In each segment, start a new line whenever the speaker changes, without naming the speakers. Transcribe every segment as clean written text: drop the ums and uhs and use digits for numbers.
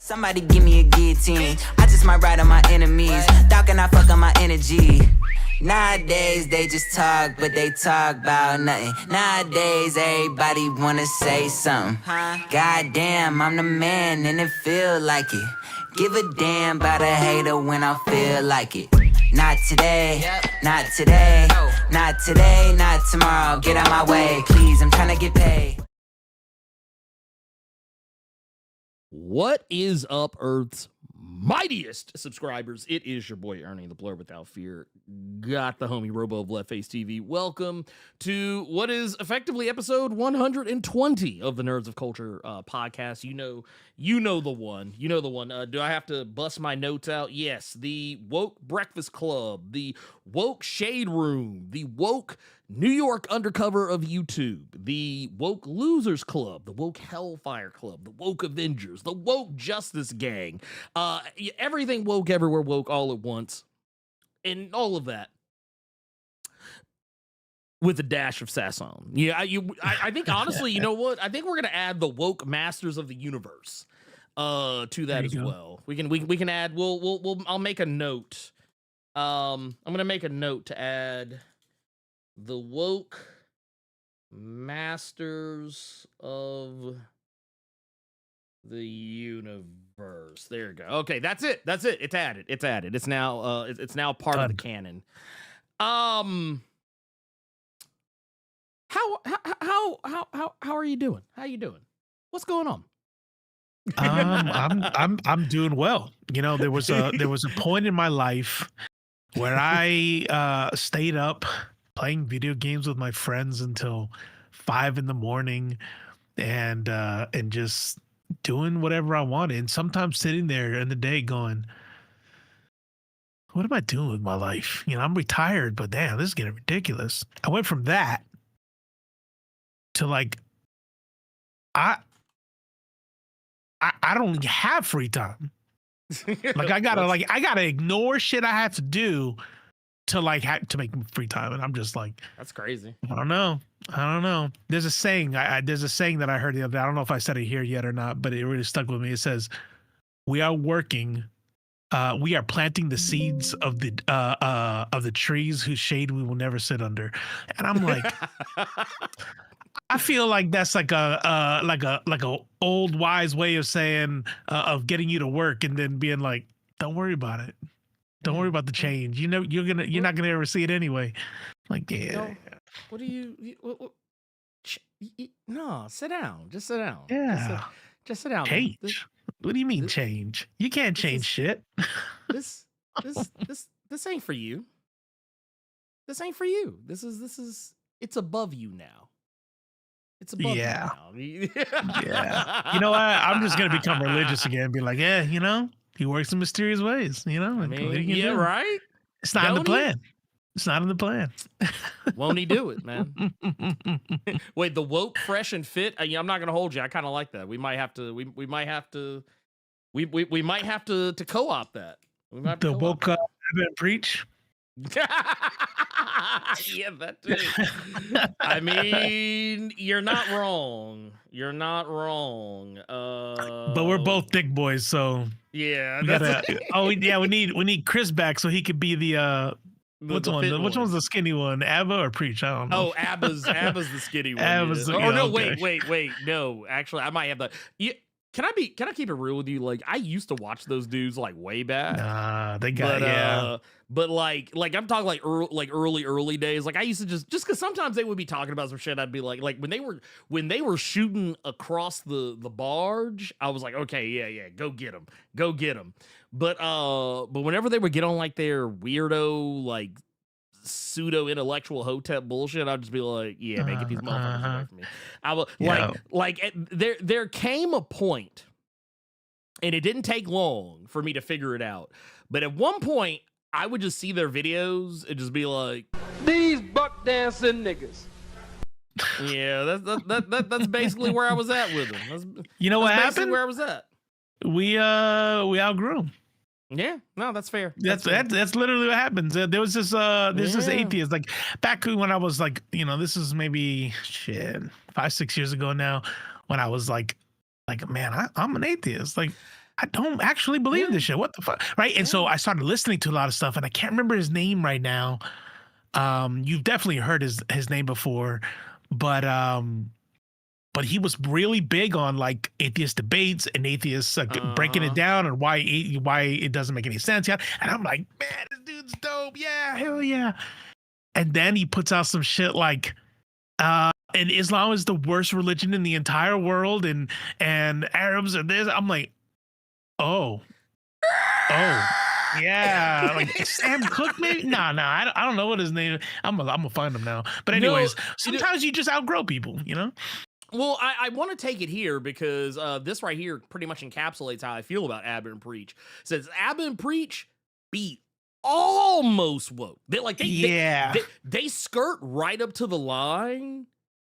Somebody give me a guillotine. I just might ride on my enemies. Thought can I fuck on my energy? Nowadays they just talk, but they talk about nothing. Nowadays everybody wanna say something. Goddamn, I'm the man and it feel like it. Give a damn about a hater when I feel like it. Not today, not today, not today, not tomorrow. Get out my way, please, I'm trying to get paid.
What is up, Earth's mightiest subscribers? It is your boy Ernie, the Blerd Without Fear. Got the homie Robo of Left Face TV. Welcome to what is effectively episode 120 of the Nerds of Culture podcast. You know the one. You know the one. Do I have to bust my notes out? Yes. The Woke Breakfast Club, the Woke Shade Room, the Woke New York Undercover of YouTube, the Woke Losers Club, the Woke Hellfire Club, the Woke Avengers, the Woke Justice Gang, everything woke, everywhere woke, all at once, and all of that with a dash of Sasson. Yeah, I think honestly, you know what? I think we're gonna add the Woke Masters of the Universe to that as well. We can add. I'll make a note. I'm gonna make a note to add the Woke Masters of the Universe. There you go. Okay, that's it. It's added. It's now part of the canon. How are you doing? How you doing? What's going on?
I'm doing well. You know, there was a point in my life where I stayed up playing video games with my friends until 5 a.m. and just doing whatever I wanted. And sometimes sitting there in the day going, what am I doing with my life? You know, I'm retired, but damn, this is getting ridiculous. I went from that to like, I don't have free time. Like I gotta ignore shit I have to do to to make free time, and I'm just like,
that's crazy.
I don't know. There's a saying. There's a saying that I heard the other day. I don't know if I said it here yet or not, but it really stuck with me. It says, "We are working. We are planting the seeds of the trees whose shade we will never sit under." And I'm like, I feel like that's like a old wise way of saying of getting you to work and then being like, don't worry about it. Don't worry about the change. You know, you're not gonna ever see it anyway. Like, yeah.
No, what do you? No, sit down. Just sit down.
Yeah.
Just sit down.
Change. What do you mean change? You can't change shit.
This ain't for you. This ain't for you. This is. It's above you now. It's above you now.
Yeah. You know what? I'm just gonna become religious again and be like, yeah, you know. He works in mysterious ways, you know?
I mean, yeah, right?
It's not in the plan. It's not in the plan.
Won't he do it, man? Wait, the woke, fresh, and fit? I'm not going to hold you. I kind of like that. We might have to, we might have to co-opt that.
The woke and preach?
Yeah, that too. I mean, you're not wrong.
But we're both thick boys, so
yeah.
We need Chris back so he could be the which one's the skinny one? Abba or Preach? I don't know.
Oh, Abba's the skinny one.
Abba's
no, wait. No, actually, I might have the. Can I keep it real with you? Like, I used to watch those dudes like way back.
Nah, they got
But like I'm talking like early days. Like I used to just because sometimes they would be talking about some shit. I'd be like when they were shooting across the barge. I was like, okay, yeah, go get them. But whenever they would get on like their weirdo like pseudo intellectual hotep bullshit, I'd just be like, yeah, man, get these motherfuckers away from me. I will there came a point, and it didn't take long for me to figure it out. But at one point, I would just see their videos and just be like,
these buck dancing niggas.
Yeah, that's basically where I was at with them.
You know what happened?
Where I was at.
We outgrew them.
Yeah, no, that's fair.
That's literally what happens. There was this this atheist, like back when I was like, you know, this is maybe 5-6 years ago now, when I was like man, I'm an atheist. Like I don't actually believe
Yeah.
this shit. What the fuck? Right. And so
Yeah.
I started listening to a lot of stuff, and I can't remember his name right now. You've definitely heard his name before, but he was really big on like atheist debates and atheists breaking it down and why it doesn't make any sense. Yeah. And I'm like, man, this dude's dope. Yeah, hell yeah. And then he puts out some shit like and Islam is the worst religion in the entire world, and Arabs are this. I'm like, oh, yeah, like Sam Cooke, maybe? Nah, I don't know what his name is. I'm gonna find him now. But anyways, sometimes you just outgrow people, you know?
Well, I want to take it here because this right here pretty much encapsulates how I feel about Abbott and Preach. It says Abbott and Preach be almost woke. They skirt right up to the line.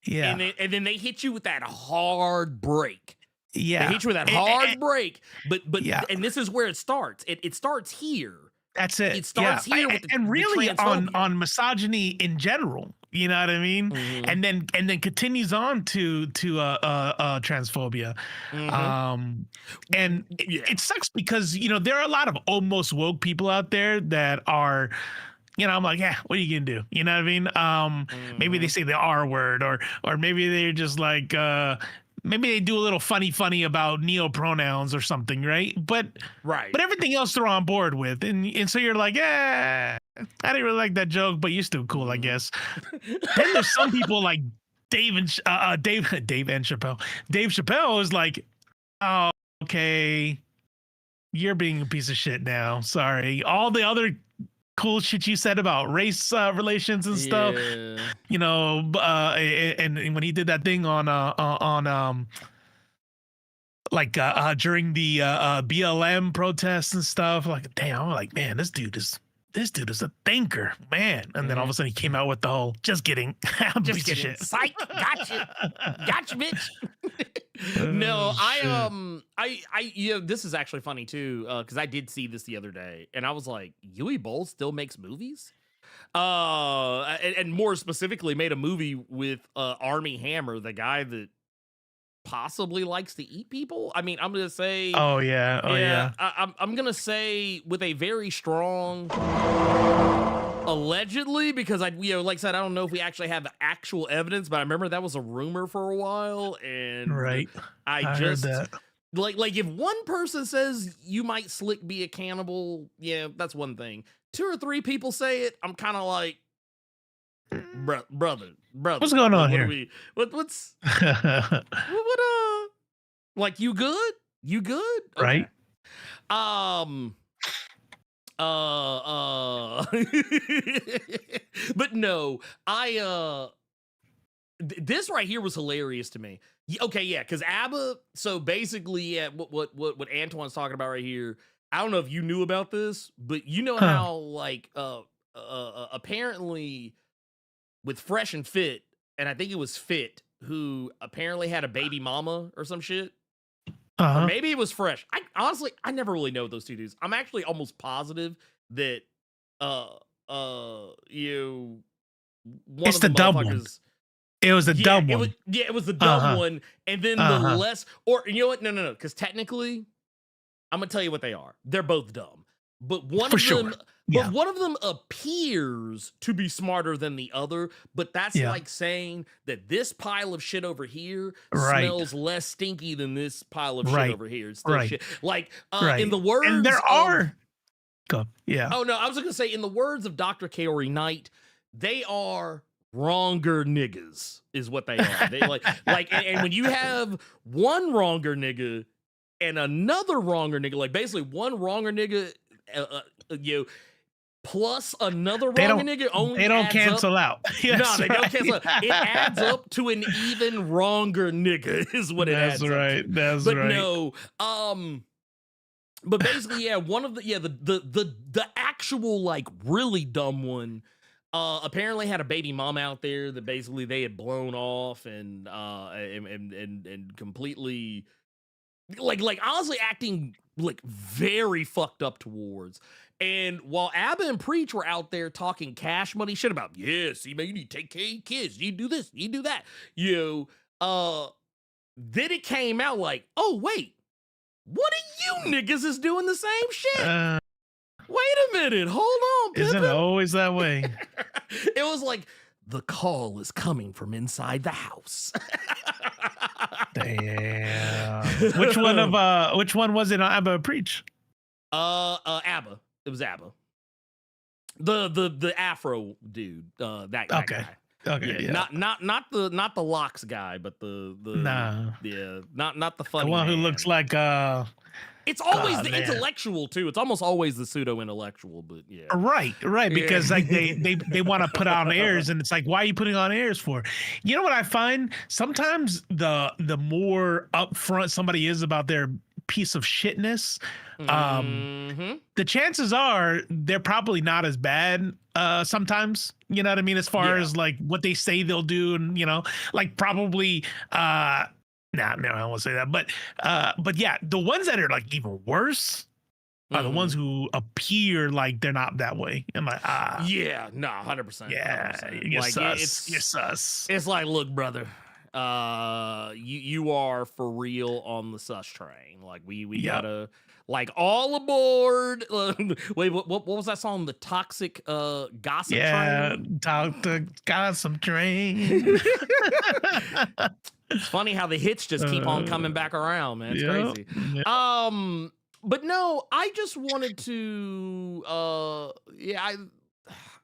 Yeah.
And then they hit you with that hard break.
Yeah.
They hit you with that hard break. But
yeah.
And this is where it starts. It starts here.
That's it.
It starts here with
and really on misogyny in general. You know what I mean?
Mm-hmm.
And then continues on to transphobia.
Mm-hmm.
And it sucks because, you know, there are a lot of almost woke people out there that are, you know, I'm like, yeah, what are you gonna do? You know what I mean? Maybe they say the R word, or maybe they're just like, maybe they do a little funny about neo-pronouns or something, right? But everything else they're on board with, and so you're like, yeah, I didn't really like that joke, but you're still cool, I guess. Then there's some people like Dave Chappelle is like, oh, okay, you're being a piece of shit now. Sorry, all the other cool shit you said about race relations and stuff, you know, and when he did that thing on during the BLM protests and stuff, like, damn, I'm like, man, this dude is a thinker, man. And then all of a sudden he came out with the whole, just kidding, just kidding,
psych, gotcha, bitch. No, I this is actually funny too, because I did see this the other day, and I was like, Yui Bowl still makes movies, and more specifically, made a movie with Armie Hammer, the guy that possibly likes to eat people. I mean, I'm gonna say, I'm gonna say with a very strong allegedly, because like I said, I don't know if we actually have actual evidence, but I remember that was a rumor for a while, and I just heard that. Like if one person says you might slick be a cannibal, yeah, that's one thing. 2 or 3 people say it, I'm kind of like, brother,
what's going on here?
What's like, you good? Okay.
Right?
But no, this right here was hilarious to me. Okay, yeah, because ABBA. So basically, yeah, what Antoine's talking about right here. I don't know if you knew about this, but you know how like apparently with Fresh and Fit, and I think it was Fit who apparently had a baby mama or some shit. Or maybe it was Fresh. I honestly never really know those two dudes. I'm actually almost positive that
it's the dumb one. It was the dumb one.
It was the dumb one. And then the less, or you know what? No. Because technically, I'm gonna tell you what they are. They're both dumb. But one of them appears to be smarter than the other, but that's like saying that this pile of shit over here smells less stinky than this pile of shit over here. It's still shit. Like in the words,
and there are. Oh
no, I was gonna say, in the words of Dr. Kaori Knight, they are wronger niggas, is what they are. They and when you have one wronger nigga and another wronger nigga, like basically one wronger nigga, plus another wronger nigga, only
they don't cancel out.
No, they don't cancel out. It adds up to an even wronger nigga, is what it adds up to.
That's right.
But no, but basically, yeah, one of the actual like really dumb one apparently had a baby mom out there that basically they had blown off and completely like honestly acting like very fucked up towards. And while Abba and Preach were out there talking cash money shit about, see, man, you need to take care of your kids, you do this, you do that, then it came out like, oh wait, what are you Them niggas is doing the same shit.
Uh,
Wait a minute. Hold on,
isn't it
Pippin.
always that way?
It was like the call is coming from inside the house.
Damn. Which one was it on Abba Preach?
ABBA. It was ABBA. The Afro dude. That
Okay.
guy.
Okay, yeah.
Not the locks guy, but the
Nah.
yeah, not the
The
funny
one who
man.
looks like
It's always
God,
the
man.
intellectual too. It's almost always the pseudo intellectual, but yeah.
right, because
Yeah.
like they want to put on airs, and it's like, why are you putting on airs for? You know what I find? Sometimes the more upfront somebody is about their piece of shitness,
Mhm.
the chances are they're probably not as bad sometimes, you know what I mean, as far
Yeah.
as like what they say they'll do, and like probably no, I won't say that, but yeah, the ones that are like even worse are the ones who appear like they're not that way. I'm like,
Yeah, no, 100%.
yeah,
100%.
you're
Like
sus. You're sus.
it's like, look, brother, you are for real on the sus train. Like we
Yep.
gotta, like, all aboard. Wait, what was that song? The Toxic Gossip
Yeah,
Train.
talk to gossip train.
It's funny how the hits just keep on coming back around, man. It's
Yep,
crazy.
yep.
But no, I just wanted to yeah,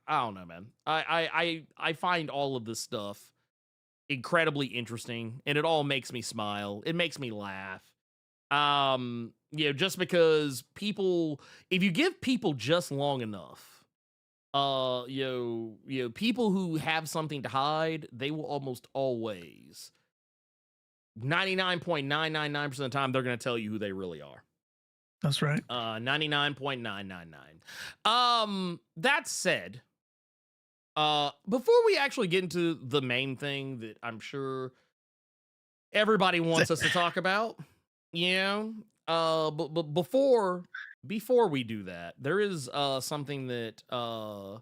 I don't know, man. I find all of this stuff incredibly interesting, and it all makes me smile. It makes me laugh. Just because people, if you give people just long enough, people who have something to hide, they will almost always 99.999% of the time they're going to tell you who they really are.
That's right.
99.999. That said, before we actually get into the main thing that I'm sure everybody wants us to talk about, but before we do that, there is something that I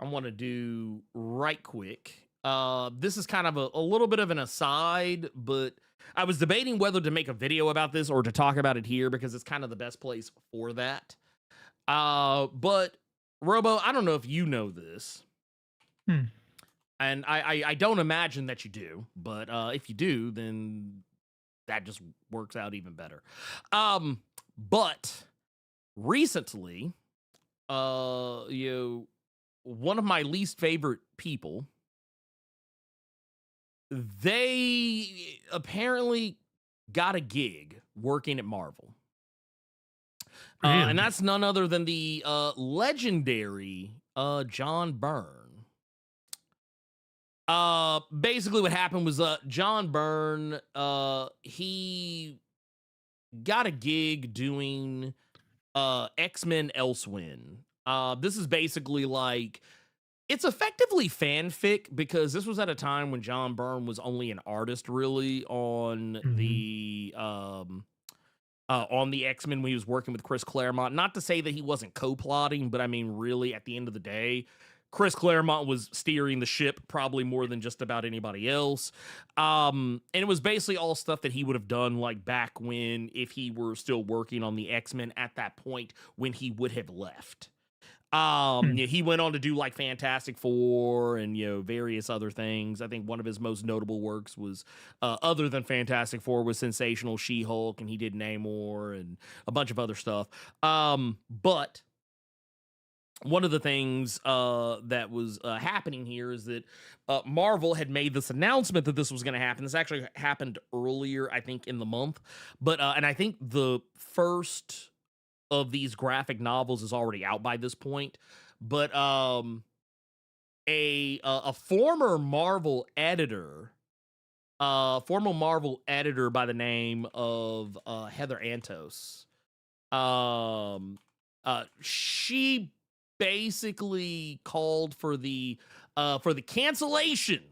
want to do right quick. This is kind of a little bit of an aside, but I was debating whether to make a video about this or to talk about it here because it's kind of the best place for that. But Robo, I don't know if you know this. And I don't imagine that you do, but if you do, then that just works out even better. But recently, one of my least favorite people, they apparently got a gig working at Marvel. And that's none other than the legendary John Byrne. Basically what happened was John Byrne, he got a gig doing X-Men Elsewhere. This is basically like, it's effectively fanfic because this was at a time when John Byrne was only an artist really on the X-Men when he was working with Chris Claremont. Not to say that he wasn't co-plotting, but I mean, really, at the end of the day, Chris Claremont was steering the ship probably more than just about anybody else. And it was basically all stuff that he would have done like back when, if he were still working on the X-Men at that point when he would have left. He went on to do like Fantastic Four and various other things. I think one of his most notable works was other than Fantastic Four was Sensational She-Hulk, and he did Namor and a bunch of other stuff. But one of the things that was happening here is that Marvel had made this announcement that this was going to happen. This actually happened earlier, I think, in the month. But and I think the first of these graphic novels is already out by this point. But a former Marvel editor by the name of Heather Antos, she basically called for the cancellation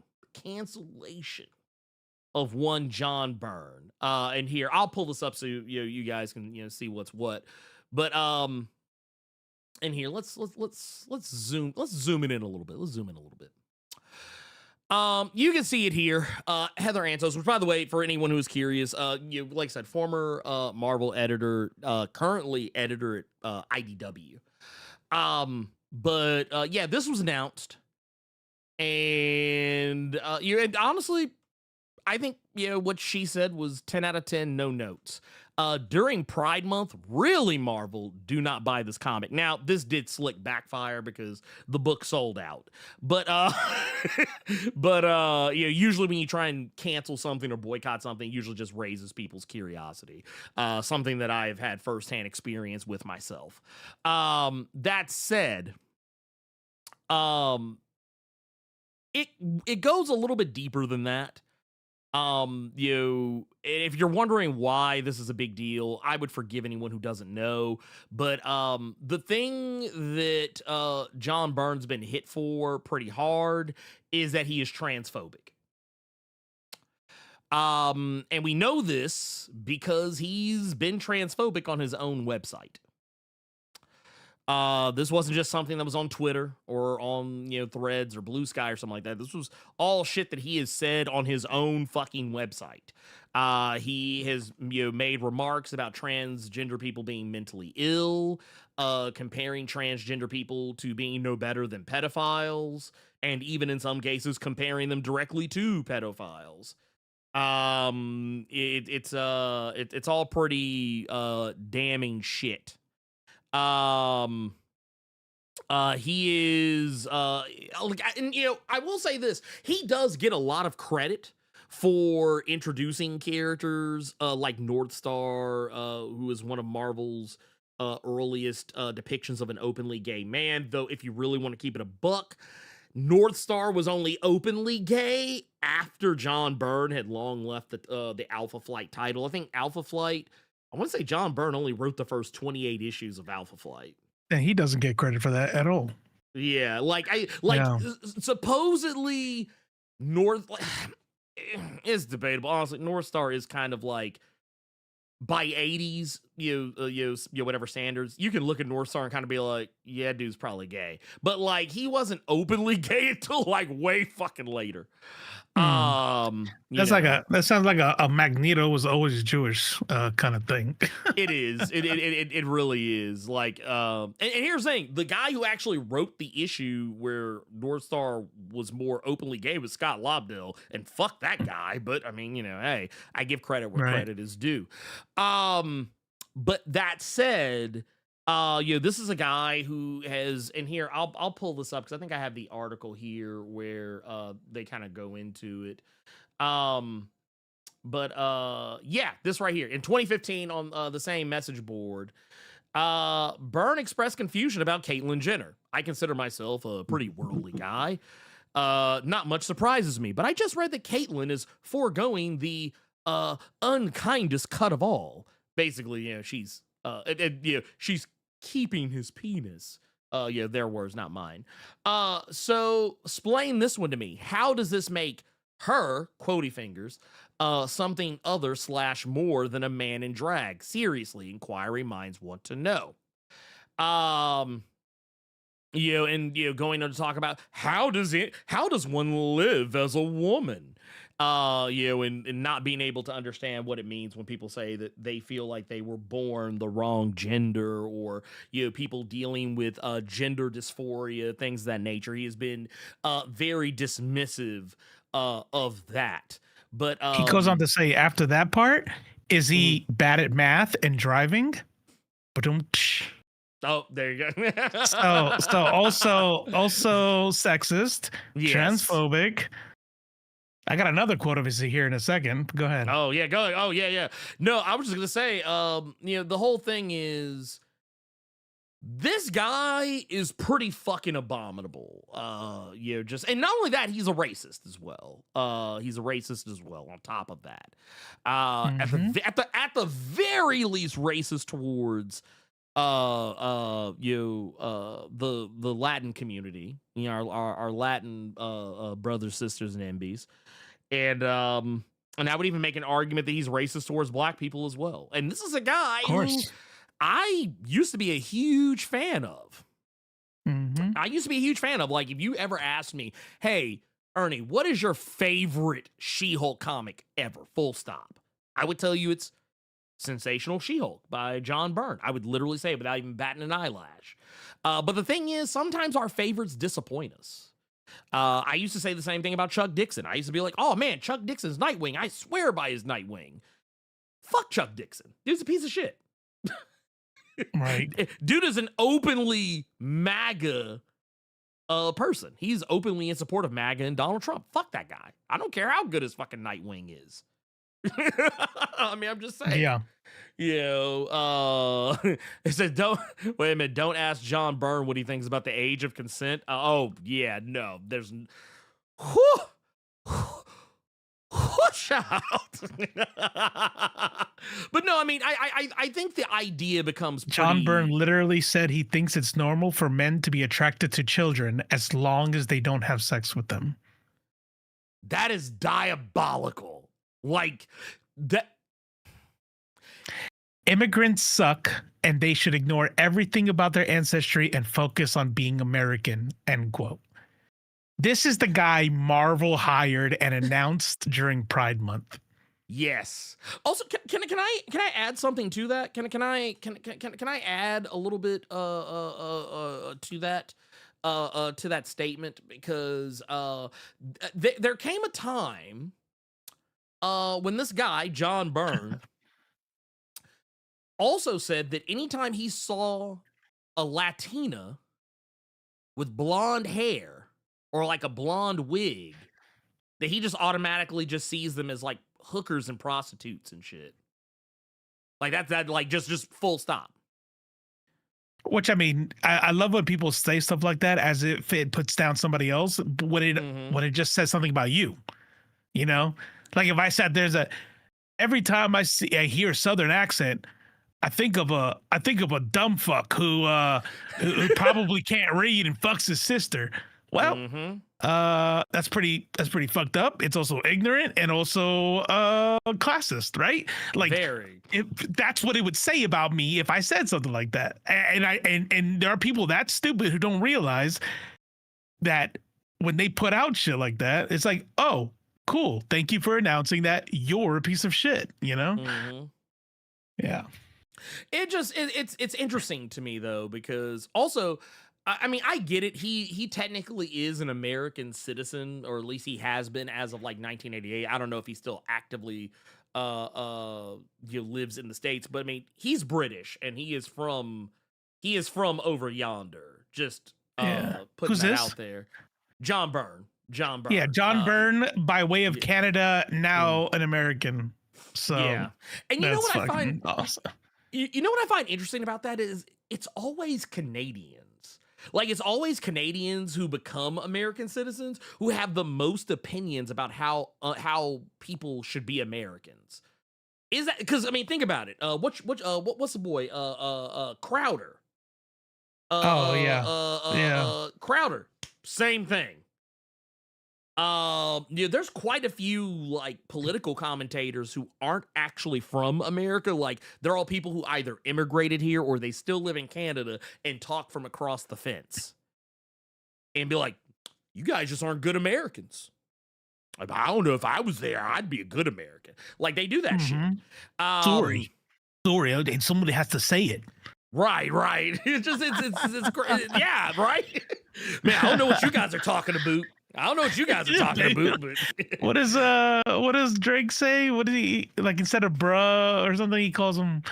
of one John Byrne. And here I'll pull this up so you guys can see what's what. But and here let's zoom it in a little bit. You can see it here. Heather Antos, which by the way, for anyone who's curious, like I said, former Marvel editor, currently editor at IDW. But yeah, this was announced, and and honestly, I think what she said was 10 out of 10, no notes. During Pride Month, really, Marvel, do not buy this comic. Now, this did slick backfire because the book sold out. But usually when you try and cancel something or boycott something, it usually just raises people's curiosity. Something that I have had firsthand experience with myself. That said, it goes a little bit deeper than that. If you're wondering why this is a big deal, I would forgive anyone who doesn't know. But the thing that John Byrne's been hit for pretty hard is that he is transphobic. And we know this because he's been transphobic on his own website. This wasn't just something that was on Twitter or on, Threads or Blue Sky or something like that. This was all shit that he has said on his own fucking website. He has, made remarks about transgender people being mentally ill, comparing transgender people to being no better than pedophiles, and even in some cases comparing them directly to pedophiles. It's all pretty damning shit. He is and I will say this, he does get a lot of credit for introducing characters like Northstar, who is one of Marvel's earliest depictions of an openly gay man. Though if you really want to keep it a buck, Northstar was only openly gay after John Byrne had long left the Alpha Flight title. I think Alpha Flight, I want to say John Byrne only wrote the first 28 issues of Alpha Flight.
And he doesn't get credit for that at all.
Yeah, supposedly it's debatable. Honestly, Northstar is kind of like by 80s, whatever standards, you can look at Northstar and kind of be like, yeah, dude's probably gay. But like, he wasn't openly gay until like way fucking later.
That sounds like a Magneto was always Jewish kind of thing.
It is. It really is. Like, and here's the thing: the guy who actually wrote the issue where Northstar was more openly gay was Scott Lobdell, and fuck that guy. But I mean, hey, I give credit where credit is due. But that said, this is a guy who has, and here I'll pull this up because I think I have the article here where they kind of go into it. This right here in 2015 on the same message board, Byrne expressed confusion about Caitlyn Jenner. I consider myself a pretty worldly guy. Not much surprises me, but I just read that Caitlyn is foregoing the unkindest cut of all. Basically, she's she's keeping his penis. Their words, not mine. So explain this one to me. How does this make her, quotey fingers, something other / more than a man in drag? Seriously, inquiring minds want to know. Going on to talk about how does one live as a woman? And not being able to understand what it means when people say that they feel like they were born the wrong gender, or people dealing with gender dysphoria, things of that nature. He has been very dismissive of that. But
he goes on to say after that part, is he bad at math and driving?
Oh, there you go.
so also sexist, yes. Transphobic. I got another quote of his here in a second. Go ahead.
Oh yeah, go. Oh yeah. No, I was just gonna say, the whole thing is, this guy is pretty fucking abominable. And not only that, he's a racist as well. On top of that, at the very least, racist towards the Latin community, our Latin brothers, sisters, and MBs, and I would even make an argument that he's racist towards black people as well. And this is a guy who I used to be a huge fan of. I used to be a huge fan of. Like, if you ever asked me, hey, Ernie, what is your favorite She-Hulk comic ever? Full stop. I would tell you it's Sensational She-Hulk by John Byrne. I would literally say it without even batting an eyelash. But the thing is, sometimes our favorites disappoint us. I used to say the same thing about Chuck Dixon. I used to be like, oh man, Chuck Dixon's Nightwing. I swear by his Nightwing. Fuck Chuck Dixon. Dude's a piece of shit.
Right.
Dude is an openly MAGA person. He's openly in support of MAGA and Donald Trump. Fuck that guy. I don't care how good his fucking Nightwing is. I mean, I'm just saying.
Yeah.
You know, it says, wait a minute, don't ask John Byrne what he thinks about the age of consent. Oh, yeah, no, there's, shout. But no, I mean, I think the idea becomes
John Byrne literally said he thinks it's normal for men to be attracted to children as long as they don't have sex with them.
That is diabolical. Like that.
Immigrants suck, and they should ignore everything about their ancestry and focus on being American, end quote. This is the guy Marvel hired and announced during Pride Month.
Yes. Also, can I add something to that? Can I add a little bit to that statement, because there came a time when this guy John Byrne also said that anytime he saw a Latina with blonde hair or like a blonde wig, that he just automatically just sees them as like hookers and prostitutes and shit. Like that like just full stop.
Which, I mean, I love when people say stuff like that as if it puts down somebody else, when it just says something about you. You know? Like if I said every time I hear a Southern accent, I think of a dumb fuck who probably can't read and fucks his sister. Well, that's pretty fucked up. It's also ignorant and also classist, right? Like, that's what it would say about me if I said something like that. And there are people that stupid who don't realize that when they put out shit like that, it's like, oh, cool, thank you for announcing that you're a piece of shit, you know? Yeah.
It's interesting to me though, because also, I mean, I get it. He technically is an American citizen, or at least he has been as of like 1988. I don't know if he still actively lives in the States, but I mean, he's British and he is from over yonder. Just putting
Who's
that
this?
out there. John Byrne.
Yeah, John Byrne by way of Canada, now an American. So
yeah. And you know what I find
awesome.
You know what I find interesting about that is it's always Canadians. Like, it's always Canadians who become American citizens who have the most opinions about how people should be Americans. Is that because, I mean, think about it. What's the boy? Crowder. Crowder. Same thing. There's quite a few like political commentators who aren't actually from America. Like, they're all people who either immigrated here or they still live in Canada and talk from across the fence and be like, you guys just aren't good Americans. Like, I don't know, if I was there, I'd be a good American. Like, they do that shit.
Sorry, and somebody has to say it.
Right. It's great. Yeah, right. Man, I don't know what you guys are talking about. I don't know what you guys are talking about. But
what does Drake say? What did he, like, instead of bruh or something, he calls him,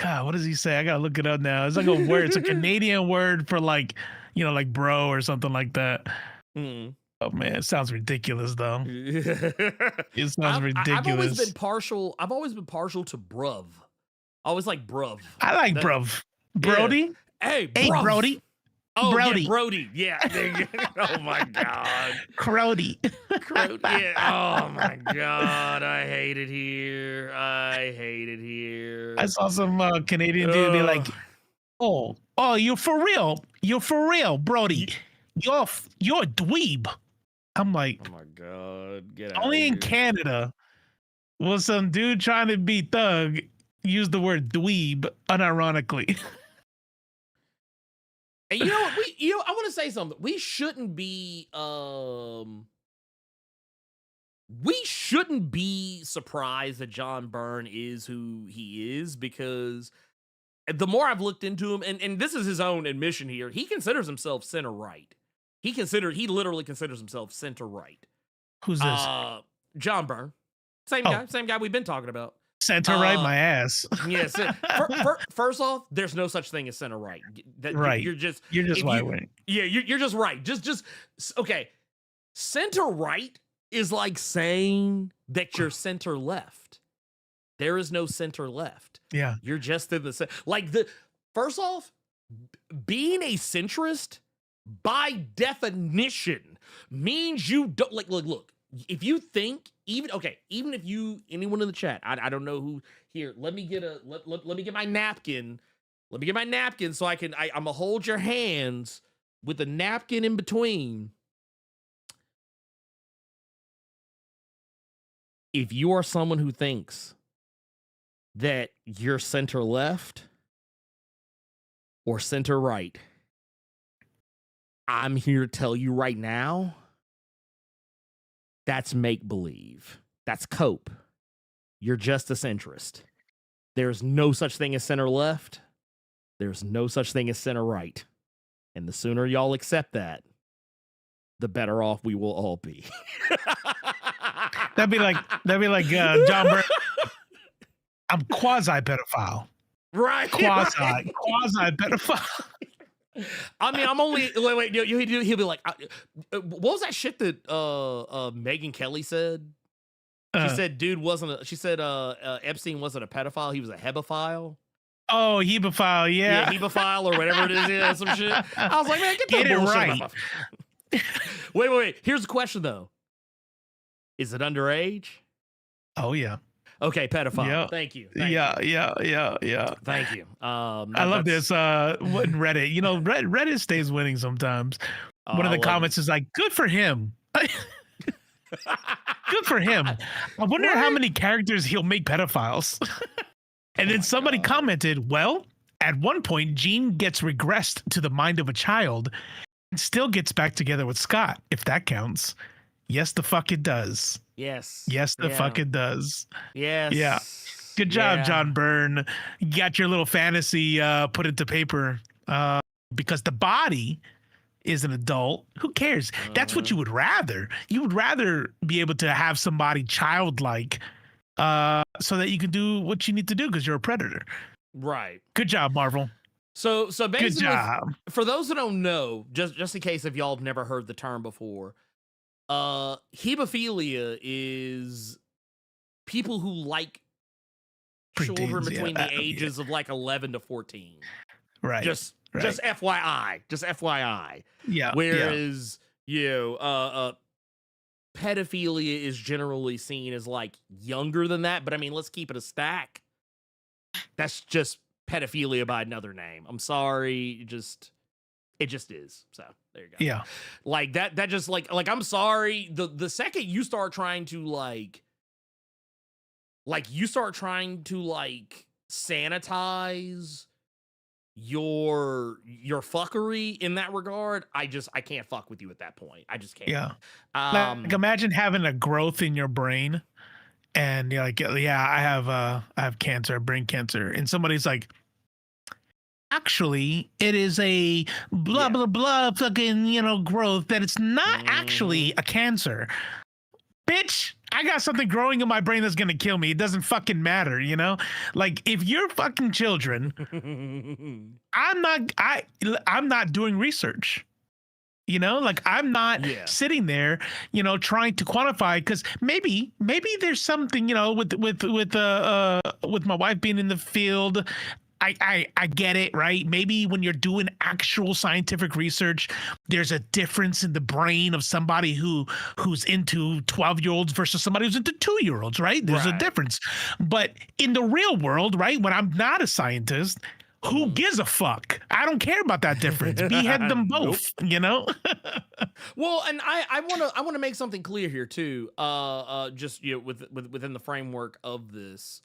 God, what does he say? I gotta look it up now. It's like a word. It's a Canadian word for like, like bro or something like that. Oh man, it sounds ridiculous though. It sounds ridiculous.
I've always been partial to bruv. I always like bruv.
I like bruv. Brody.
Yeah. Hey,
Brody.
Oh,
Brody.
Yeah, Brody. Yeah. Oh my God.
Crody.
Yeah. Oh my God. I hate it here.
I saw some Canadian dude be like, oh, you're for real, Brody. You're a dweeb. I'm like,
oh my God. Get out.
Only in Canada was some dude trying to be thug use the word dweeb unironically.
And you know what? I want to say something. We shouldn't be surprised that John Byrne is who he is, because the more I've looked into him, and this is his own admission here, he considers himself center right. He literally considers himself center right.
Who's this?
John Byrne. Same guy we've been talking about.
Center right, my ass.
Yes. First off, there's no such thing as center right.
Right.
You're just
right wing.
Yeah, you're just right. Just okay. Center right is like saying that you're center left. There is no center left.
Yeah.
You're just in the first off, being a centrist by definition means you don't look, if you think even if anyone in the chat, I don't know who here, let me get my napkin. Let me get my napkin so I'm gonna hold your hands with the napkin in between. If you are someone who thinks that you're center left or center right, I'm here to tell you right now, that's make-believe. That's cope. You're just a centrist. There's no such thing as center left. There's no such thing as center right. And the sooner y'all accept that, the better off we will all be.
That'd be like John Byrne. I'm quasi pedophile.
Right.
Quasi pedophile.
I mean, I'm only wait. He'll be like, what was that shit that Megyn Kelly said? She said, "Dude wasn't." She said, "Epstein wasn't a pedophile. He was a hebephile."
Oh, hebephile, yeah,
hebephile or whatever it is, yeah, some shit. I was like, man, get
it
bullshit
right.
out of my... Wait. Here's the question though: is it underage?
Oh yeah.
Okay, pedophile.
Yeah.
Thank you.
Yeah.
Thank you.
I love this. Reddit. You know, Reddit stays winning sometimes. One of the comments is like, "Good for him." Good for him. I wonder how many characters he'll make pedophiles. And then somebody commented, "Well, at one point, Gene gets regressed to the mind of a child and still gets back together with Scott, if that counts." Yes, the fuck it does.
Yes.
Yes, the fuck it does.
Yes.
Yeah. Good job, John Byrne. You got your little fantasy put into paper because the body is an adult. Who cares? That's what you would rather. You would rather be able to have somebody childlike so that you can do what you need to do because you're a predator.
Right.
Good job, Marvel.
So basically,
good job.
For those who don't know, just in case if y'all have never heard the term before, hebephilia is people who like children between the ages of like 11 to 14.
Right.
Just FYI. Just FYI.
Yeah.
Whereas, pedophilia is generally seen as like younger than that. But I mean, let's keep it a stack. That's just pedophilia by another name. I'm sorry. It just is. So there you go.
Yeah.
Like that just like I'm sorry. The second you start trying to sanitize your fuckery in that regard, I can't fuck with you at that point. I just can't.
Yeah. Like imagine having a growth in your brain and you're like, yeah, I have cancer, brain cancer. And somebody's like, actually, it is a blah, blah, blah fucking, growth that it's not actually a cancer. Bitch, I got something growing in my brain that's going to kill me. It doesn't fucking matter, Like, if you're fucking children, I'm not doing research. Like I'm not sitting there, trying to quantify because maybe there's something, with my wife being in the field. I get it, right? Maybe when you're doing actual scientific research, there's a difference in the brain of somebody who's into 12-year-olds versus somebody who's into 2-year-olds, right? There's a difference. But in the real world, right, when I'm not a scientist, who gives a fuck? I don't care about that difference. Behead them both,
Well, and I want to make something clear here too. Just within the framework of this.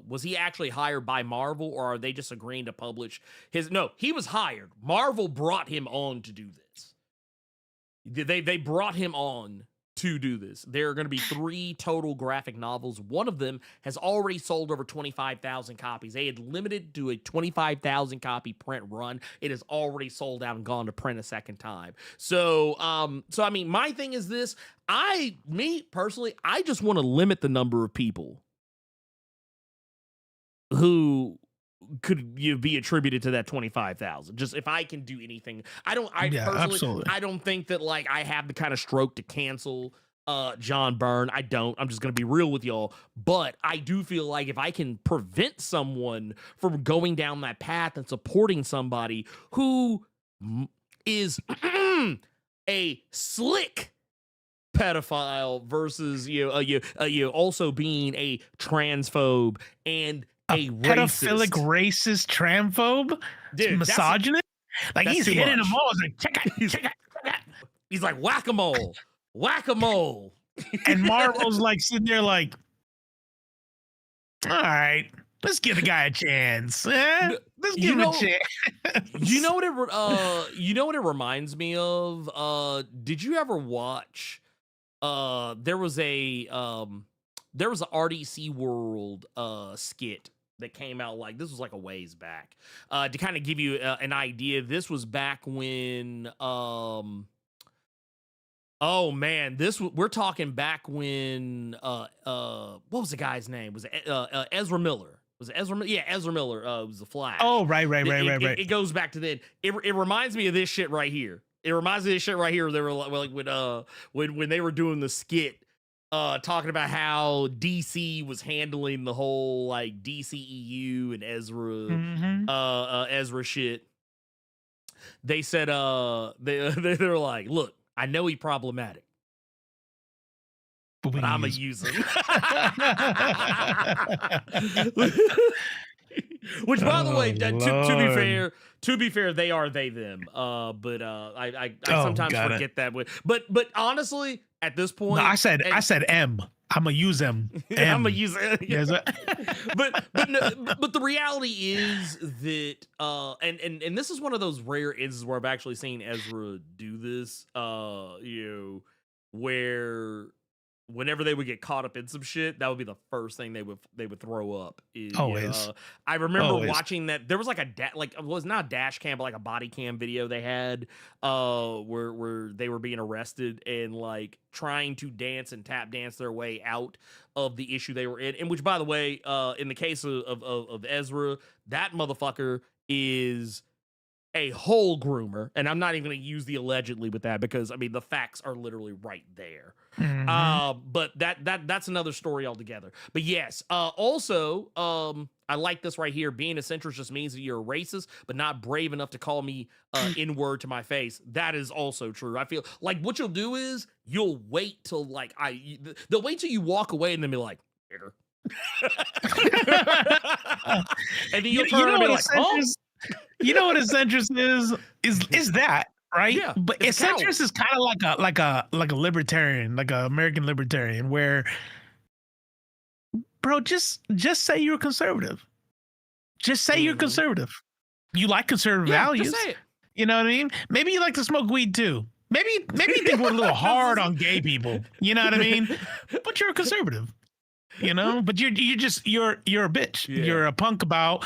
was he actually hired by Marvel, or are they just agreeing to publish his? No, he was hired. Marvel brought him on to do this. They brought him on to do this. There are going to be 3 total graphic novels. One of them has already sold over 25,000 copies. They had limited to a 25,000 copy print run. It has already sold out and gone to print a second time. So I mean, my thing is this. Me personally, I just want to limit the number of people who could be attributed to that 25,000. Just if I can do anything, personally,
absolutely.
I don't think that like I have the kind of stroke to cancel John Byrne. I don't. I'm just going to be real with y'all. But I do feel like if I can prevent someone from going down that path and supporting somebody who is a slick pedophile versus you also being a transphobe and a
pedophilic, racist, transphobe,
dude,
misogynist. Like he's hitting them all. He's like, check it.
He's like whack-a-mole, whack-a-mole.
And Marvel's like sitting there like, all right, let's give the guy a chance. Let's give him a chance.
You know what it reminds me of? Did you ever watch? There was a RDC World skit that came out, like, this was like a ways back, to kind of give you an idea. This was back when we're talking back when what was the guy's name? Was it Ezra Miller? Was it Ezra? Yeah, Ezra Miller was the Flash.
Oh, right.
It goes back to then. It reminds me of this shit right here. They were like when they were doing the skit, talking about how DC was handling the whole like DCEU and Ezra shit. They said they were like, look, I know he's problematic, but I'm gonna use him. Which, by the way, to be fair, they are they them. But I sometimes forget that. But honestly, at this point,
no, I said M. I'm gonna use M.
I'm gonna use it.
Yeah.
but the reality is that and this is one of those rare instances where I've actually seen Ezra do this. Where whenever they would get caught up in some shit, that would be the first thing they would throw up.
Always.
I remember watching that. There was like it was not a dash cam, but like a body cam video they had where they were being arrested and like trying to dance and tap dance their way out of the issue they were in. And which, by the way, in the case of Ezra, that motherfucker is a whole groomer, and I'm not even going to use the allegedly with that because I mean the facts are literally right there. But that's another story altogether. But yes, also I like this right here. Being a centrist just means that you're a racist, but not brave enough to call me N-word to my face. That is also true. I feel like what you'll do is you'll wait till like they'll wait till you walk away and then be like, nigger. And then you'll turn around and be like, oh.
You know what a centrist is that, right?
Yeah,
but a centrist is kind of like a libertarian, like an American libertarian, where, bro, just say you're conservative. Just say you're conservative. You like conservative values.
Just say it.
You know what I mean? Maybe you like to smoke weed too. Maybe you think we're a little hard on gay people. You know what I mean? But you're a conservative. You know, but you're a bitch. Yeah. You're a punk about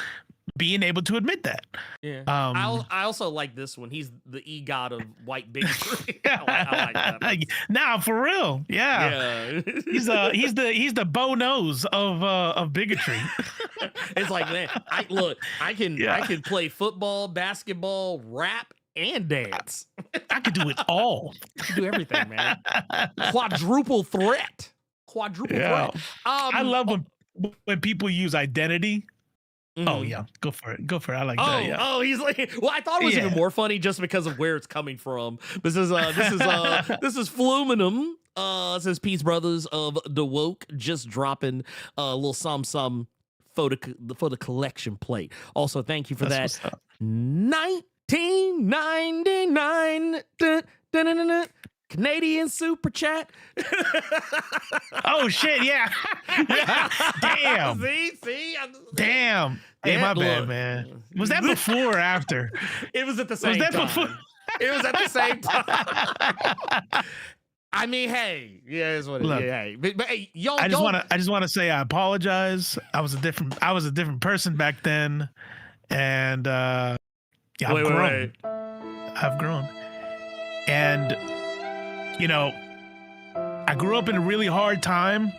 being able to admit that.
Yeah. I also like this one. He's the EGOT of white bigotry. I like that.
Nah, for real. Yeah. He's the Bo Nose of bigotry.
It's like, man, I can play football, basketball, rap, and dance.
I could do it all.
I can do everything, man. Quadruple threat. Threat.
I love when people use identity. Mm-hmm. Oh yeah, go for it. I like that. Yeah.
Oh, he's like. Well, I thought it was even more funny just because of where it's coming from. This is Fluminum. Says Peace Brothers of the Woke just dropping a little some for the collection plate. Also, thank you for
That's
that. 1999. Canadian super chat.
Oh shit, yeah. Damn.
See,
Damn. Hey,
Yeah,
my bad,
look.
man. Was that before or after?
It was at the same
that
time.
before?
It was at the same time. I mean, hey, yeah, it's what it is.
Look,
Yeah, hey. But hey, y'all,
I just want to say I apologize. I was a different person back then, and yeah, I've grown. I've grown, and you know, I grew up in a really hard time.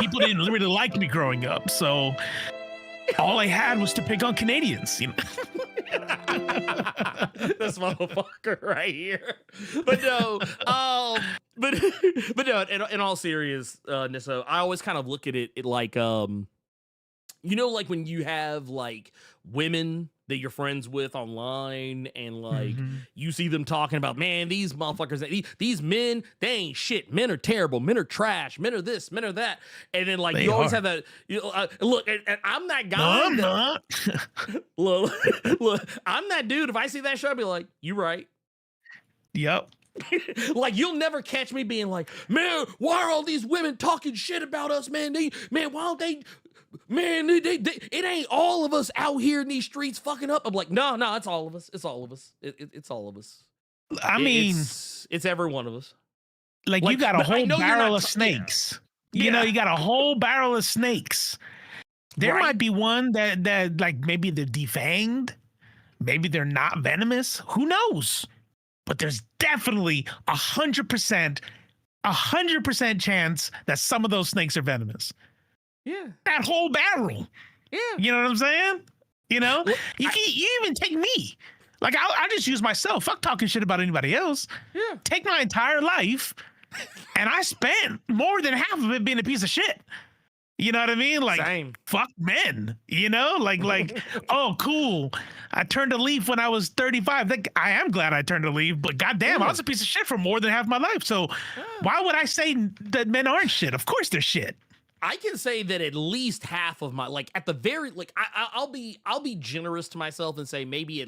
People didn't really like me growing up, so all I had was to pick on Canadians. You know.
This motherfucker right here. But no, but no, in all seriousness, so I always kind of look at it like you know, like when you have like women that you're friends with online and like you see them talking about, man, these motherfuckers, these men, they ain't shit. Men are terrible. Men are trash. Men are this, men are that. And then like you always have that, look, and I'm that guy.
No, I'm not.
Look, I'm that dude. If I see that show, I'll be like, you right.
Yep.
Like you'll never catch me being like, man, why are all these women talking shit about us, man? Why don't they? Man, it ain't all of us out here in these streets fucking up. I'm like, no, it's all of us. It's all of us. It's all of us.
I mean,
it's every one of us.
Like you got a whole barrel of snakes.
Yeah.
You know, you got a whole barrel of snakes. There might be one that like maybe they're defanged, maybe they're not venomous. Who knows? But there's definitely 100% chance that some of those snakes are venomous.
Yeah.
That whole barrel.
Yeah.
You know what I'm saying? You know, you even take me. Like I just use myself. Fuck talking shit about anybody else.
Yeah.
Take my entire life, and I spent more than half of it being a piece of shit. You know what I mean? Like,
same.
Fuck men. You know, like, oh, cool. I turned a leaf when I was 35. I am glad I turned a leaf, but goddamn, I was a piece of shit for more than half my life. So, why would I say that men aren't shit? Of course, they're shit.
I can say that at least half of my, like at the very, like I'll be generous to myself and say maybe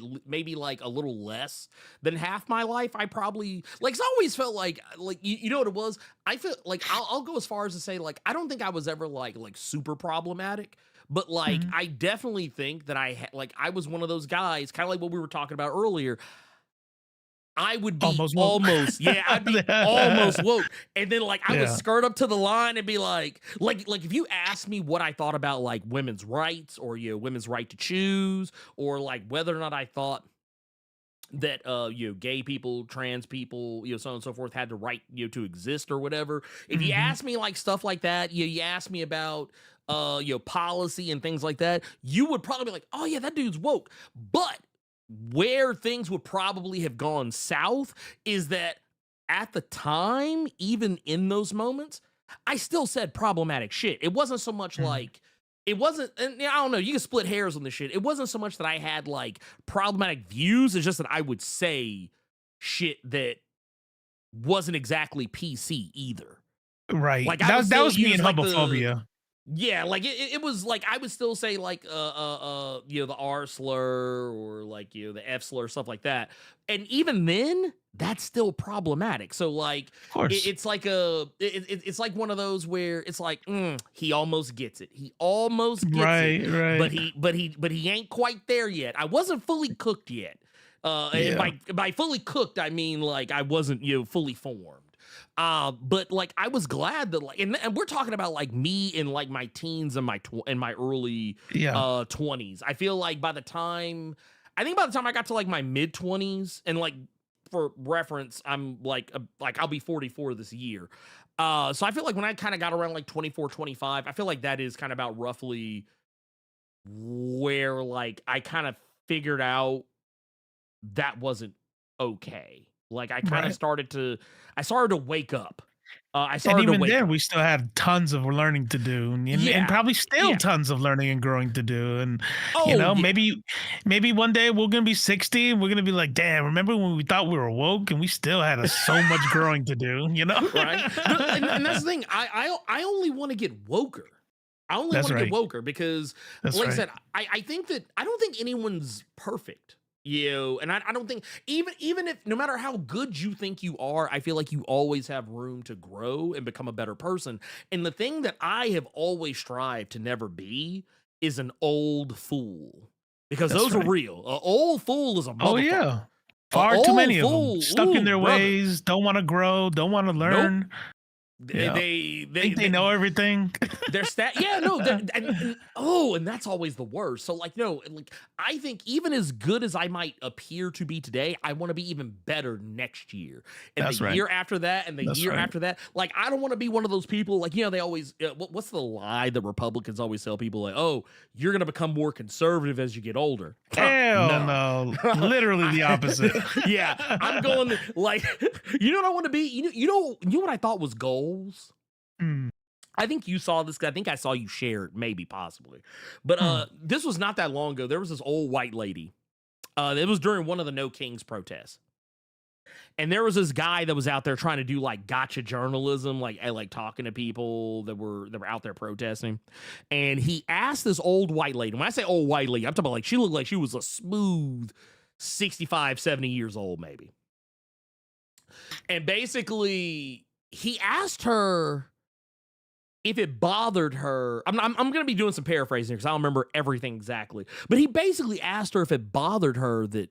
like a little less than half my life. I probably like, it's always felt like you know what it was. I feel like I'll go as far as to say like I don't think I was ever like super problematic, but like I definitely think that I was one of those guys, kind of like what we were talking about earlier. I would be almost I'd be almost woke. And then like I would skirt up to the line and be like if you asked me what I thought about like women's rights or women's right to choose, or like whether or not I thought that gay people, trans people, so on and so forth had the right to exist or whatever. If you ask me like stuff like that, you ask me about policy and things like that, you would probably be like, oh yeah, that dude's woke. But where things would probably have gone south is that at the time, even in those moments, I still said problematic shit. It wasn't so much like, it wasn't, and I don't know, you can split hairs on this shit. It wasn't so much that I had like problematic views, it's just that I would say shit that wasn't exactly PC either.
Right.
Like
that was me in homophobia.
Yeah, like it was like I would still say like the R slur or like the F slur, stuff like that. And even then, that's still problematic. So like it's like it's like one of those where it's like he almost gets it. He almost gets it. Right. But he ain't quite there yet. I wasn't fully cooked yet. And by fully cooked, I mean like I wasn't fully formed. But like I was glad that like, and we're talking about like me in like my teens and my early 20s. I feel like by the time I got to like my mid 20s, and like for reference, I'm like I'll be 44 this year. So I feel like when I kind of got around like 24, 25, I feel like that is kind of about roughly where like I kind of figured out that wasn't okay. Like I kind of started to wake up.
And even then, we still had tons of learning to do, and probably still tons of learning and growing to do. And maybe one day we're gonna be 60 and we're gonna be like, damn, remember when we thought we were woke and we still had so much growing to do,
Right? And that's the thing. I only want to get woker. I only want to get woker because, like I said, I think that I don't think anyone's perfect. And I don't think even if no matter how good you think you are, I feel like you always have room to grow and become a better person. And the thing that I have always strived to never be is an old fool. Because
That's
those are
right.
real. An old fool is a
Oh
motherfucker.
yeah.
A
Far too
old
many of them
fool,
stuck in
ooh,
their
brother.
ways, don't want to grow, don't want to
Nope.
learn. Yeah.
They
Think they know everything.
Their and that's always the worst. So like, no, like I think even as good as I might appear to be today, I want to be even better next year, and
That's
the
right.
year after that, and the
That's
year
right.
after that. Like, I don't want to be one of those people. Like, they always what's the lie that Republicans always tell people, like, oh, you're gonna become more conservative as you get older.
Hell no. Literally the opposite.
Yeah, I'm going like, you know what I want to be. You know what I thought was goals.
Mm.
I think you saw this. I think I saw you share it, maybe, possibly. But this was not that long ago. There was this old white lady. It was during one of the No Kings protests. And there was this guy that was out there trying to do like gotcha journalism, like talking to people that were out there protesting. And he asked this old white lady. When I say old white lady, I'm talking about like she looked like she was a smooth 65, 70 years old, maybe. And basically, he asked her if it bothered her. I'm going to be doing some paraphrasing because I don't remember everything exactly. But he basically asked her if it bothered her that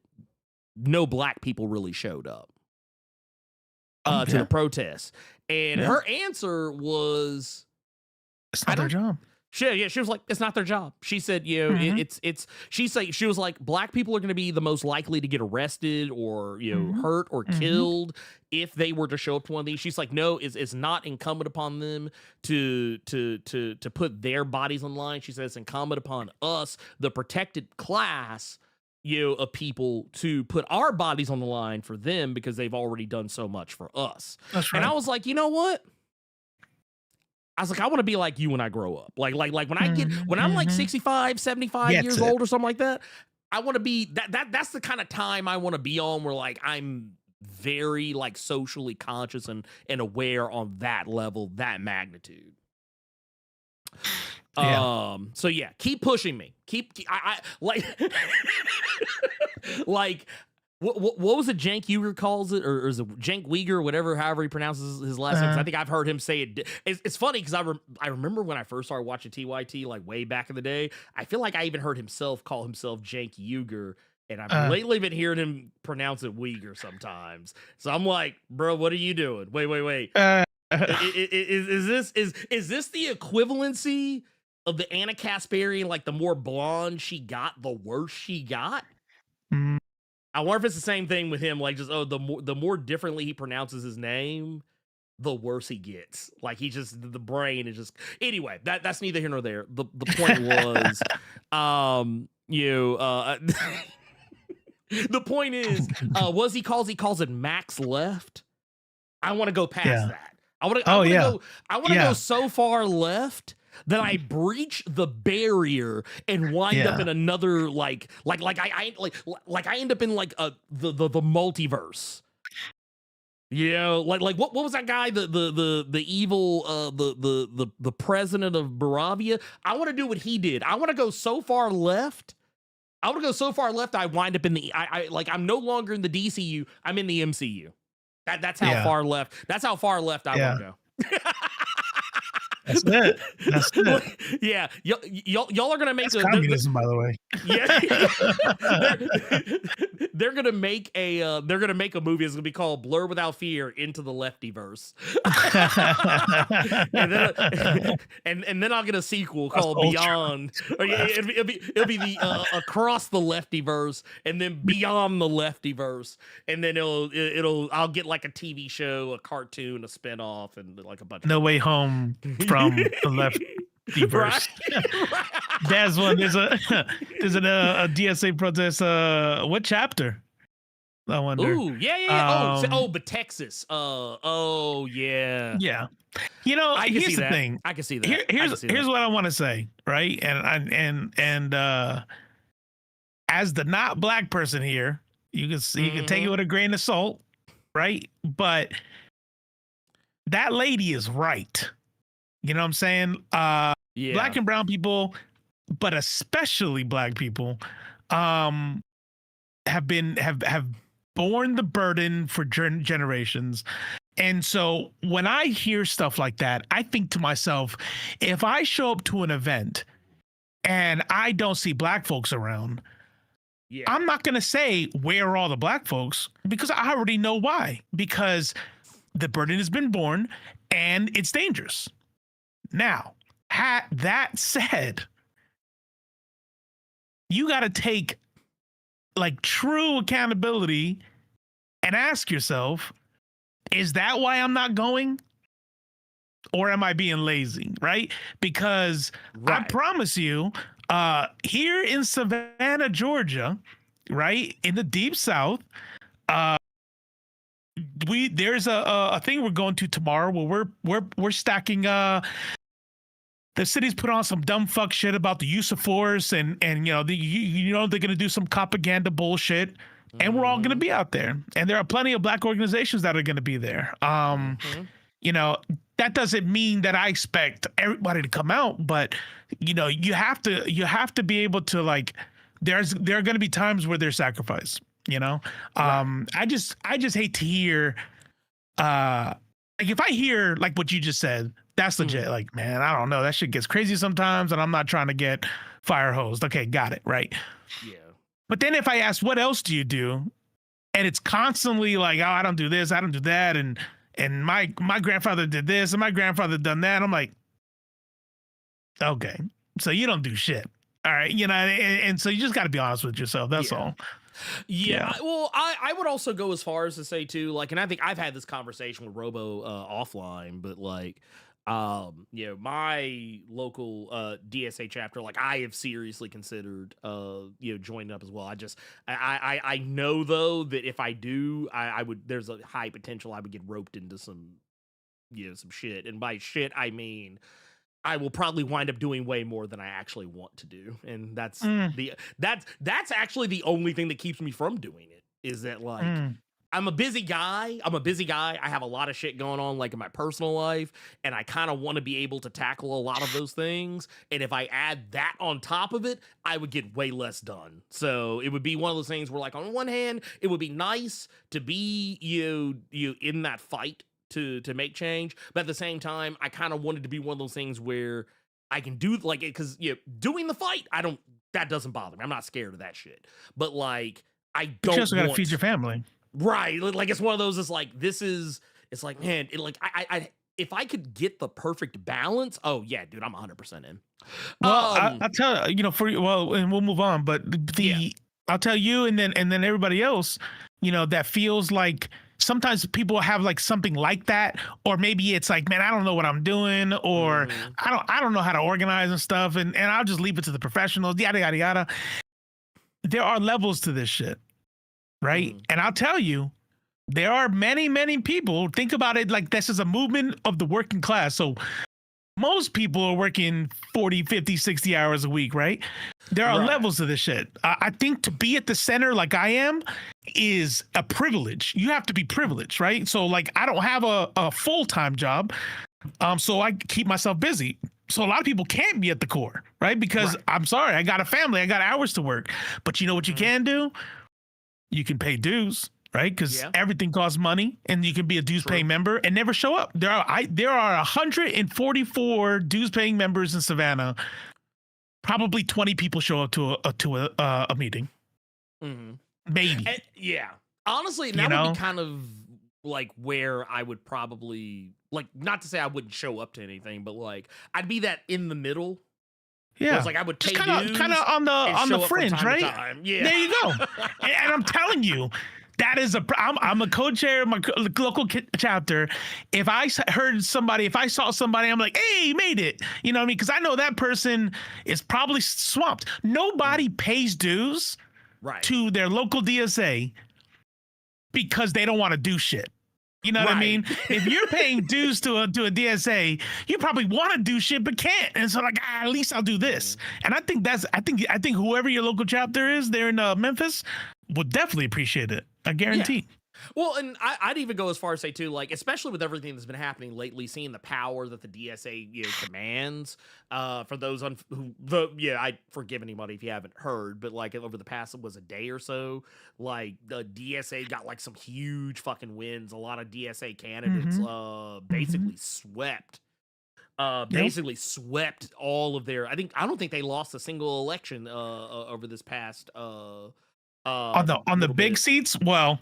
no black people really showed up to the protests. And her answer was,
It's not their job.
She was like, it's not their job. She said, she was like, black people are going to be the most likely to get arrested or, hurt or killed if they were to show up to one of these. She's like, no, it's not incumbent upon them to put their bodies on the line. She says it's incumbent upon us, the protected class, of people, to put our bodies on the line for them because they've already done so much for us.
That's right.
And I was like, you know what? I was like, I want to be like you when I grow up. Like when I'm like 65, 75 years old or something like that, I want to be that's the kind of time I want to be on, where like I'm very like socially conscious and aware on that level, that magnitude.
Yeah.
So yeah, keep pushing me. I like like what was it Cenk Uygur calls it, or is it Cenk Uygur, whatever, however he pronounces his last name? 'Cause I think I've heard him say it. It's funny because I remember when I first started watching TYT, like way back in the day, I feel like I even heard himself call himself Cenk Uygur, and I've lately been hearing him pronounce it Uyghur sometimes. So I'm like, bro, what are you doing? Wait. Is this the equivalency of the Anna Kasparian? Like, the more blonde she got, the worse she got. I wonder if it's the same thing with him. Like, just the more differently he pronounces his name, the worse he gets. Like, he just, the brain is just. Anyway, that's neither here nor there. The point was, the point is, he calls it max left. I want to go past that. I want to go so far left that I breach the barrier and wind up in another I end up in like the multiverse. Like what was that guy, the evil the president of Baravia? I want to do what he did. I want to go so far left. I wind up in the I'm no longer in the DCU. I'm in the MCU. That's how far left. That's how far left I want to go.
That's it.
Yeah, y'all are gonna make
communism, by the way.
Yeah, they're gonna make a movie. It's gonna be called Blerd Without Fear, Into the Leftyverse. and then I'll get a sequel called Beyond. It'll be the Across the Leftyverse, and then Beyond the Leftyverse, and then I'll get like a TV show, a cartoon, a spinoff, and like a bunch.
No Way Home from the Leftyverse.
Right.
That's one. There's a DSA protest. What chapter? I wonder.
Ooh, yeah. But Texas. Yeah.
Yeah.
Here's
the thing.
I can see that.
Here's what I want to say, right? And as the not black person here, you can take it with a grain of salt, right? But that lady is right. You know what I'm saying? Black and brown people, but especially black people, have have borne the burden for generations. And so when I hear stuff like that, I think to myself, if I show up to an event and I don't see black folks around, I'm not going to say where are all the black folks, because I already know why. Because the burden has been borne and it's dangerous. Now, that said, you got to take like true accountability and ask yourself, is that why I'm not going? Or am I being lazy, right? Because I promise you, here in Savannah, Georgia, right, in the deep South, there's a thing we're going to tomorrow where we're stacking. The city's put on some dumb fuck shit about the use of force, and they're gonna do some propaganda bullshit. And we're all going to be out there. And there are plenty of black organizations that are going to be there. That doesn't mean that I expect everybody to come out, but you have to be able to, like, there are going to be times where there's sacrifice, I just hate to hear, like, if I hear like what you just said, that's legit. Like, man, I don't know. That shit gets crazy sometimes, and I'm not trying to get fire hosed. Okay. Got it. Right.
Yeah.
But then if I ask, what else do you do? And it's constantly like, oh, I don't do this, I don't do that. And my grandfather did this and my grandfather done that. I'm like, okay, so you don't do shit. All right. And so you just got to be honest with yourself. That's all.
Yeah. Well, I would also go as far as to say too, like, and I think I've had this conversation with Robo offline, but like, my local DSA chapter, like, I have seriously considered joining up as well. I know though that if I do, I would, there's a high potential I would get roped into some shit. And by shit I mean I will probably wind up doing way more than I actually want to do. And that's that's actually the only thing that keeps me from doing it, is that, like, I'm a busy guy. I have a lot of shit going on, like, in my personal life, and I kind of want to be able to tackle a lot of those things. And if I add that on top of it, I would get way less done. So it would be one of those things where, like, on one hand, it would be nice to be you in that fight to make change, but at the same time, I kind of wanted to be one of those things where I can do, like, because doing the fight, that doesn't bother me. I'm not scared of that shit. But, like, I don't.
You also got to feed your family.
Right. Like, it's one of those, it's like, it's like, man, I if I could get the perfect balance, oh yeah, dude, I'm 100% in.
Well, I'll tell you, and we'll move on, but I'll tell you, and then everybody else, that feels like sometimes people have like something like that, or maybe it's like, man, I don't know what I'm doing, or I don't know how to organize and stuff, and I'll just leave it to the professionals, yada yada yada. There are levels to this shit. Right. And I'll tell you, there are many, many people. Think about it like this is a movement of the working class. So most people are working 40, 50, 60 hours a week. Right. There are levels to this shit. I think to be at the center like I am is a privilege. You have to be privileged. Right. So, like, I don't have a full-time job. So I keep myself busy. So a lot of people can't be at the core. Right. Because I'm sorry, I got a family. I got hours to work. But you know what you can do? You can pay dues, right? Because everything costs money, and you can be a dues-paying member and never show up. There are 144 dues-paying members in Savannah. Probably 20 people show up to a meeting. Maybe.
And, honestly, that would be kind of like where I would probably, like, not to say I wouldn't show up to anything, but, like, I'd be that in the middle. Yeah, it's like I would pay dues,
kind of on the fringe, right?
Yeah,
there you go. and I'm telling you, that is I'm a co-chair of my local chapter. If I saw somebody, I'm like, hey, you made it. You know what I mean? Because I know that person is probably swamped. Nobody pays dues to their local DSA because they don't want to do shit. You know what I mean? If you're paying dues to a DSA, you probably want to do shit but can't. And so, like, at least I'll do this. And I think I think whoever your local chapter is there in Memphis would definitely appreciate it. I guarantee.
Well, and I'd even go as far as say too, like especially with everything that's been happening lately, seeing the power that the DSA commands. For those I forgive anybody if you haven't heard, but like over the past it was a day or so, like the DSA got like some huge fucking wins. A lot of DSA candidates basically swept.
Yep.
Basically swept all of their. I don't think they lost a single election over this past
On the
little
big
bit.
seats, well,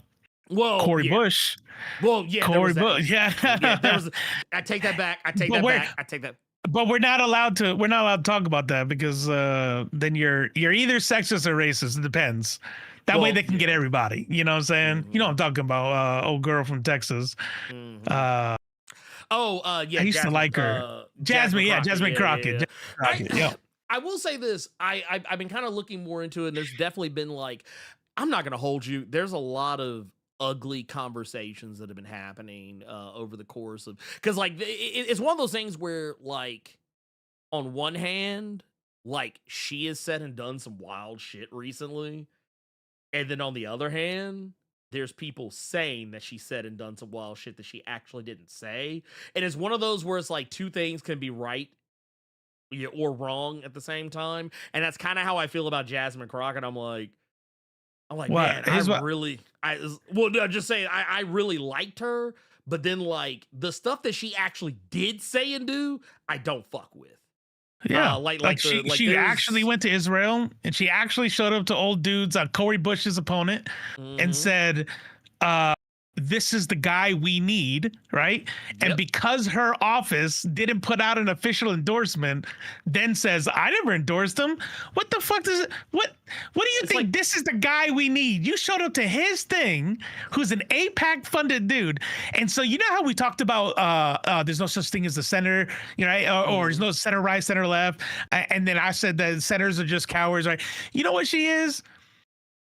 Well,
Corey
yeah.
Bush.
Well, yeah, there
Corey
was that.
Bush, yeah.
Yeah, there was. I take that back. I take
But
that
we're
back. I take that.
but we're not allowed to talk about that because then you're either sexist or racist. It depends. That way
Well,
they can get
yeah.
everybody. You know what I'm saying? You know what I'm talking about. Old girl from Texas.
Mhm.
I used to
Jasmine,
like her.
Jasmine
Yeah,
Crockett.
Jasmine
Yeah,
Crockett.
yeah, yeah.
Jasmine Crockett. Yeah.
I will say this. I've been kind of looking more into it. And there's definitely been like, I'm not gonna hold you. There's a lot of ugly conversations that have been happening over the course of because like it's one of those things where like on one hand, like she has said and done some wild shit recently. And then on the other hand, there's people saying that she said and done some wild shit that she actually didn't say. And it's one of those where it's like two things can be right or wrong at the same time. And that's kind of how I feel about Jasmine Crockett. I'm like, man,
What? Here's what.
no, just saying, I really liked her, but then like the stuff that she actually did say and do, I don't fuck with.
Yeah, she
there's
actually went to Israel and she actually showed up to old dudes, Corey Bush's opponent, and said, "This is the guy we need," right? And
Yep.
because her office didn't put out an official endorsement, then says, "I never endorsed him." What the fuck does it? What do you think?
like-
This is the guy we need. You showed up to his thing, who's an APAC funded dude, and so you know how we talked about there's no such thing as the center, you know, right? Or there's no center right, center left, and then I said that centers are just cowards, right? You know what she is?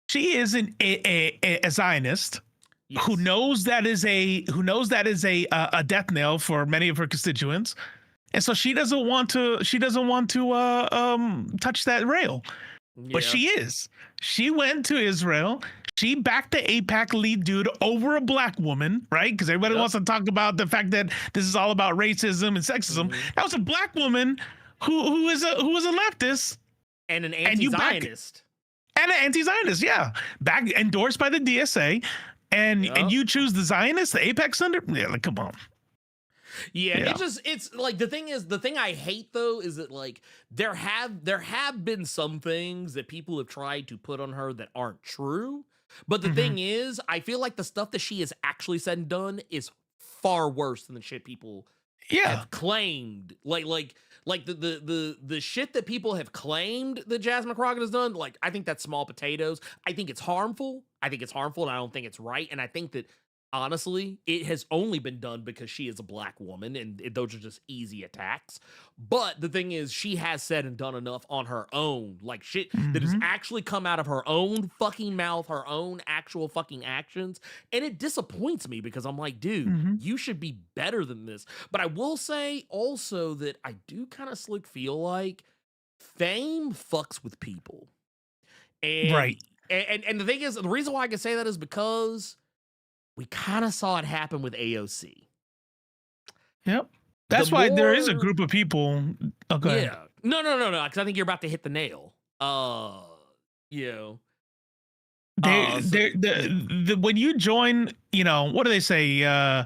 She is a Zionist.
Yes.
Who knows that is a death knell for many of her constituents, and so she doesn't want to touch that rail. But she went to Israel. She backed the APAC lead dude over a black woman, right? Because everybody wants to talk about the fact that this is all about racism and sexism. That was a black woman who was a leftist
and an anti-Zionist.
And an anti-Zionist, yeah, back endorsed by the DSA. And you choose the Zionist, the apex under? Yeah, like come on.
Yeah, it's like the thing I hate though is that like there have been some things that people have tried to put on her that aren't true. But the thing is, I feel like the stuff that she has actually said and done is far worse than the shit people have claimed. Like the shit that people have claimed that Jasmine Crockett has done, like I think that's small potatoes. I think it's harmful. And I don't think it's right. And I think that honestly, it has only been done because she is a black woman, and those are just easy attacks. But the thing is, she has said and done enough on her own, like shit that has actually come out of her own fucking mouth, her own actual fucking actions, and it disappoints me because I'm like, dude, you should be better than this. But I will say also that I do kind of feel like fame fucks with people, and
Right.
And the thing is, the reason why I can say that is because we kind of saw it happen with AOC.
Yep. That's why there is a group of people. Okay.
Yeah. No. Because I think you're about to hit the nail.
When you join, what do they say?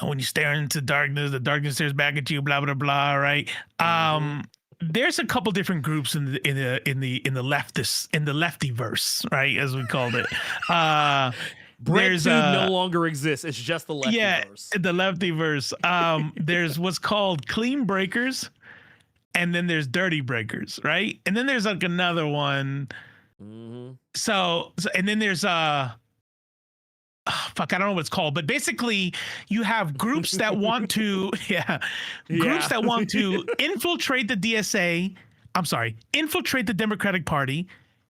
When you stare into darkness, the darkness stares back at you. Blah blah blah. Right. There's a couple different groups in the lefty verse, right, as we called it.
There's no longer exists. It's just the lefty verse.
The lefty verse. There's what's called clean breakers, and then there's dirty breakers, right? And then there's like another one. So and then there's fuck, I don't know what it's called, but basically you have groups that want to groups that want to infiltrate the DSA. I'm sorry, infiltrate the Democratic Party,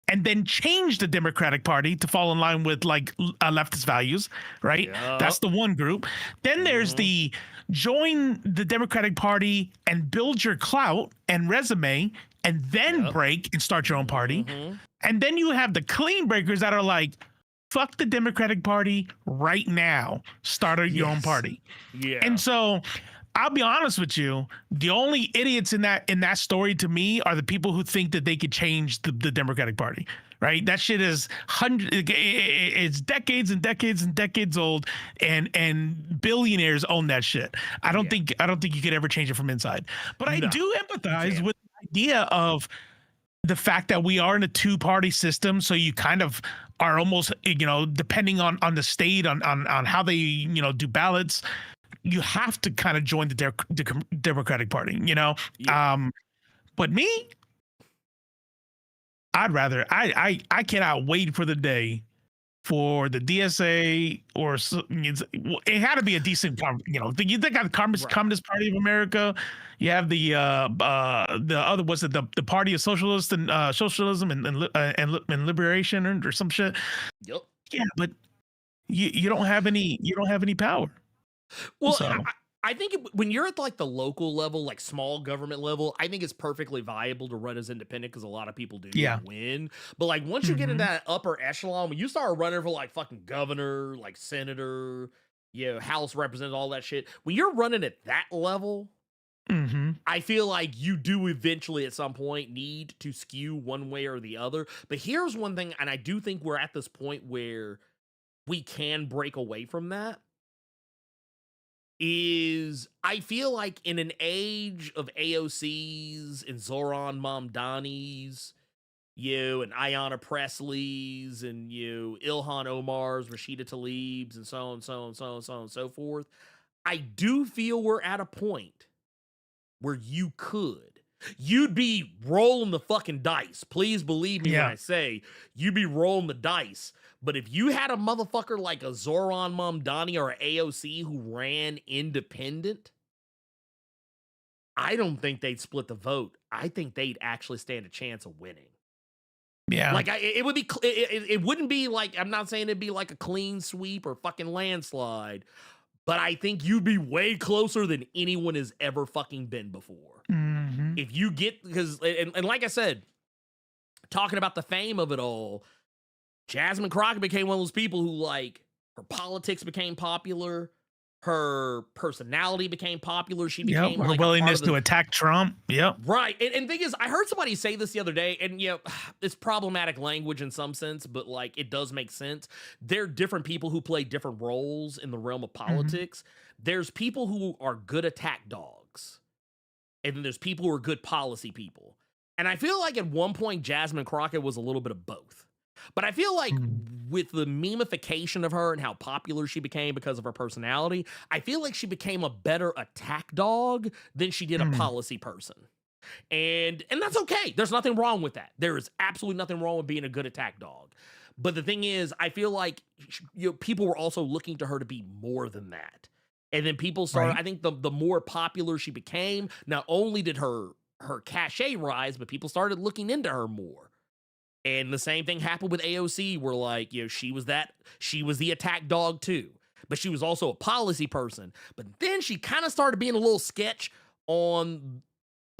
and then change the Democratic Party to fall in line with like leftist values, right? Yep. That's the one group. Then there's the join the Democratic Party and build your clout and resume, and then break and start your own party. And then you have the clean breakers that are like, fuck the Democratic Party right now. Start your own party.
Yeah.
And so I'll be honest with you, the only idiots in that story to me are the people who think that they could change the Democratic Party. Right? That shit is it's decades and decades and decades old, and billionaires own that shit. I don't think you could ever change it from inside. But I do empathize with the idea of the fact that we are in a two-party system, so you kind of are almost, depending on the state, on how they, do ballots, you have to kind of join the Democratic Party, but me, I cannot wait for the day for the DSA it had to be a decent, you think of the Communist Party of America, you have the other, what's it, the Party of Socialism and Liberation or some shit.
Yep.
Yeah, but you don't have any power.
Well,
So.
I think when you're at like the local level, like small government level, I think it's perfectly viable to run as independent because a lot of people do win. But like once you get into that upper echelon, when you start running for like fucking governor, like senator, House representative, all that shit, when you're running at that level, I feel like you do eventually at some point need to skew one way or the other. But here's one thing, and I do think we're at this point where we can break away from that. Is I feel like in an age of AOCs and Zoran Mamdani's, and Ayanna Presley's and Ilhan Omar's, Rashida Tlaib's, and so on and so forth, I do feel we're at a point where you'd be rolling the fucking dice. Please believe me when I say you'd be rolling the dice. But if you had a motherfucker like a Zoran Mamdani or an AOC who ran independent, I don't think they'd split the vote. I think they'd actually stand a chance of winning.
Yeah.
Like it would be, it wouldn't be like, I'm not saying it'd be like a clean sweep or fucking landslide, but I think you'd be way closer than anyone has ever fucking been before. If you get, because, and like I said, talking about the fame of it all, Jasmine Crockett became one of those people who, like, her politics became popular, her personality became popular. She became
her
like
willingness to attack Trump. Yep.
Right. And thing is, I heard somebody say this the other day, and it's problematic language in some sense, but like it does make sense. There are different people who play different roles in the realm of politics. There's people who are good attack dogs, and then there's people who are good policy people. And I feel like at one point Jasmine Crockett was a little bit of both. But I feel like with the memification of her and how popular she became because of her personality, I feel like she became a better attack dog than she did a policy person. And that's okay. There's nothing wrong with that. There is absolutely nothing wrong with being a good attack dog. But the thing is, I feel like people were also looking to her to be more than that. And then people started, I think the more popular she became, not only did her cachet rise, but people started looking into her more. And the same thing happened with AOC, where like, she was the attack dog too, but she was also a policy person. But then she kind of started being a little sketch on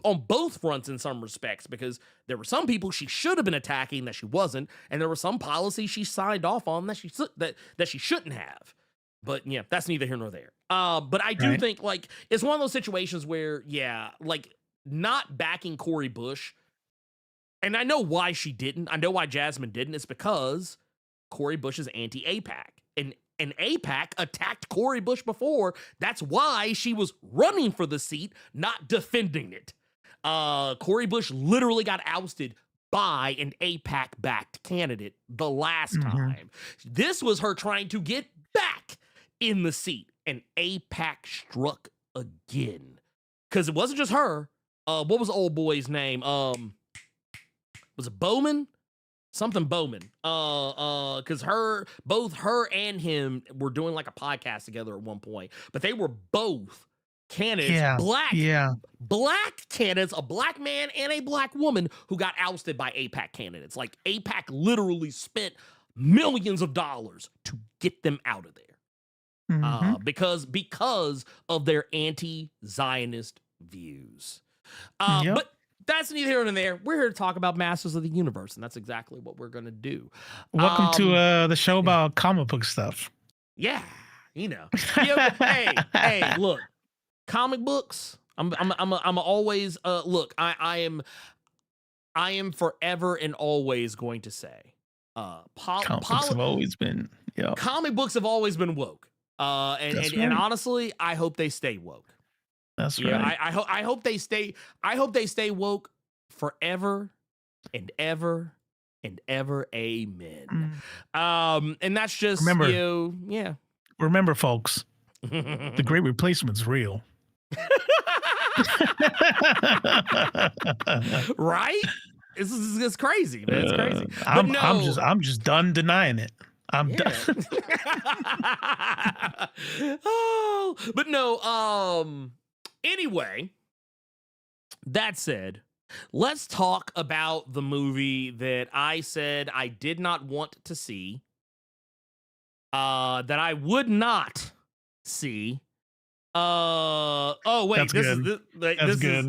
both fronts in some respects, because there were some people she should have been attacking that she wasn't, and there were some policies she signed off on that she shouldn't have. But that's neither here nor there. But I do think like it's one of those situations where like not backing Cori Bush. And I know why she didn't. I know why Jasmine didn't. It's because Cori Bush is anti-AIPAC. And AIPAC attacked Cori Bush before. That's why she was running for the seat, not defending it. Cori Bush literally got ousted by an AIPAC-backed candidate the last time. This was her trying to get back in the seat. And AIPAC struck again. Because it wasn't just her. What was the old boy's name? Was it Bowman? Something Bowman. Because both her and him were doing like a podcast together at one point. But they were both candidates, black candidates, a black man and a black woman who got ousted by AIPAC candidates. Like AIPAC literally spent millions of dollars to get them out of there. Because of their anti-Zionist views. But that's neither here nor there. We're here to talk about Masters of the Universe, and that's exactly what we're gonna do.
Welcome to the show about comic book stuff.
Yeah, you know. Hey, look, comic books. I'm always look. I am forever and always going to say,
Comic books have always been,
comic books have always been woke. And honestly, I hope they stay woke.
That's right.
I hope they stay. I hope they stay woke forever and ever and ever. Amen. And that's just
remember,
yeah.
Remember, folks, the Great Replacement's real.
Right? It's crazy, man. It's crazy.
I'm just done denying it. I'm done.
Oh, but no. Anyway, that said, let's talk about the movie that I said I did not want to see. That I would not see. Oh wait,
that's good.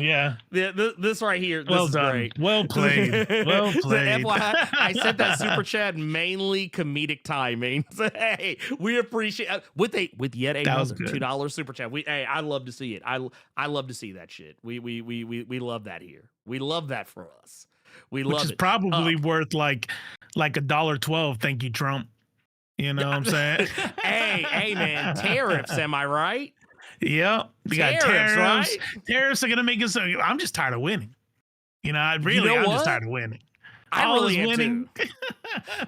Yeah.
This right here.
Well
this
done.
Is great.
Well played. Well played.
FYI, I sent that super chat mainly comedic timing. So, hey, we appreciate with yet another $2 super chat. I love to see it. I love to see that shit. We love that here. We love that for us. We love it.
Which is probably worth like $1.12. Thank you, Trump. You know what I'm saying?
hey man, tariffs, am I right?
Yeah, we got tariffs.
Right?
Tariffs are gonna make us. I'm just tired of winning. I'm just tired of winning.
I really am winning. Too.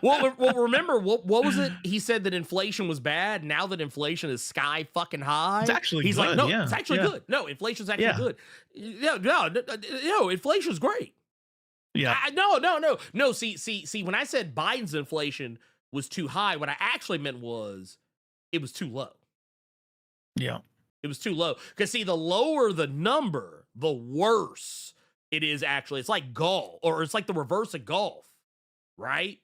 well, remember what was it? He said that inflation was bad. Now that inflation is sky fucking high,
it's actually
he's
good.
Like, no, it's actually good. No, inflation's actually good. No, inflation's great.
Yeah.
No. See. When I said Biden's inflation was too high, what I actually meant was it was too low.
Yeah.
It was too low. Because see, the lower the number, the worse it is actually. It's like golf, or it's like the reverse of golf, right?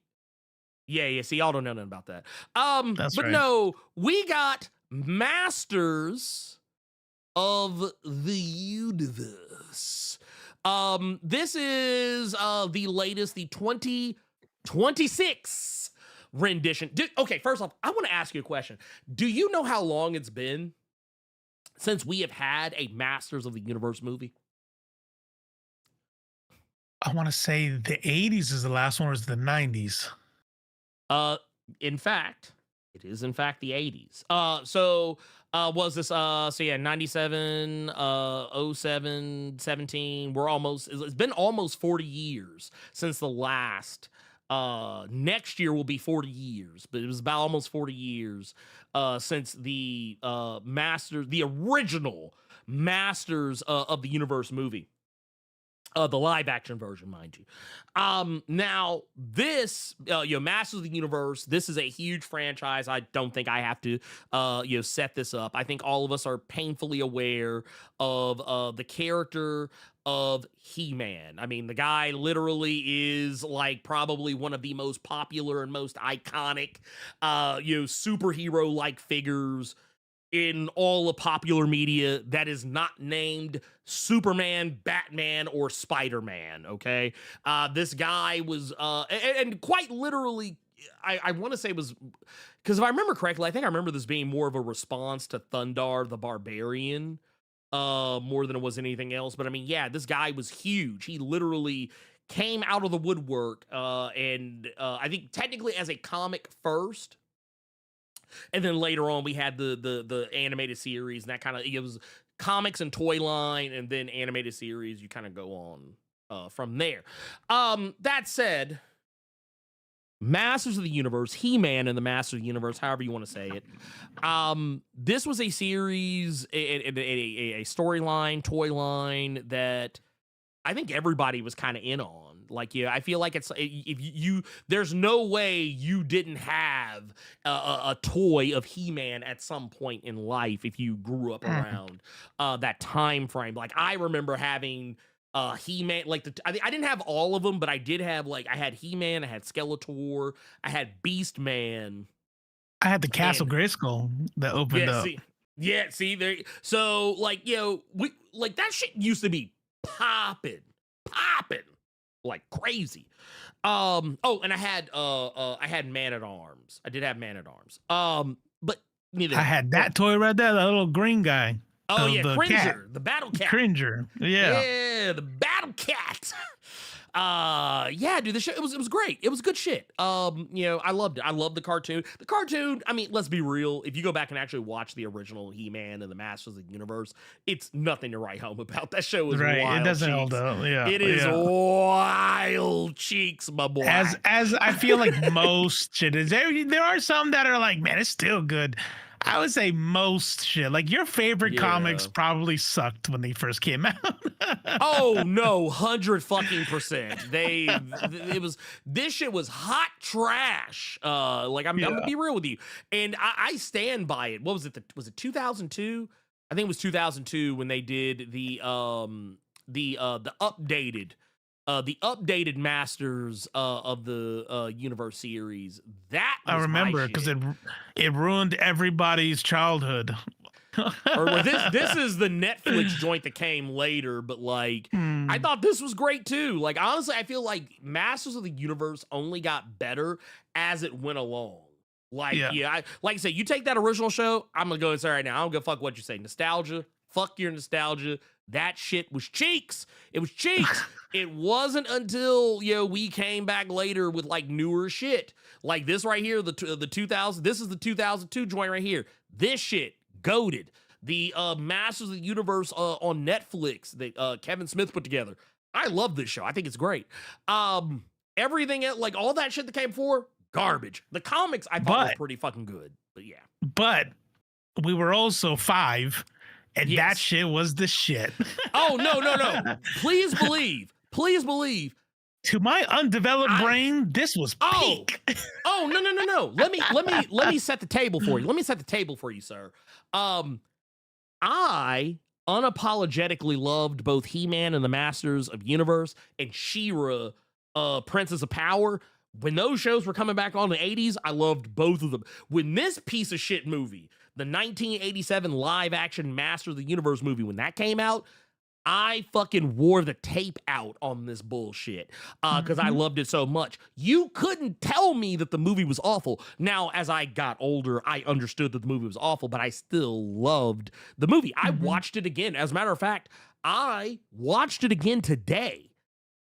Yeah. See, y'all don't know nothing about that. But right. No, we got Masters of the Universe. This is the latest, the 2026 rendition. Okay, first off, I want to ask you a question. Do you know how long it's been since we have had a Masters of the Universe movie?
I want to say the 80s is the last one, or is the 90s?
In fact, it is in fact the 80s. Was this 97, 07, 17, it's been almost 40 years since the last. Next year will be 40 years, but it was about almost 40 years since the original Masters of the Universe movie. The live action version, mind you. Now this, Masters of the Universe, this is a huge franchise. I don't think I have to, set this up. I think all of us are painfully aware of the character of He-Man. I mean, the guy literally is like probably one of the most popular and most iconic, superhero-like figures in all of popular media that is not named Superman, Batman, or Spider-Man, okay? This guy was, and quite literally, I want to say was, because if I remember correctly, I think I remember this being more of a response to Thundar the Barbarian, more than it was anything else. But I mean, yeah, this guy was huge. He literally came out of the woodwork, and I think technically as a comic first, and then later on, we had the animated series, and that kind of, it was comics and toy line, and then animated series. You kind of go on from there. That said, Masters of the Universe, He-Man and the Masters of the Universe, however you want to say it. This was a series, a storyline, toy line that I think everybody was kind of in on. Like, I feel like it's, if you there's no way you didn't have a toy of He-Man at some point in life if you grew up around that time frame. Like, I remember having He-Man, like I didn't have all of them, but I did have, like, I had He-Man, I had Skeletor, I had Beast-Man.
I had the Castle Grayskull that opened up.
See there. So, like, we like that shit used to be popping popping like crazy. And I had Man at Arms. I did have Man at Arms. But neither
I had that toy right there, that little green guy.
Oh
of
yeah,
the
Cringer,
cat.
the battle cat.
Cringer. Yeah.
Yeah, the battle cat. Yeah, dude, it was great. It was good shit. I loved it. I loved the cartoon. The cartoon, I mean, let's be real. If you go back and actually watch the original He-Man and the Masters of the Universe, it's nothing to write home about. That show is
Right.
wild
It doesn't
cheeks.
hold up. Yeah.
It is wild cheeks, my boy.
As I feel like most shit is there are some that are like, man, it's still good. I would say most shit. Like your favorite comics probably sucked when they first came out.
Oh no, 100%. This shit was hot trash. I'm gonna be real with you, and I stand by it. What was it? Was it 2002? I think it was 2002 when they did the updated Masters of the Universe series. That was
I remember because it ruined everybody's childhood.
This is the Netflix joint that came later, but I thought this was great too. Like honestly, I feel like Masters of the Universe only got better as it went along. Like I say, you take that original show, I'm gonna go and say right now, I don't give a fuck what you say. Nostalgia, fuck your nostalgia. That shit was cheeks. It was cheeks. It wasn't until we came back later with like newer shit, like this right here, the 2000. This is the 2002 joint right here. This shit goated. The Masters of the Universe on Netflix that Kevin Smith put together. I love this show. I think it's great. Everything like all that shit that came before, garbage. The comics I thought were pretty fucking good, but yeah.
But we were also 5. And that shit was the shit.
Oh, no. Please believe.
To my undeveloped brain, this was peak.
Oh, no. Let me set the table for you. Let me set the table for you, sir. I unapologetically loved both He-Man and the Masters of Universe and She-Ra, Princess of Power. When those shows were coming back on in the 80s, I loved both of them. When this piece of shit movie, the 1987 live action Master of the Universe movie, when that came out, I fucking wore the tape out on this bullshit because I loved it so much. You couldn't tell me that the movie was awful. Now, as I got older, I understood that the movie was awful, but I still loved the movie. I watched it again. As a matter of fact, I watched it again today.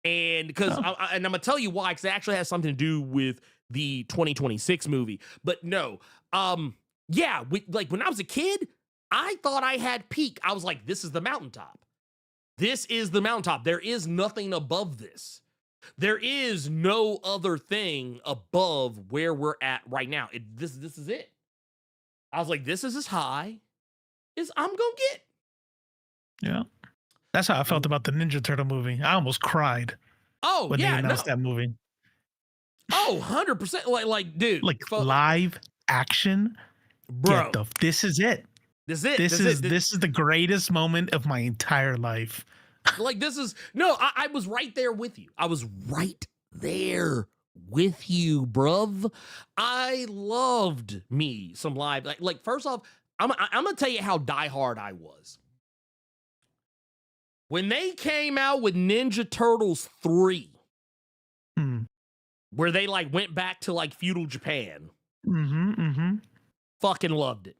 And because I'm going to tell you why, because it actually has something to do with the 2026 movie. But no, when I was a kid, I thought I had peak. I was like, this is the mountaintop. This is the mountaintop. There is nothing above this. There is no other thing above where we're at right now. This is it. I was like, this is as high as I'm going to get.
Yeah. That's how I felt about the Ninja Turtle movie. I almost cried. When they announced that movie.
Oh, 100%. Like, dude.
Like live action.
Bro.
This is it. This is the greatest moment of my entire life.
Like I was right there with you. I was right there with you, bruv. I loved me some live. Like first off, I'm gonna tell you how diehard I was. When they came out with Ninja Turtles 3, where they went back to feudal Japan. Fucking loved it.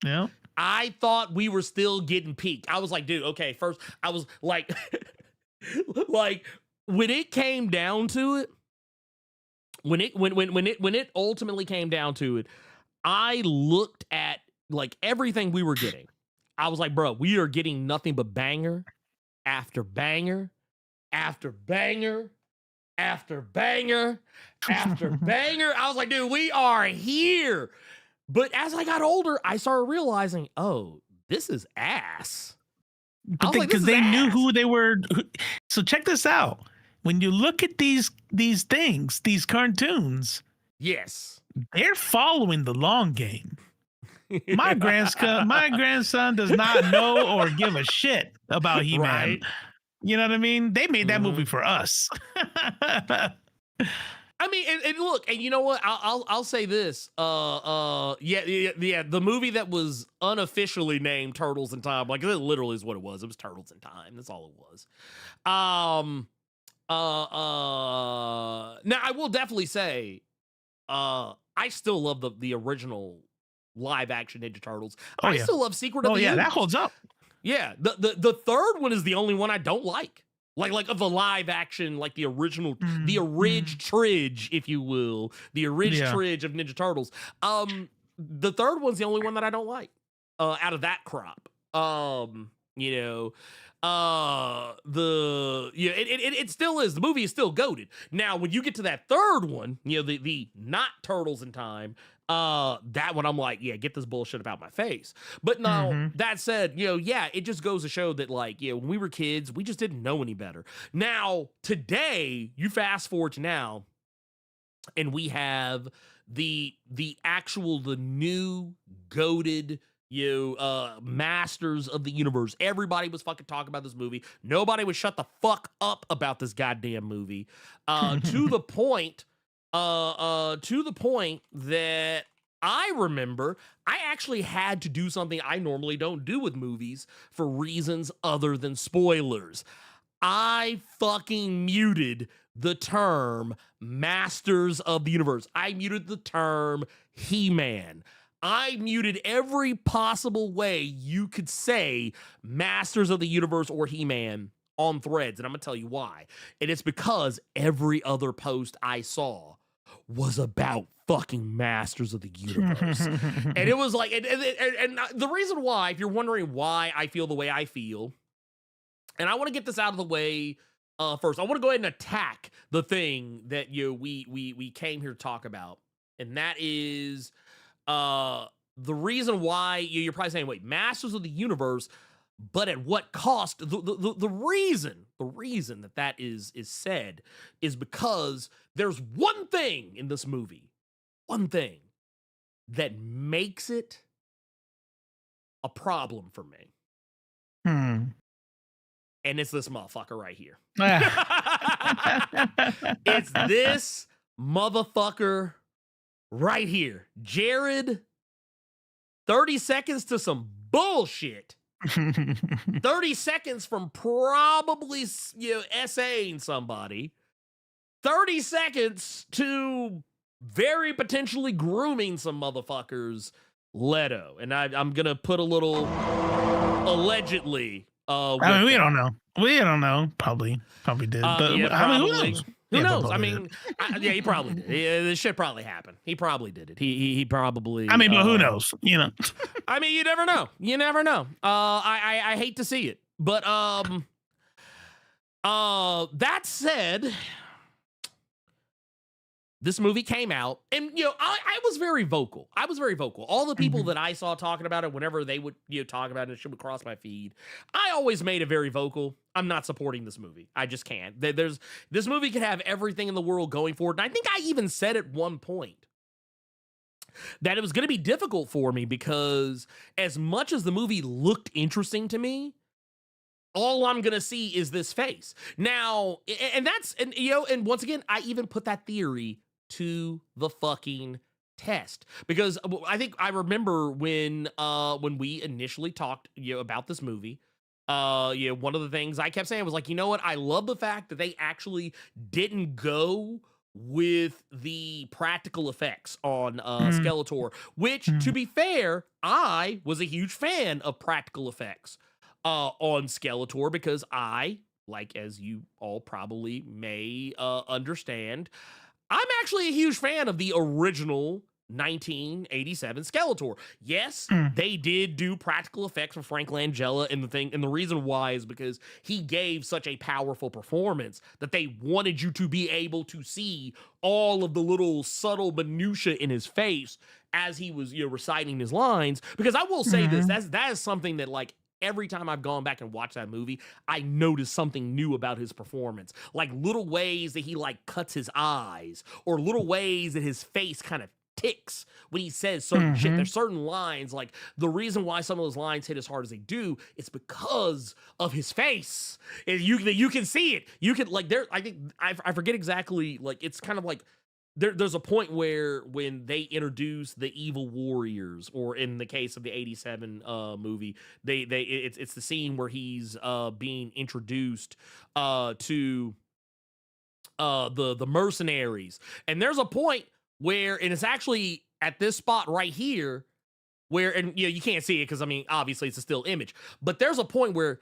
Yeah.
I thought we were still getting peak. I was like, dude, okay, first I was like, when it came down to it, when it ultimately came down to it, I looked at everything we were getting. I was like, bro, we are getting nothing but banger after banger after banger after banger after banger. I was like, dude, we are here. But as I got older, I started realizing, oh, this is ass.
Because they knew who they were. So check this out. When you look at these things, these cartoons,
yes,
they're following the long game. My grandson does not know or give a shit about He-Man.
Right.
You know what I mean? They made that movie for us.
I mean, and look, and you know what? I'll say this. Yeah. The movie that was unofficially named Turtles in Time, like it literally is what it was. It was Turtles in Time. That's all it was. Now I will definitely say, I still love the original live action Ninja Turtles.
Oh,
I
yeah.
still love Secret of the
that
Ooze.
holds up.
Yeah, the third one is the only one I don't like. Like of the live action, like the original, the tridge, if you will, the tridge of Ninja Turtles. The third one's the only one that I don't like. Out of that crop. It still is. The movie is still goated. Now, when you get to that third one, the not Turtles in Time, that one I'm like, yeah, get this bullshit about my face. But no, that said, it just goes to show that, like, when we were kids, we just didn't know any better. Now, today, you fast forward to now, and we have the new goated Masters of the Universe. Everybody was fucking talking about this movie. Nobody would shut the fuck up about this goddamn movie. To the point that I remember I actually had to do something I normally don't do with movies for reasons other than spoilers. I fucking muted the term Masters of the Universe. I muted the term He-Man. I muted every possible way you could say Masters of the Universe or He-Man on Threads, and I'm gonna tell you why. And it's because every other post I saw was about fucking Masters of the Universe. And it was like, and the reason why, if you're wondering why I feel the way I feel, and I want to get this out of the way first, I want to go ahead and attack the thing that we came here to talk about, and that is the reason why you're probably saying, wait, Masters of the Universe, but at what cost? The reason that is said is because there's one thing in this movie, one thing that makes it a problem for me. And it's this motherfucker right here. It's this motherfucker right here. Jared, 30 seconds to some bullshit. 30 seconds from probably, essaying somebody. 30 seconds to very potentially grooming some motherfuckers. Leto. And I'm going to put a little allegedly.
I mean, we don't know. We don't know. Probably did. But
yeah,
I mean, who knows?
Who
Yeah,
knows?
but
I mean, he probably did. This shit probably happened. He probably did it. He probably.
I mean, but who knows?
I mean, you never know. You never know. I hate to see it, but that said, this movie came out, and I was very vocal. All the people that I saw talking about it, whenever they would talk about it, shit would cross my feed. I always made it very vocal. I'm not supporting this movie. I just can't. This movie could have everything in the world going for it, and I think I even said at one point that it was going to be difficult for me because as much as the movie looked interesting to me, all I'm going to see is this face. Now, and once again, I even put that theory to the fucking test because I remember when we initially talked about this movie, one of the things I kept saying was like, you know what, I love the fact that they actually didn't go with the practical effects on Skeletor, which to be fair, I was a huge fan of practical effects on Skeletor because I, like as you all probably may understand, I'm actually a huge fan of the original 1987 Skeletor. Yes, they did do practical effects for Frank Langella, and the reason why is because he gave such a powerful performance that they wanted you to be able to see all of the little subtle minutia in his face as he was reciting his lines. Because I will say this, that is something that, like, every time I've gone back and watched that movie, I noticed something new about his performance. Like little ways that he like cuts his eyes, or little ways that his face kind of ticks when he says certain shit. There's certain lines, like the reason why some of those lines hit as hard as they do, it's because of his face. And you can see it. You can like there. I think I forget exactly. Like it's kind of like there's a point where when they introduce the evil warriors, or in the case of the 87 movie, it's the scene where he's being introduced to the mercenaries. And there's a point where, and it's actually at this spot right here where, and you can't see it because I mean obviously it's a still image, but there's a point where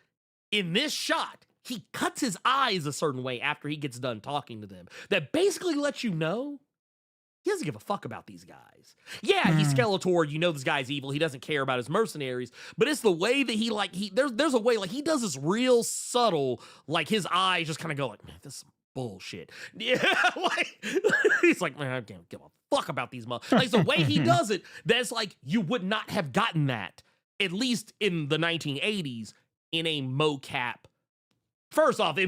in this shot he cuts his eyes a certain way after he gets done talking to them, that basically lets you know he doesn't give a fuck about these guys. Yeah, he's Skeletor, this guy's evil, he doesn't care about his mercenaries, but it's the way that there's a way, like, he does this real subtle, like, his eyes just kind of go like, man, this is bullshit. Yeah, like, he's like, man, I can't give a fuck about these like, the way he does it, that's like, you would not have gotten that, at least in the 1980s, in a mocap. First off, it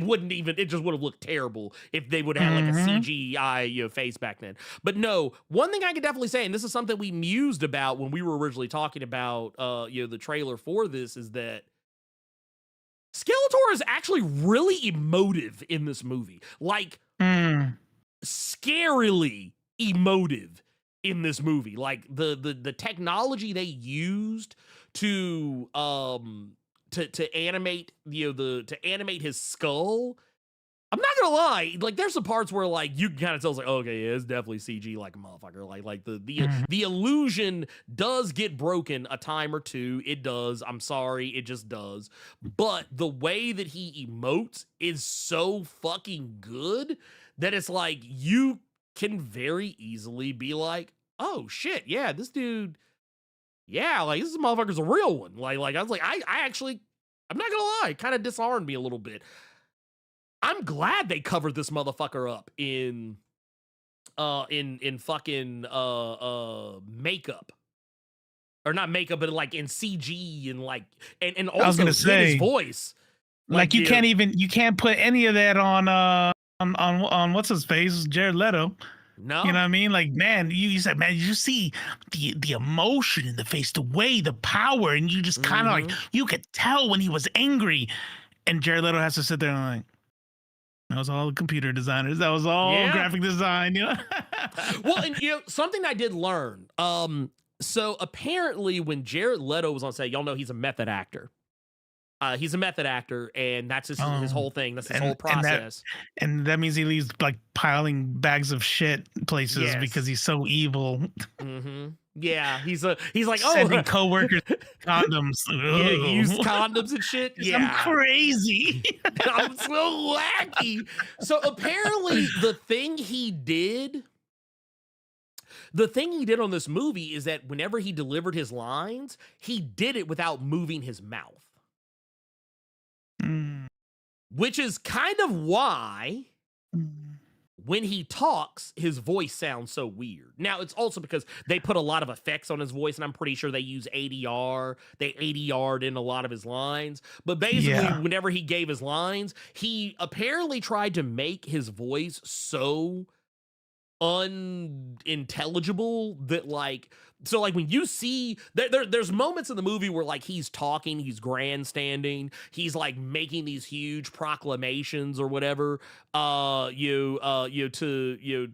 just would have looked terrible if they would have like a CGI face back then. But no, one thing I could definitely say, and this is something we mused about when we were originally talking about the trailer for this, is that Skeletor is actually really emotive in this movie. Like, scarily emotive in this movie. Like, the technology they used to animate to animate his skull. I'm not gonna lie, like, there's some parts where, like, you can kind of tell, it's like, okay, yeah, it's definitely CG like a motherfucker. Like the illusion does get broken a time or two. It does. I'm sorry, it just does. But the way that he emotes is so fucking good that it's like you can very easily be like, oh shit, yeah, this dude. Yeah, like, this motherfucker's a real one. Like I was like, I actually, I'm not gonna lie, it kind of disarmed me a little bit. I'm glad they covered this motherfucker up in fucking makeup. Or not makeup, but like in CG and like and also
I was gonna say,
his voice.
Like you can't put any of that on what's his face, Jared Leto.
No.
You know what I mean? Like, man, you said, man, you see the emotion in the face, the way, the power, and you just kind of like, you could tell when he was angry. And Jared Leto has to sit there and like, that was all computer designers. That was all graphic design,
Well, and something I did learn. So apparently when Jared Leto was on set, y'all know he's a method actor. He's a method actor, and that's his whole thing. That's his whole process.
And that means he leaves like piling bags of shit places because he's so evil.
Yeah, he's like,
sending coworkers condoms.
Yeah, he used condoms and shit. Yeah,
I'm crazy.
I'm so wacky. So apparently, the thing he did on this movie is that whenever he delivered his lines, he did it without moving his mouth. Which is kind of why when he talks, his voice sounds so weird. Now, it's also because they put a lot of effects on his voice, and I'm pretty sure they use ADR. They ADR'd in a lot of his lines. But basically, whenever he gave his lines, he apparently tried to make his voice so unintelligible that, like, so like when you see there's moments in the movie where like he's talking, he's grandstanding, he's like making these huge proclamations or whatever, to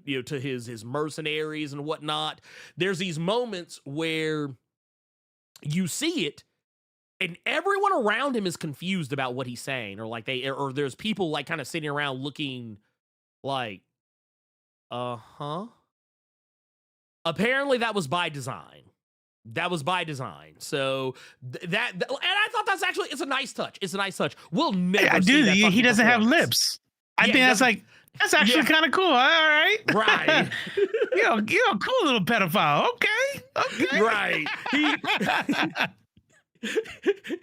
his mercenaries and whatnot. There's these moments where you see it and everyone around him is confused about what he's saying, or like there's people like kind of sitting around looking like, apparently that was by design. So and I thought it's a nice touch. We'll never see that
he doesn't have lips. I think that's actually kind of cool. All right.
Right.
Cool little pedophile. Okay.
Right.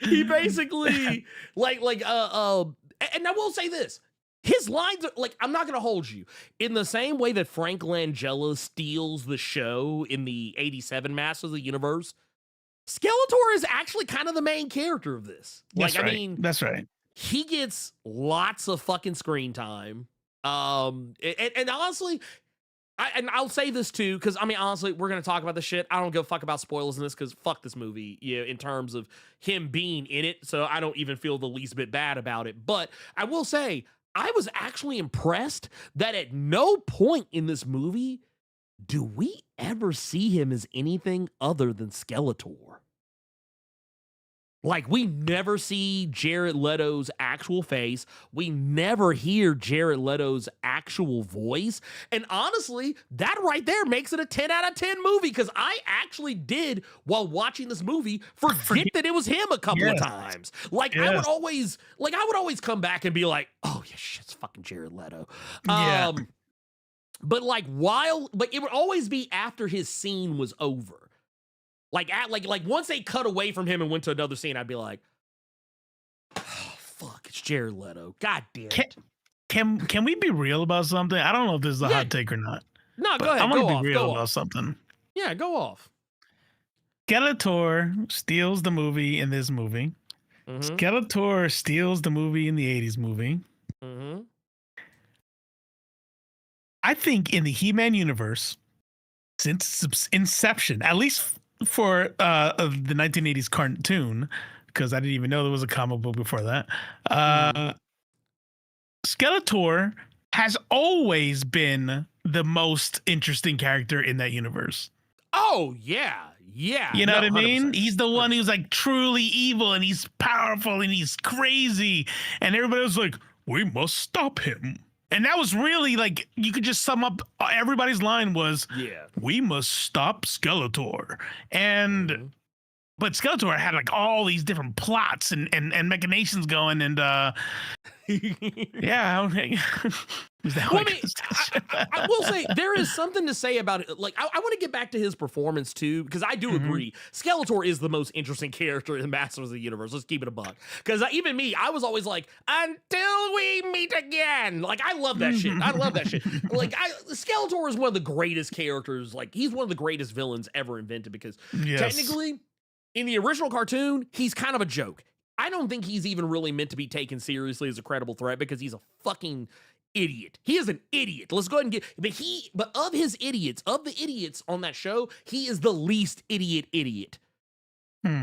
He basically and I will say this. His lines are like, I'm not going to hold you. In the same way that Frank Langella steals the show in the 87 Masters of the Universe, Skeletor is actually kind of the main character of this.
That's right.
He gets lots of fucking screen time. And honestly, I'll say this too, because I mean, honestly, we're going to talk about this shit. I don't give a fuck about spoilers in this, because fuck this movie, in terms of him being in it. So I don't even feel the least bit bad about it. But I will say, I was actually impressed that at no point in this movie do we ever see him as anything other than Skeletor? Like, we never see Jared Leto's actual face. We never hear Jared Leto's actual voice. And honestly, that right there makes it a 10 out of 10 movie, because I actually did, while watching this movie, forget that it was him a couple of times. Like, I would always come back and be like, oh, yeah, shit, it's fucking Jared Leto.
Yeah.
But it would always be after his scene was over. Like once they cut away from him and went to another scene, I'd be like, oh, fuck, it's Jared Leto. God damn it.
Can we be real about something? I don't know if this is a hot take or not.
No, go ahead.
I want to be real about something.
Yeah, go off.
Skeletor steals the movie in this movie.
Mm-hmm.
Skeletor steals the movie in the 80s movie.
Mm-hmm.
I think in the He-Man universe, since its inception, at least for the 1980s cartoon, because I didn't even know there was a comic book before that, Skeletor has always been the most interesting character in that universe.
Oh, yeah. Yeah.
You know what I mean?
100%.
He's the one who's like truly evil, and he's powerful, and he's crazy, and everybody was like, we must stop him. And that was really like, you could just sum up everybody's line was, we must stop Skeletor. And but Skeletor had like all these different plots and machinations going, and yeah.
I will say there is something to say about it. Like, I want to get back to his performance too, because I do agree Skeletor is the most interesting character in Masters of the Universe. Let's keep it a buck. Because even me, I was always like, until we meet again. Like, I love that shit. I love that shit. Like, Skeletor is one of the greatest characters. Like, he's one of the greatest villains ever invented, because technically, in the original cartoon, he's kind of a joke. I don't think he's even really meant to be taken seriously as a credible threat, because he's a fucking idiot. He is an idiot. Let's go ahead and but of the idiots on that show, he is the least idiot.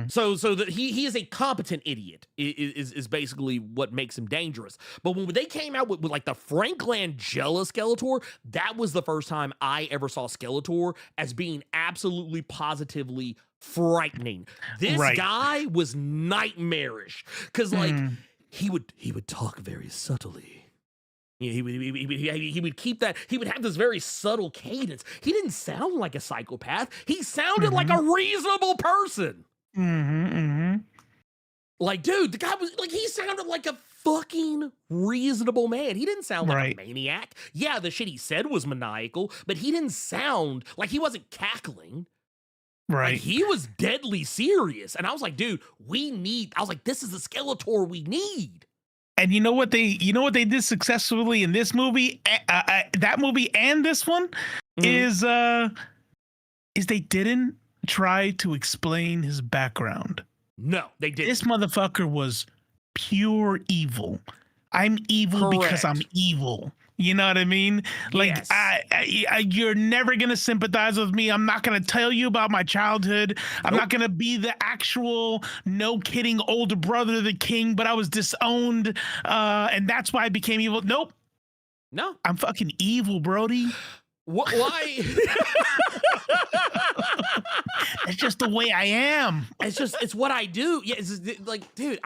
So that he is a competent idiot is basically what makes him dangerous. But when they came out with like the Frank Langella Skeletor, that was the first time I ever saw Skeletor as being absolutely positively frightening. This guy was nightmarish, because like he would talk very subtly. Yeah, he would keep that. He would have this very subtle cadence. He didn't sound like a psychopath. He sounded like a reasonable person. Like, dude, the guy was like, he sounded like a fucking reasonable man. He didn't sound like a maniac. Yeah, the shit he said was maniacal, but he didn't sound like, he wasn't cackling. Like, he was deadly serious. And I was like, dude, this is the Skeletor we need.
And you know what they did successfully in this movie, that movie and this one, is they didn't try to explain his background.
No, they didn't.
This motherfucker was pure evil. I'm evil because I'm evil. You know what I mean? Like, you're never going to sympathize with me. I'm not going to tell you about my childhood. I'm not going to be the actual, no kidding, older brother of the king, but I was disowned. And that's why I became evil. Nope.
No.
I'm fucking evil, Brody.
Why?
It's just the way I am.
It's what I do. Yeah, it's like, dude,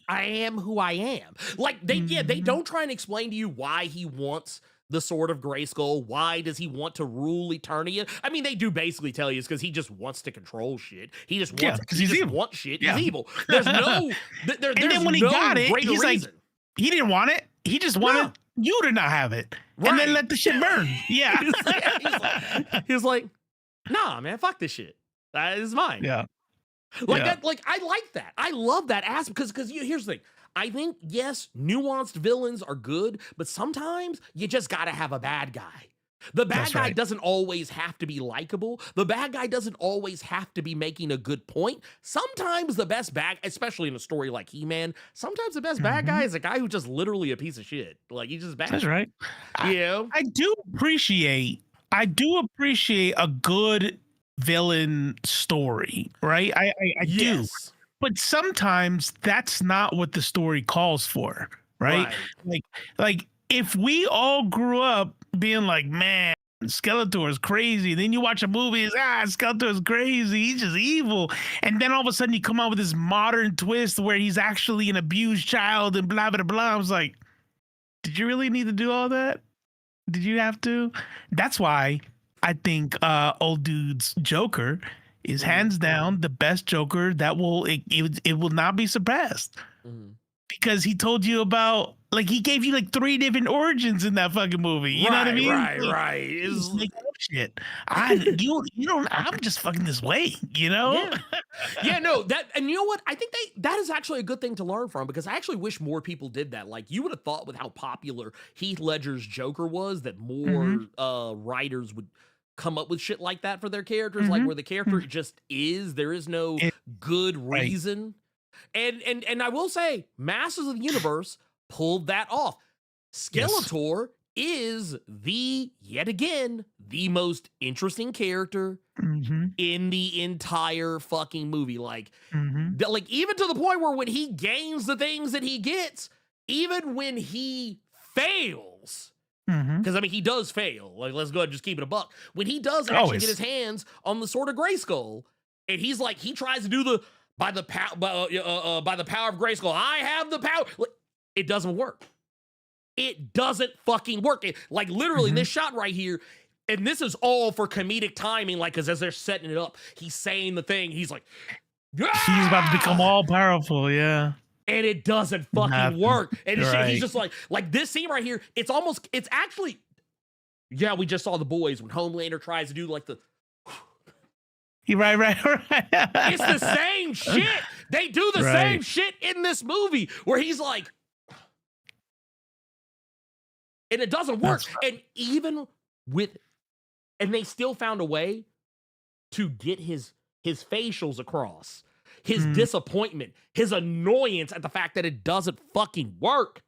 I am who I am. Like, they don't try and explain to you why he wants the Sword of Grayskull. Why does he want to rule Eternia? I mean, they do basically tell you it's because he just wants to control shit. He just wants,
because he's evil.
Wants shit. He's evil. There's no. There's
and then when he got it, he's reason. Like, he didn't want it. He just wanted you to not have it, and then let the shit burn. Yeah.
He's like, nah, man, fuck this shit. That is mine.
Yeah.
That. Like, I like that. I love that aspect, because here's the thing. I think, yes, nuanced villains are good, but sometimes you just gotta have a bad guy. The bad guy doesn't always have to be likable. The bad guy doesn't always have to be making a good point. Sometimes the best bad, especially in a story like He-Man, sometimes the best bad guy is a guy who's just literally a piece of shit. Like, he's just bad.
That's right.
Yeah.
I do appreciate a good villain story, right? I do. But sometimes that's not what the story calls for, right? Like if we all grew up being like, man, Skeletor is crazy. Then you watch a movie, Skeletor is crazy. He's just evil. And then all of a sudden you come out with this modern twist where he's actually an abused child and blah, blah, blah. I was like, did you really need to do all that? Did you have to? That's why I think old dude's Joker is hands down the best Joker that it will not be surpassed.
Mhm.
Because he told you about, like, he gave you like 3 different origins in that fucking movie. You know what I mean?
Right.
He's making up shit. You don't. I'm just fucking this way. You know?
Yeah. Yeah, no, and you know what? I think that is actually a good thing to learn from, because I actually wish more people did that. Like, you would have thought with how popular Heath Ledger's Joker was that more writers would come up with shit like that for their characters, like where the character just is. There is no good reason. And I will say, Masters of the Universe pulled that off. Skeletor is yet again, the most interesting character in the entire fucking movie. Like, like, even to the point where when he gains the things that he gets, even when he fails, because I mean, he does fail. Like, let's go ahead and just keep it a buck. When he does actually get his hands on the Sword of Grayskull, and he's like, he tries to do by the power of Grayskull, I have the power. Like, it doesn't work. It doesn't fucking work. Like, literally, this shot right here, and this is all for comedic timing, like, because as they're setting it up, he's saying the thing. He's like,
he's about to become all powerful. Yeah.
And it doesn't fucking work. And he's just like this scene right here, it's actually, yeah, we just saw The Boys when Homelander tries to do like the,
right.
it's the same shit. They do the same shit in this movie where he's like, and it doesn't work. And even and they still found a way to get his facials across. His disappointment, his annoyance at the fact that it doesn't fucking work.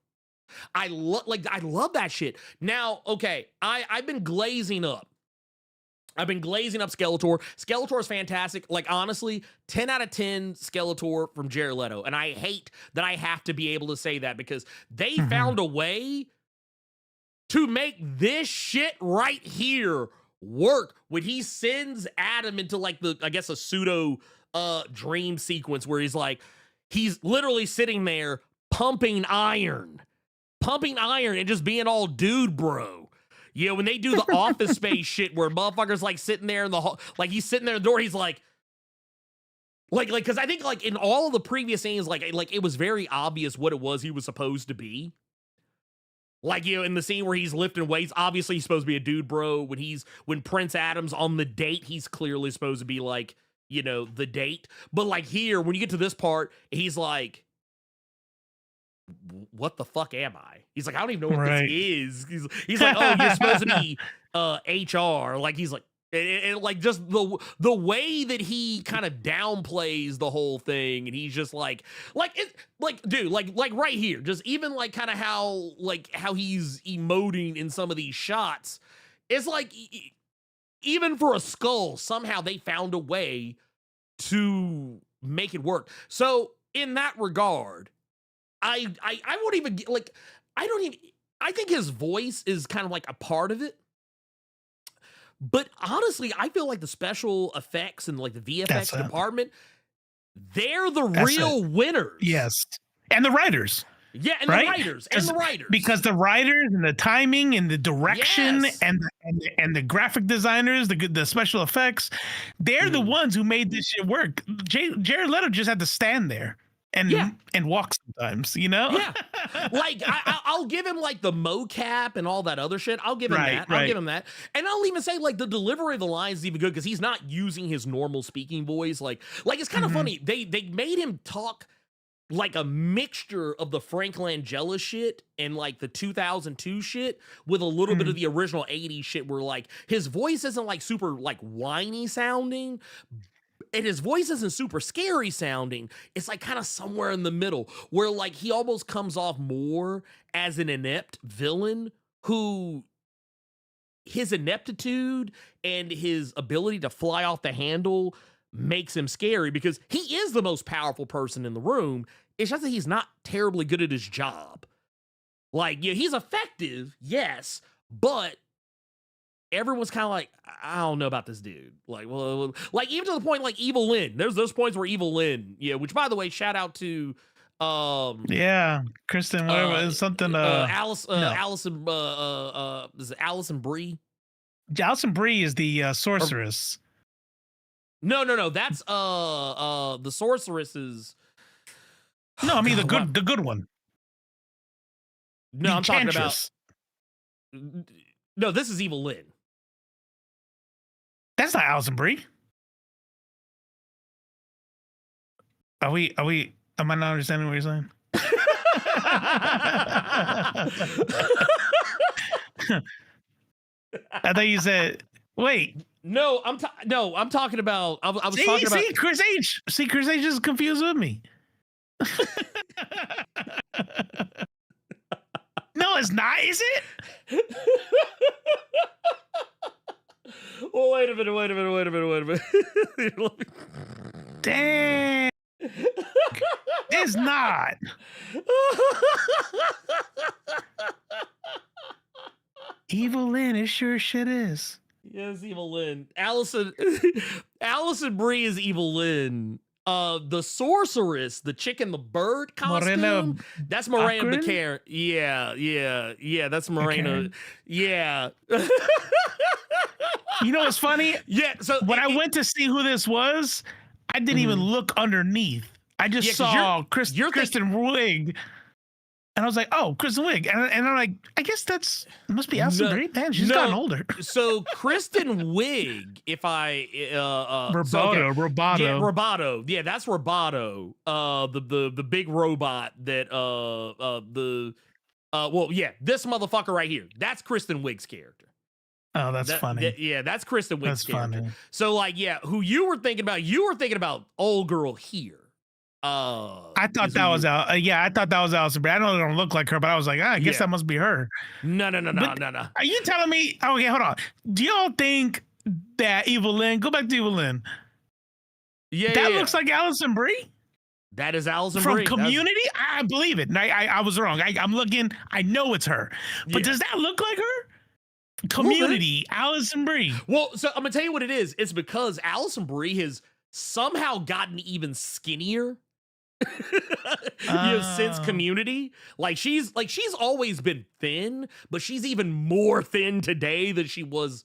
I love that shit. Now, okay, I've been glazing up Skeletor. Skeletor is fantastic. Like, honestly, 10 out of 10 Skeletor from Jared Leto. And I hate that I have to be able to say that, because they found a way to make this shit right here work when he sends Adam into, like, a pseudo dream sequence where he's literally sitting there pumping iron and just being all dude bro. Yeah, when they do the Office Space shit where motherfuckers like sitting there in the hall, like he's sitting there in the door, he's like, because I think like in all of the previous scenes, like it was very obvious what it was he was supposed to be. Like, you know, in the scene where he's lifting weights, obviously he's supposed to be a dude bro. When Prince Adam's on the date, he's clearly supposed to be like, you know, the date. But like here, when you get to this part, he's like, what the fuck am I? He's like, I don't even know what this is. He's like, oh, you're supposed to be HR. Like, he's like, and like just the way that he kind of downplays the whole thing, and he's just like dude, like right here, just even like kind of how he's emoting in some of these shots, it's like even for a skull, somehow they found a way to make it work. So in that regard, I won't even like, I think his voice is kind of like a part of it. But honestly, I feel like the special effects and like the VFX department, they're the real winners.
Yes. And the writers.
Yeah, and the writers.
Because the writers and the timing and the direction and the graphic designers, the special effects, they're the ones who made this shit work. Jared Leto just had to stand there and walk sometimes, you know?
Yeah. Like, I'll give him like the mocap and all that other shit. I'll give him that. I'll give him that. And I'll even say like the delivery of the lines is even good because he's not using his normal speaking voice. Like it's kind of funny. They made him talk like a mixture of the Frank Langella shit and like the 2002 shit with a little bit of the original 80s shit where like his voice isn't like super like whiny sounding, and his voice isn't super scary sounding. It's like kind of somewhere in the middle where like he almost comes off more as an inept villain who his ineptitude and his ability to fly off the handle makes him scary because he is the most powerful person in the room. It's just that he's not terribly good at his job. Like, yeah, he's effective, yes, but everyone's kind of like, I don't know about this dude. Like, well, like even to the point like Evil Lynn. There's those points where Evil Lynn, yeah. Which by the way, shout out to,
Yeah, Kristen, whatever, it's something.
Alice,
no.
Allison, is it Allison Brie?
Alison Brie is the sorceress.
No. That's the sorceress is.
No, I mean the
God,
good one.
No,
The
I'm talking about.
Enchantress.
No, this is Evil Lynn.
That's not Alison Brie. Are we? Am I not understanding what you're saying? I thought you said. Wait.
No, I'm talking about. I was talking about.
See, Chris H. See, Chris H. is confused with me. No, it's not. Is it?
Well, wait a minute.
Damn. It's not. Evil Lynn, it sure shit is.
Yes, Evil Lynn. Allison Brie is Evil Lynn. The sorceress, the chick in the bird costume.
Morena
that's Morena
Baccarin?
Baccarin. Yeah. That's Morena.
Baccarin.
Yeah.
You know what's funny?
Yeah. So
When I went to see who this was, I didn't even look underneath. I just
'cause
saw
you're
Kristen Wiig. And I was like, oh, Kristen Wiig. And I'm like, I guess must be Alison Brie. Man, she's gotten older.
So Kristen Wiig, if I
Roboto.
Yeah, Roboto. Yeah, that's Roboto. The big robot that this motherfucker right here. That's Kristen Wiig's character.
Oh, that's funny.
That's Kristen Wiig's
That's
character.
funny.
So like, yeah, who you were thinking about old girl here.
I thought that was I thought that was Alison Brie. I know they don't look like her, but I was like, I guess that must be her.
No.
Are you telling me? Okay, hold on. Do y'all think that Evil Lynn? Go back to Evil Lynn.
Yeah,
Looks like Alison Brie
that is Alison
from
Brie.
Community. I believe it. I was wrong. I'm looking. I know it's her, but does that look like her? Community, Alison Brie.
Well, so I'm gonna tell you what it is. It's because Alison Brie has somehow gotten even skinnier. Since Community, like she's always been thin, but she's even more thin today than she was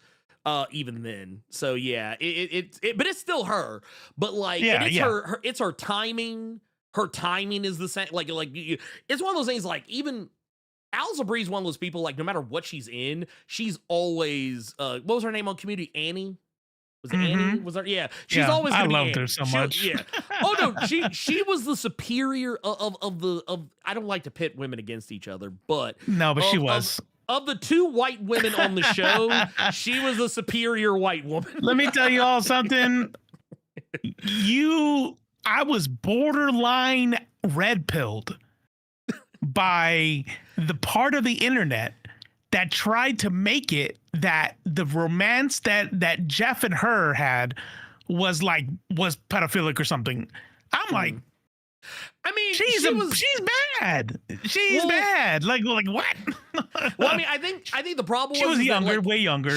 even then. So yeah, but it's still her. But like, it's her timing. Her timing is the same. Like it's one of those things. Like even Alison Brie's one of those people. Like no matter what she's in, she's always what was her name on Community? Annie. Was it Annie? Was there? Yeah, she's always. I
loved her so much.
Yeah. Oh no, she was the superior of. I don't like to pit women against each other, but
she was.
Of the two white women on the show, she was the superior white woman.
Let me tell you all something. I was borderline red pilled by the part of the internet that tried to make it that the romance that Jeff and her had was pedophilic or something. I'm like, I mean, she's bad. She's bad. Like what?
Well, I mean, I think the problem
was younger,
that,
way younger.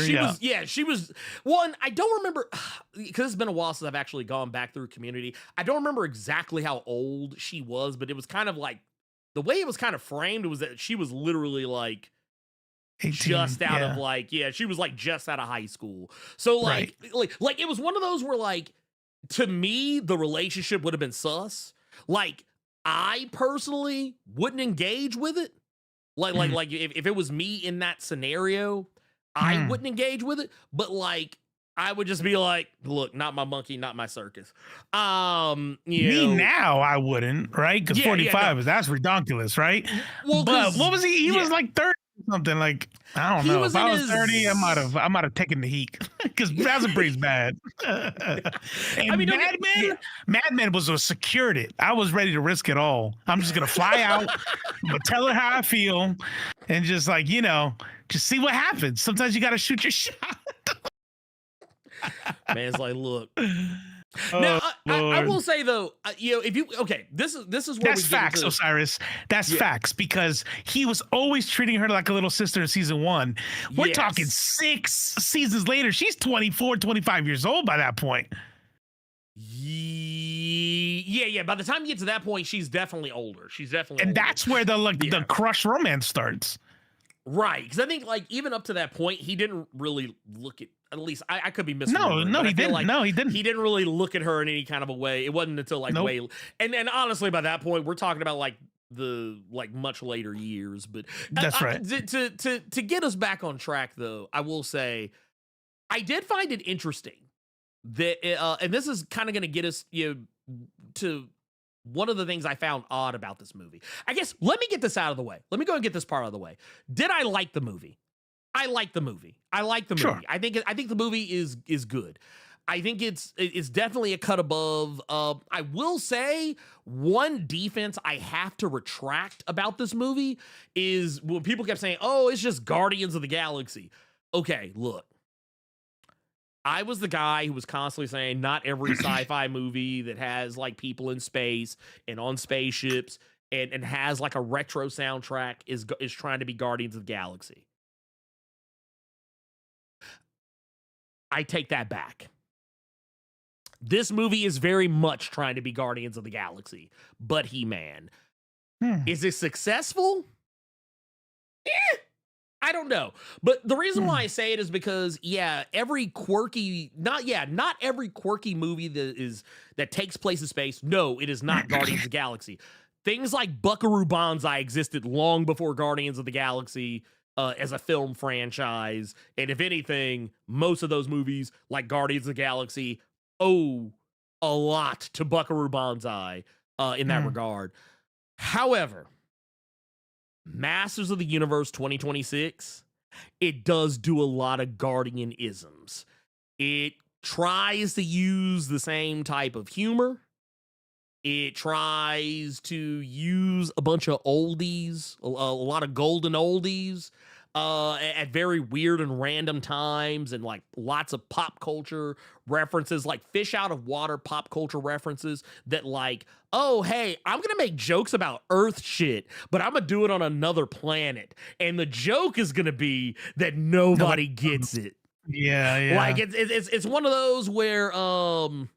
She was one. I don't remember because it's been a while since I've actually gone back through Community. I don't remember exactly how old she was, but it was kind of like the way it was kind of framed. It was that she was literally like
18,
just out of she was like just out of high school. So like it was one of those where like to me the relationship would have been sus. Like I personally wouldn't engage with it. Like if it was me in that scenario, I wouldn't engage with it. But like I would just be like, look, not my monkey, not my circus.
Now I wouldn't, right? Because 45 is that's ridiculous, right? Well, but what was he? He was like 30 something. Like I don't know. If I was 30, I might have taken the heat because Alison Brie's bad. And Mad Men was a secured it. I was ready to risk it all. I'm just gonna fly out, I'm gonna tell her how I feel, and just like just see what happens. Sometimes you gotta shoot your shot.
Man, it's like, look.
Now, Lord.
will say though, if you this is where
That's
we get
facts,
into,
Osiris. That's facts because he was always treating her like a little sister in season 1. We're talking 6 seasons later. She's 24, 25 years old by that point.
Yeah. By the time you get to that point, she's definitely older.
And
older.
that's where the crush romance starts.
Right, because I think like even up to that point, he didn't really look at least I could be misremembering.
No, he didn't. No, he didn't.
He didn't really look at her in any kind of a way. It wasn't until like way and honestly by that point we're talking about like the much later years. But
that's right.
To get us back on track though, I will say I did find it interesting that and this is kind of going to get us to one of the things I found odd about this movie. I guess let me get this out of the way. Let me go and get this part out of the way. Did I like the movie? I like the movie.
Sure.
I think the movie is good. I think it's definitely a cut above. I will say one defense I have to retract about this movie is when people kept saying, "Oh, it's just Guardians of the Galaxy." Okay, look. I was the guy who was constantly saying not every sci-fi movie that has like people in space and on spaceships and has like a retro soundtrack is trying to be Guardians of the Galaxy. I take that back. This movie is very much trying to be Guardians of the Galaxy, but He-Man. Is it successful? I don't know. But the reason why I say it is because, not every quirky movie that takes place in space, no, it is not Guardians of the Galaxy. Things like Buckaroo Banzai existed long before Guardians of the Galaxy as a film franchise. And if anything, most of those movies, like Guardians of the Galaxy, owe a lot to Buckaroo Banzai in that regard. However, Masters of the Universe 2026, it does do a lot of Guardian-isms. It tries to use the same type of humor. It tries to use a bunch of oldies, a lot of golden oldies, at very weird and random times, and like lots of pop culture references, like fish out of water pop culture references that like, oh, hey, I'm going to make jokes about Earth shit, but I'm going to do it on another planet. And the joke is going to be that nobody gets it.
Yeah.
Like it's one of those where, and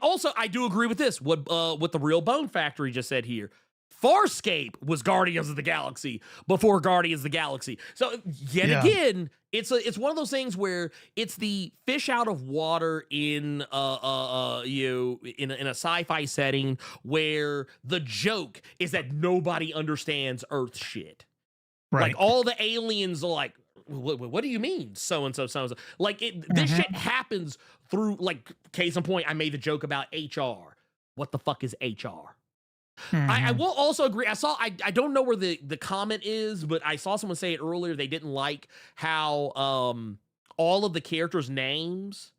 also I do agree with this, what the Real Bone Factory just said here. Farscape was Guardians of the Galaxy before Guardians of the Galaxy. So again, it's one of those things where it's the fish out of water in a sci-fi setting where the joke is that nobody understands Earth shit.
Right.
Like all the aliens are like, what do you mean so and so? Like this shit happens through, like, case in point, I made the joke about HR. What the fuck is HR? I will also agree. I don't know where the comment is, but I saw someone say it earlier. They didn't like how all of the characters' names,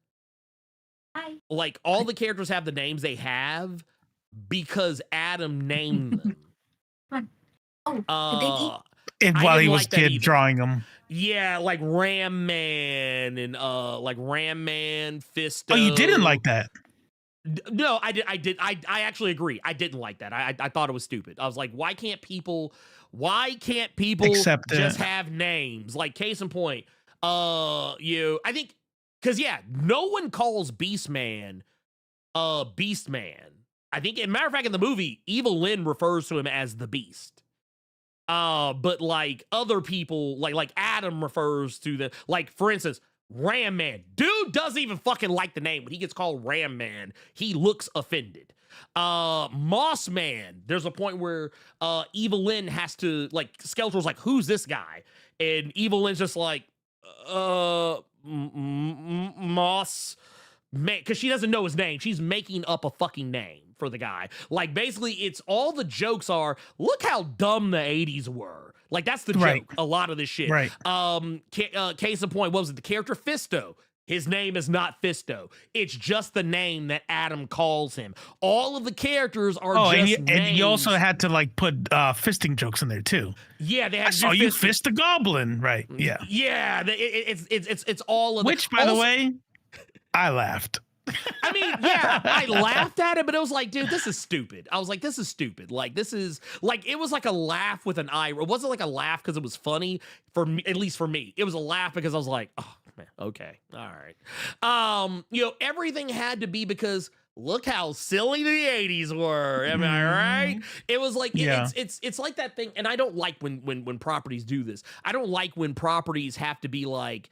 like all the characters have the names they have because Adam named them.
And while he was kid drawing them.
Yeah, like Ram Man and like Ram Man, Fisto.
Oh, you didn't like that?
No, I did. I actually agree. I didn't like that. I thought it was stupid. I was like, why can't people
accept
just have names? Like, case in point, I think, because no one calls Beastman Beastman. I think, as a matter of fact, in the movie, Evil Lynn refers to him as the Beast. But like other people, like Adam refers to the, like, for instance, Ram Man. Dude doesn't even fucking like the name. When he gets called Ram Man, he looks offended. Moss Man, there's a point where Evil Lynn has to, like, Skeletor's like, who's this guy? And Evil Lynn's just like, Moss Man, because she doesn't know his name. She's making up a fucking name for the guy. Like, basically, it's all the jokes are, look how dumb the 80s were. Like, that's the joke. A lot of this shit.
Right.
Case in point, what was it? The character Fisto. His name is not Fisto. It's just the name that Adam calls him. All of the characters are just names.
And you also had to, like, put fisting jokes in there too.
Yeah, they had.
I saw you fist a goblin, right? Yeah.
Yeah, it's all of.
Which, by the way, I laughed.
I mean, yeah, I laughed at it, but it was like, dude, this is stupid. I was like, this is stupid. Like, this is like, it was like a laugh with an eye. It wasn't like a laugh because it was funny for me, at least for me. It was a laugh because I was like, oh man, okay, all right. Everything had to be because look how silly the 80s were. Am I right? It was like it's like that thing, and I don't like when properties do this. I don't like when properties have to be like,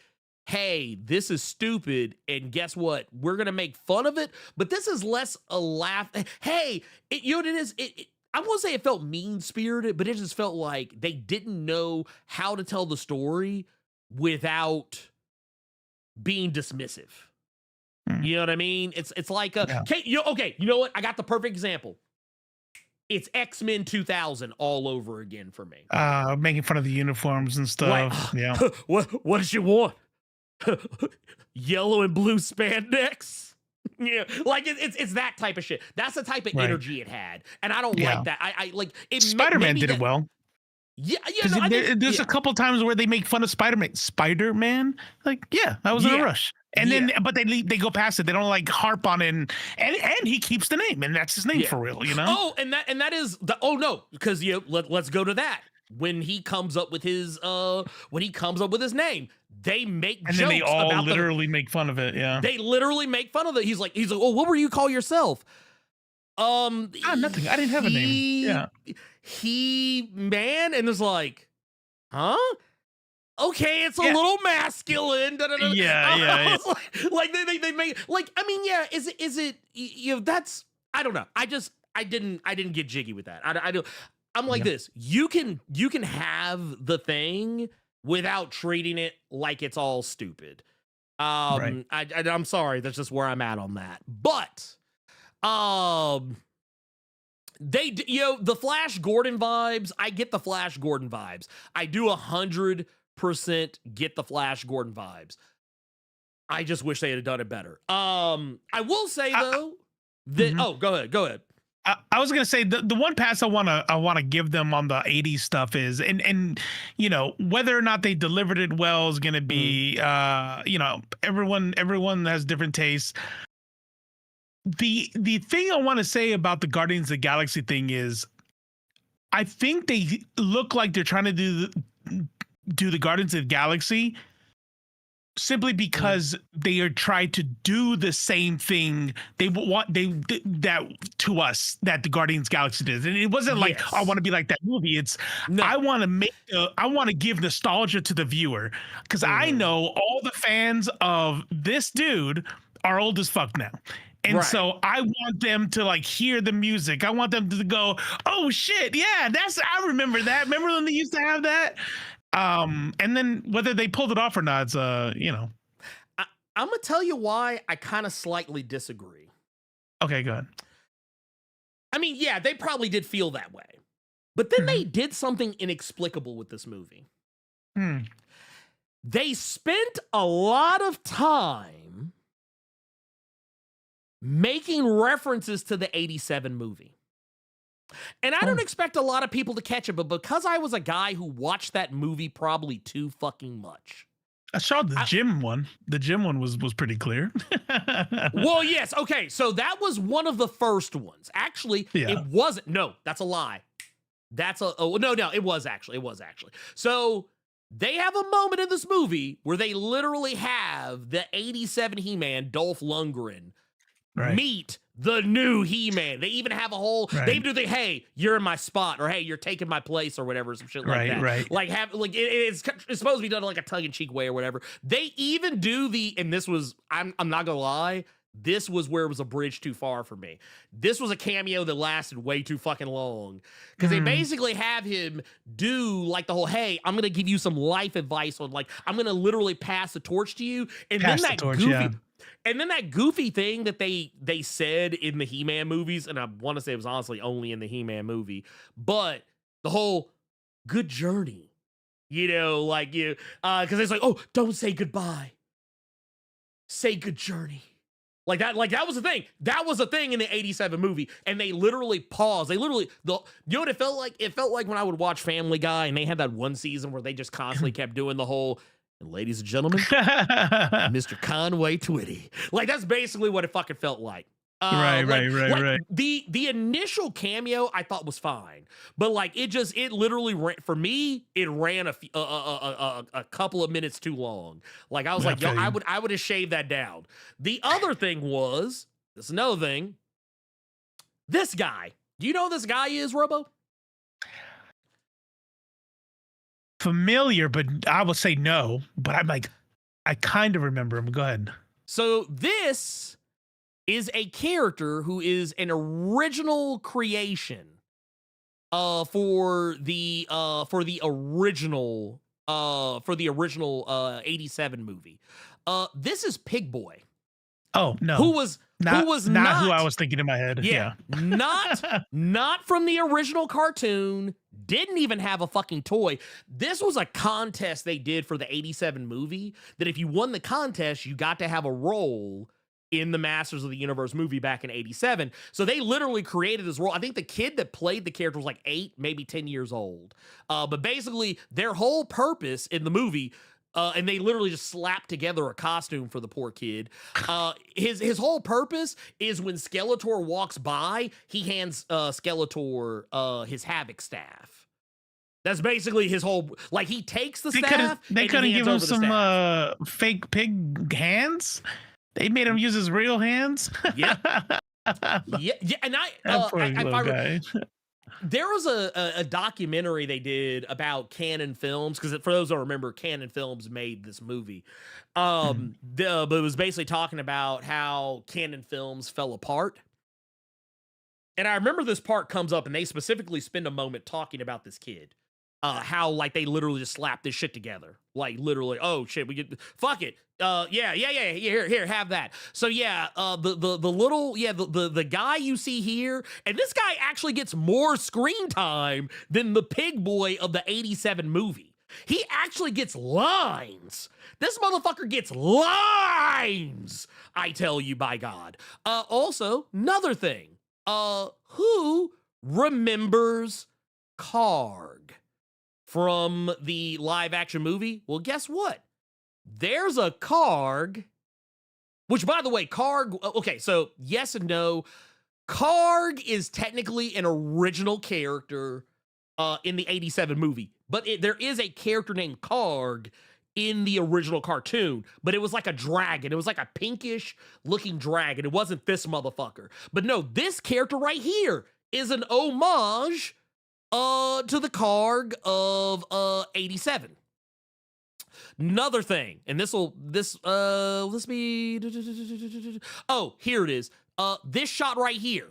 hey, this is stupid, and guess what? We're gonna make fun of it, but this is less a laugh. Hey, you know what it is? I won't say it felt mean-spirited, but it just felt like they didn't know how to tell the story without being dismissive. You know what I mean? It's like okay, you know what? I got the perfect example. It's X-Men 2000 all over again for me.
Making fun of the uniforms and stuff.
Like,
yeah.
What does she want? Yellow and blue spandex. Yeah, like it's that type of shit. That's the type of energy it had, and I don't like that. I like it.
Spider-Man did it well.
Yeah.
There's a couple times where they make fun of Spider-Man. Like, yeah, I was in a rush. And then, but they go past it. They don't like harp on it, and he keeps the name, and that's his name for real, you know.
Oh, and that is the because let's go to that. When he comes up with his name, they make jokes
then they all
about
literally make fun of it. Yeah,
they literally make fun of it. He's like, oh, what were you call yourself?
Nothing. I didn't have a name. Yeah,
He-Man, and it's like, huh? Okay, it's a little masculine.
Yeah.
Like they make like, I mean, yeah. Is it that's, I don't know. I didn't get jiggy with that. I do. I'm like this. You can have the thing without treating it like it's all stupid. I'm sorry. That's just where I'm at on that. But the Flash Gordon vibes. I get the Flash Gordon vibes. I do 100% get the Flash Gordon vibes. I just wish they had done it better. I will say though that go ahead.
I was gonna say the one pass I wanna give them on the 80s stuff is and whether or not they delivered it well is gonna be everyone has different tastes. The thing I want to say about the Guardians of the Galaxy thing is I think they look like they're trying to do the Guardians of the Galaxy simply because they are trying to do the same thing that to us that the Guardians Galaxy did, and it wasn't like I want to be like that movie. It's I want to give nostalgia to the viewer because I know all the fans of this dude are old as fuck now. And so I want them to like hear the music. I want them to go, oh shit, yeah, I remember that. Remember when they used to have that? And then whether they pulled it off or not, I'm
gonna tell you why I kind of slightly disagree.
Okay, go ahead.
I mean, yeah, they probably did feel that way, but then they did something inexplicable with this movie. They spent a lot of time making references to the 87 movie. And I don't expect a lot of people to catch it, but because I was a guy who watched that movie probably too fucking much.
I saw the gym one. The gym one was pretty clear.
Well, yes. Okay. So that was one of the first ones. Actually, it wasn't. No, that's a lie. It was actually. So they have a moment in this movie where they literally have the 87 He-Man, Dolph Lundgren, meet the new He-Man. They even have a whole they do the hey, you're in my spot, or hey, you're taking my place, or whatever, some shit like that. Like it's supposed to be done in like a tongue-in-cheek way or whatever. They even do and this was I'm not gonna lie, this was where it was a bridge too far for me. This was a cameo that lasted way too fucking long because they basically have him do like the whole hey, I'm gonna give you some life advice on like I'm gonna literally pass the torch to you, and then that goofy. And then that goofy thing that they said in the He-Man movies, and I want to say it was honestly only in the He-Man movie, but the whole good journey, because it's like, oh, don't say goodbye, say good journey. Like that was the thing. That was a thing in the 87 movie, and they literally paused. You know what it felt like? It felt like when I would watch Family Guy, and they had that one season where they just constantly kept doing the whole, And ladies and gentlemen, Mr. Conway Twitty. Like, that's basically what it fucking felt like.
Right.
The initial cameo I thought was fine, but like it literally ran, for me, it ran a couple of minutes too long. Like I was like, yo, I would have shaved that down. The other thing was, this is another thing. This guy, do you know who this guy is, Robo?
Familiar, but I would say no. But I'm like, I kind of remember him. Go ahead.
So this is a character who is an original creation for the original 87 movie. This is Pig Boy.
Oh no.
Who was not
who I was thinking in my head.
Yeah. not from the original cartoon. Didn't even have a fucking toy. This was a contest they did for the 87 movie that if you won the contest, you got to have a role in the Masters of the Universe movie back in 87. So they literally created this role. I think the kid that played the character was like 8, maybe 10 years old. But basically their whole purpose in the movie, and they literally just slapped together a costume for the poor kid. His whole purpose is when Skeletor walks by, he hands Skeletor his Havoc staff. That's basically his whole, like he takes the staff.
They couldn't give him some fake pig hands. They made him use his real hands.
Yeah. And there was a documentary they did about Canon Films, because for those who don't remember, Canon Films made this movie. But it was basically talking about how Canon Films fell apart. And I remember this part comes up, and they specifically spend a moment talking about this kid. How like they literally just slapped this shit together. Like literally, oh shit, we get fuck it. Yeah, here, have that. So yeah, the guy you see here, and this guy actually gets more screen time than the Pig Boy of the 87 movie. He actually gets lines. This motherfucker gets lines. I tell you, by God. Also, another thing. Who remembers Karg from the live action movie? Well, guess what? There's a Karg, which, by the way, Karg, okay, so yes and no. Karg is technically an original character in the 87 movie, but there is a character named Karg in the original cartoon, but it was like a dragon. It was like a pinkish looking dragon. It wasn't this motherfucker. But no, this character right here is an homage to the Karg of 87. Another thing, and let's be, oh, here it is. This shot right here,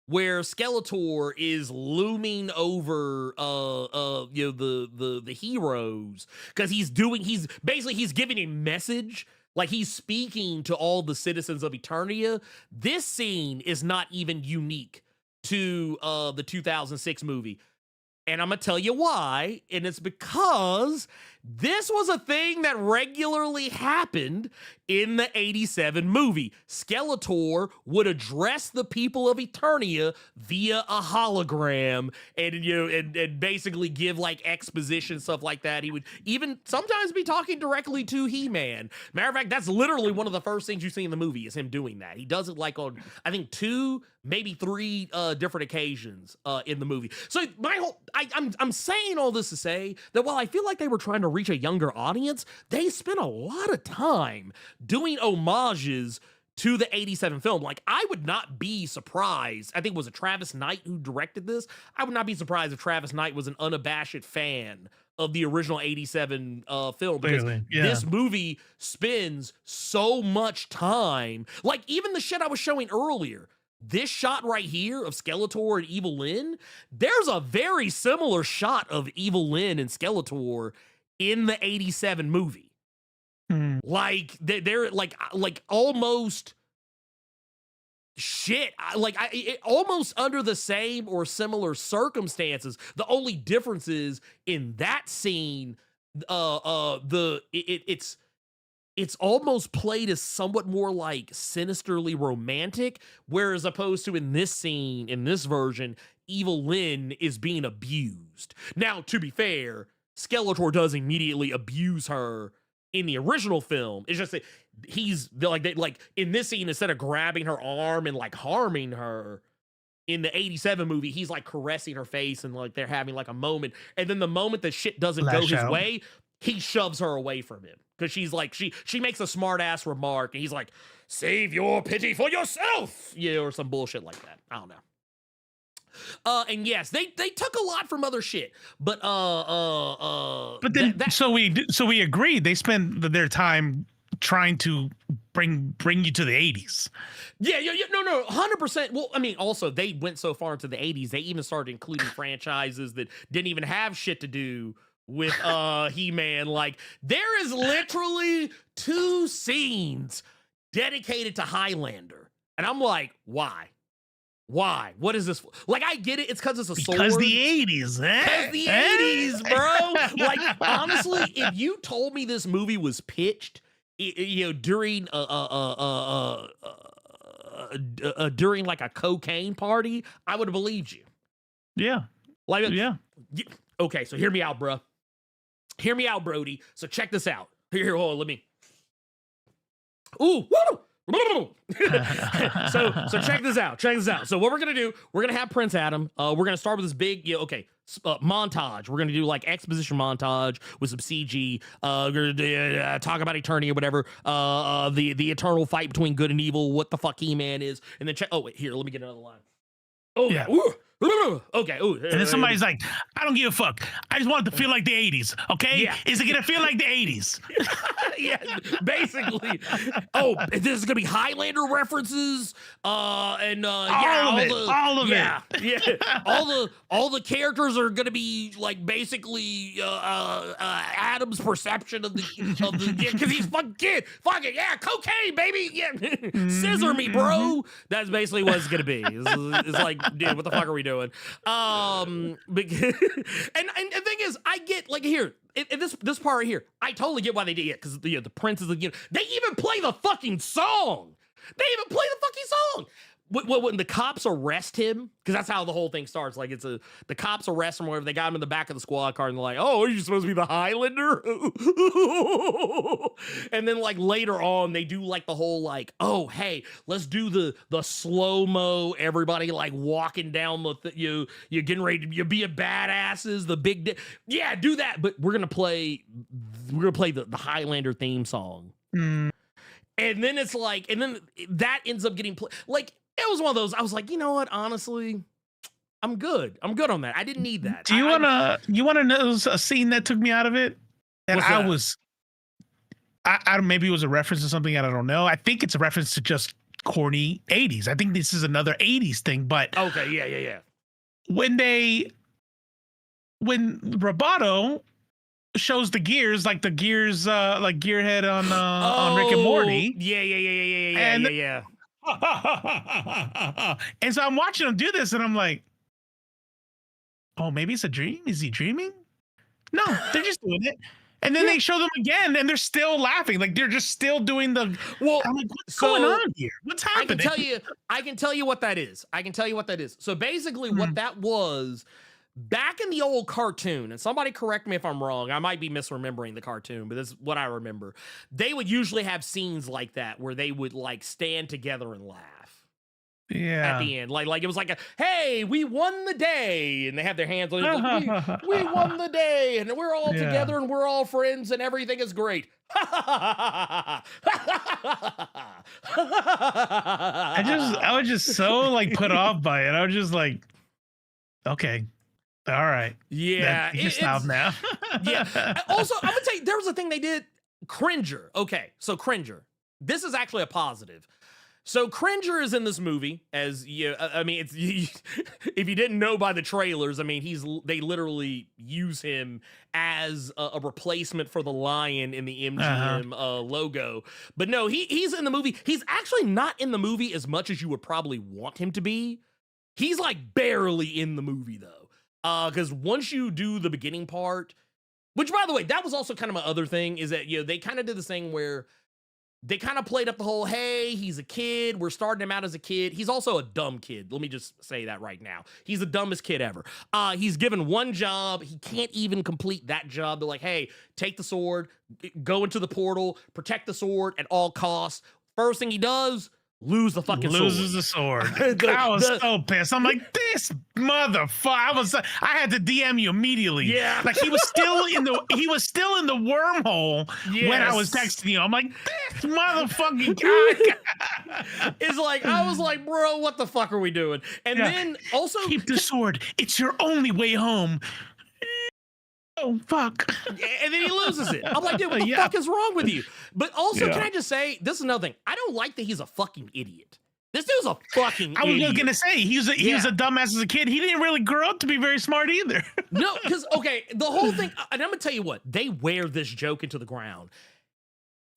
where Skeletor is looming over the heroes, because he's giving a message, like he's speaking to all the citizens of Eternia. This scene is not even unique to the 2006 movie. And I'm going to tell you why, and it's because this was a thing that regularly happened in the 87 movie. Skeletor would address the people of Eternia via a hologram and basically give like exposition, stuff like that. He would even sometimes be talking directly to He-Man. Matter of fact, that's literally one of the first things you see in the movie is him doing that. He does it like on, I think, 2, maybe 3 different occasions in the movie. So I'm saying all this to say that while I feel like they were trying to reach a younger audience, they spent a lot of time doing homages to the 87 film. Like, I would not be surprised. I think it was Travis Knight who directed this. I would not be surprised if Travis Knight was an unabashed fan of the original 87 film, because this movie spends so much time. Like, even the shit I was showing earlier, this shot right here of Skeletor and Evil Lyn, there's a very similar shot of Evil Lyn and Skeletor in the 87 movie. Like they're like almost shit, almost under the same or similar circumstances. The only difference is in that scene, it's almost played as somewhat more like sinisterly romantic, whereas opposed to in this scene, in this version, Evil Lyn is being abused. Now, to be fair, Skeletor does immediately abuse her in the original film. It's just that like in this scene, instead of grabbing her arm and like harming her, in the 87 movie, he's like caressing her face and like they're having like a moment. And then the moment that shit doesn't go
Lash
his
out.
way, he shoves her away from him. Because she's like, she makes a smart ass remark and he's like, save your pity for yourself. Yeah, or some bullshit like that. I don't know. And yes, they took a lot from other shit. But
But then so we agreed they spend their time trying to bring you to the 80s.
Yeah, no, 100%. Well, I mean, also they went so far into the 80s, they even started including franchises that didn't even have shit to do with He-Man. Like, there is literally 2 scenes dedicated to Highlander, and I'm like, why? What is this for? Like, I get it. It's because it's a sword.
Because the 80s,
Because the 80s, bro. Like, honestly, if you told me this movie was pitched, during during like a cocaine party, I would have believed you.
Yeah.
Like,
Yeah.
Okay, so hear me out, bro. Hear me out, Brody. So check this out. Here, hold on, let me. Ooh, woo! so check this out. So what we're gonna do, we're gonna have Prince Adam. We're gonna start with this big, montage. We're gonna do like exposition montage with some CG. We're gonna talk about eternity or whatever. The eternal fight between good and evil. What the fuck He-Man is, and then check. Oh wait, here, let me get another line. Oh yeah. Ooh. Okay. Ooh.
And then somebody's like, I don't give a fuck. I just want it to feel like the 80s. Okay?
Yeah.
Is it gonna feel like the 80s?
Yeah, basically. Oh, this is gonna be Highlander references. All of it. Yeah. All the characters are gonna be like basically Adam's perception of the because he's fucking yeah, cocaine, baby. Yeah. Scissor me, bro. That's basically what it's gonna be. It's like, dude, what the fuck are we doing? And the thing is, I get like here. In this part right here, I totally get why they did it, because the Prince is, they even play the fucking song. When the cops arrest him, because that's how the whole thing starts. Like, the cops arrest him, or whatever. They got him in the back of the squad car, and they're like, "Oh, are you supposed to be the Highlander?" And then like later on, they do like the whole like, "Oh, hey, let's do the slow mo. Everybody like walking down you're getting ready to be a badasses. The big yeah, do that. But we're gonna play the Highlander theme song."
Mm.
And then it's like, and then that ends up getting like. It was one of those, I was like, you know what, honestly, I'm good on that. I didn't need that.
Do you wanna know a scene that took me out of it? And I maybe it was a reference to something, I don't know. I think it's a reference to just corny 80s. I think this is another 80s thing, but
okay, yeah.
When Roboto shows the gears, like Gearhead on Rick and Morty.
Yeah.
And so I'm watching him do this, and I'm like, oh, maybe it's a dream. Is he dreaming? No, they're just doing it. And then they show them again, and they're still laughing. Like, they're just still doing the.
Well,
I'm like, what's going on here? What's happening?
I can tell you what that is. So basically, what that was. Back in the old cartoon, and somebody correct me if I'm wrong, I might be misremembering the cartoon, but this is what I remember. They would usually have scenes like that where they would like stand together and laugh.
Yeah.
At the end. Like it was like hey, we won the day. And they have their hands on it. Like, we won the day, and we're all together, and we're all friends, and everything is great. I
was just so like put off by it. I was just like, okay. All right.
Yeah.
Just stop now.
Yeah. Also, I'm going to tell you, there was a thing they did. Cringer. Okay. So Cringer. This is actually a positive. So Cringer is in this movie as I mean, it's if you didn't know by the trailers, I mean, they literally use him as a replacement for the lion in the MGM logo. But no, he's in the movie. He's actually not in the movie as much as you would probably want him to be. He's like barely in the movie though. Because once you do the beginning part, which by the way, that was also kind of my other thing, is that they kind of did this thing where they kind of played up the whole, hey, he's a kid. We're starting him out as a kid. He's also a dumb kid. Let me just say that right now. He's the dumbest kid ever. He's given one job. He can't even complete that job. They're like, hey, take the sword, go into the portal, protect the sword at all costs. First thing he does, lose the fucking
Loses
sword.
the sword. I was so pissed. I'm like, this motherfucker. I had to DM you immediately.
Yeah.
Like he was still in the wormhole when I was
Yes.
texting you. I'm like, this motherfucking guy.
It's like, I was like, bro, what the fuck are we doing? And then also
keep the sword. It's your only way home. Oh fuck.
And then he loses it. I'm like, dude, what the fuck is wrong with you? But also, can I just say, this is another thing. I don't like that he's a fucking idiot. This dude's a fucking
I was
idiot.
gonna say he was a dumbass as a kid. He didn't really grow up to be very smart either.
No, because okay, the whole thing, and I'm gonna tell you what, they wear this joke into the ground.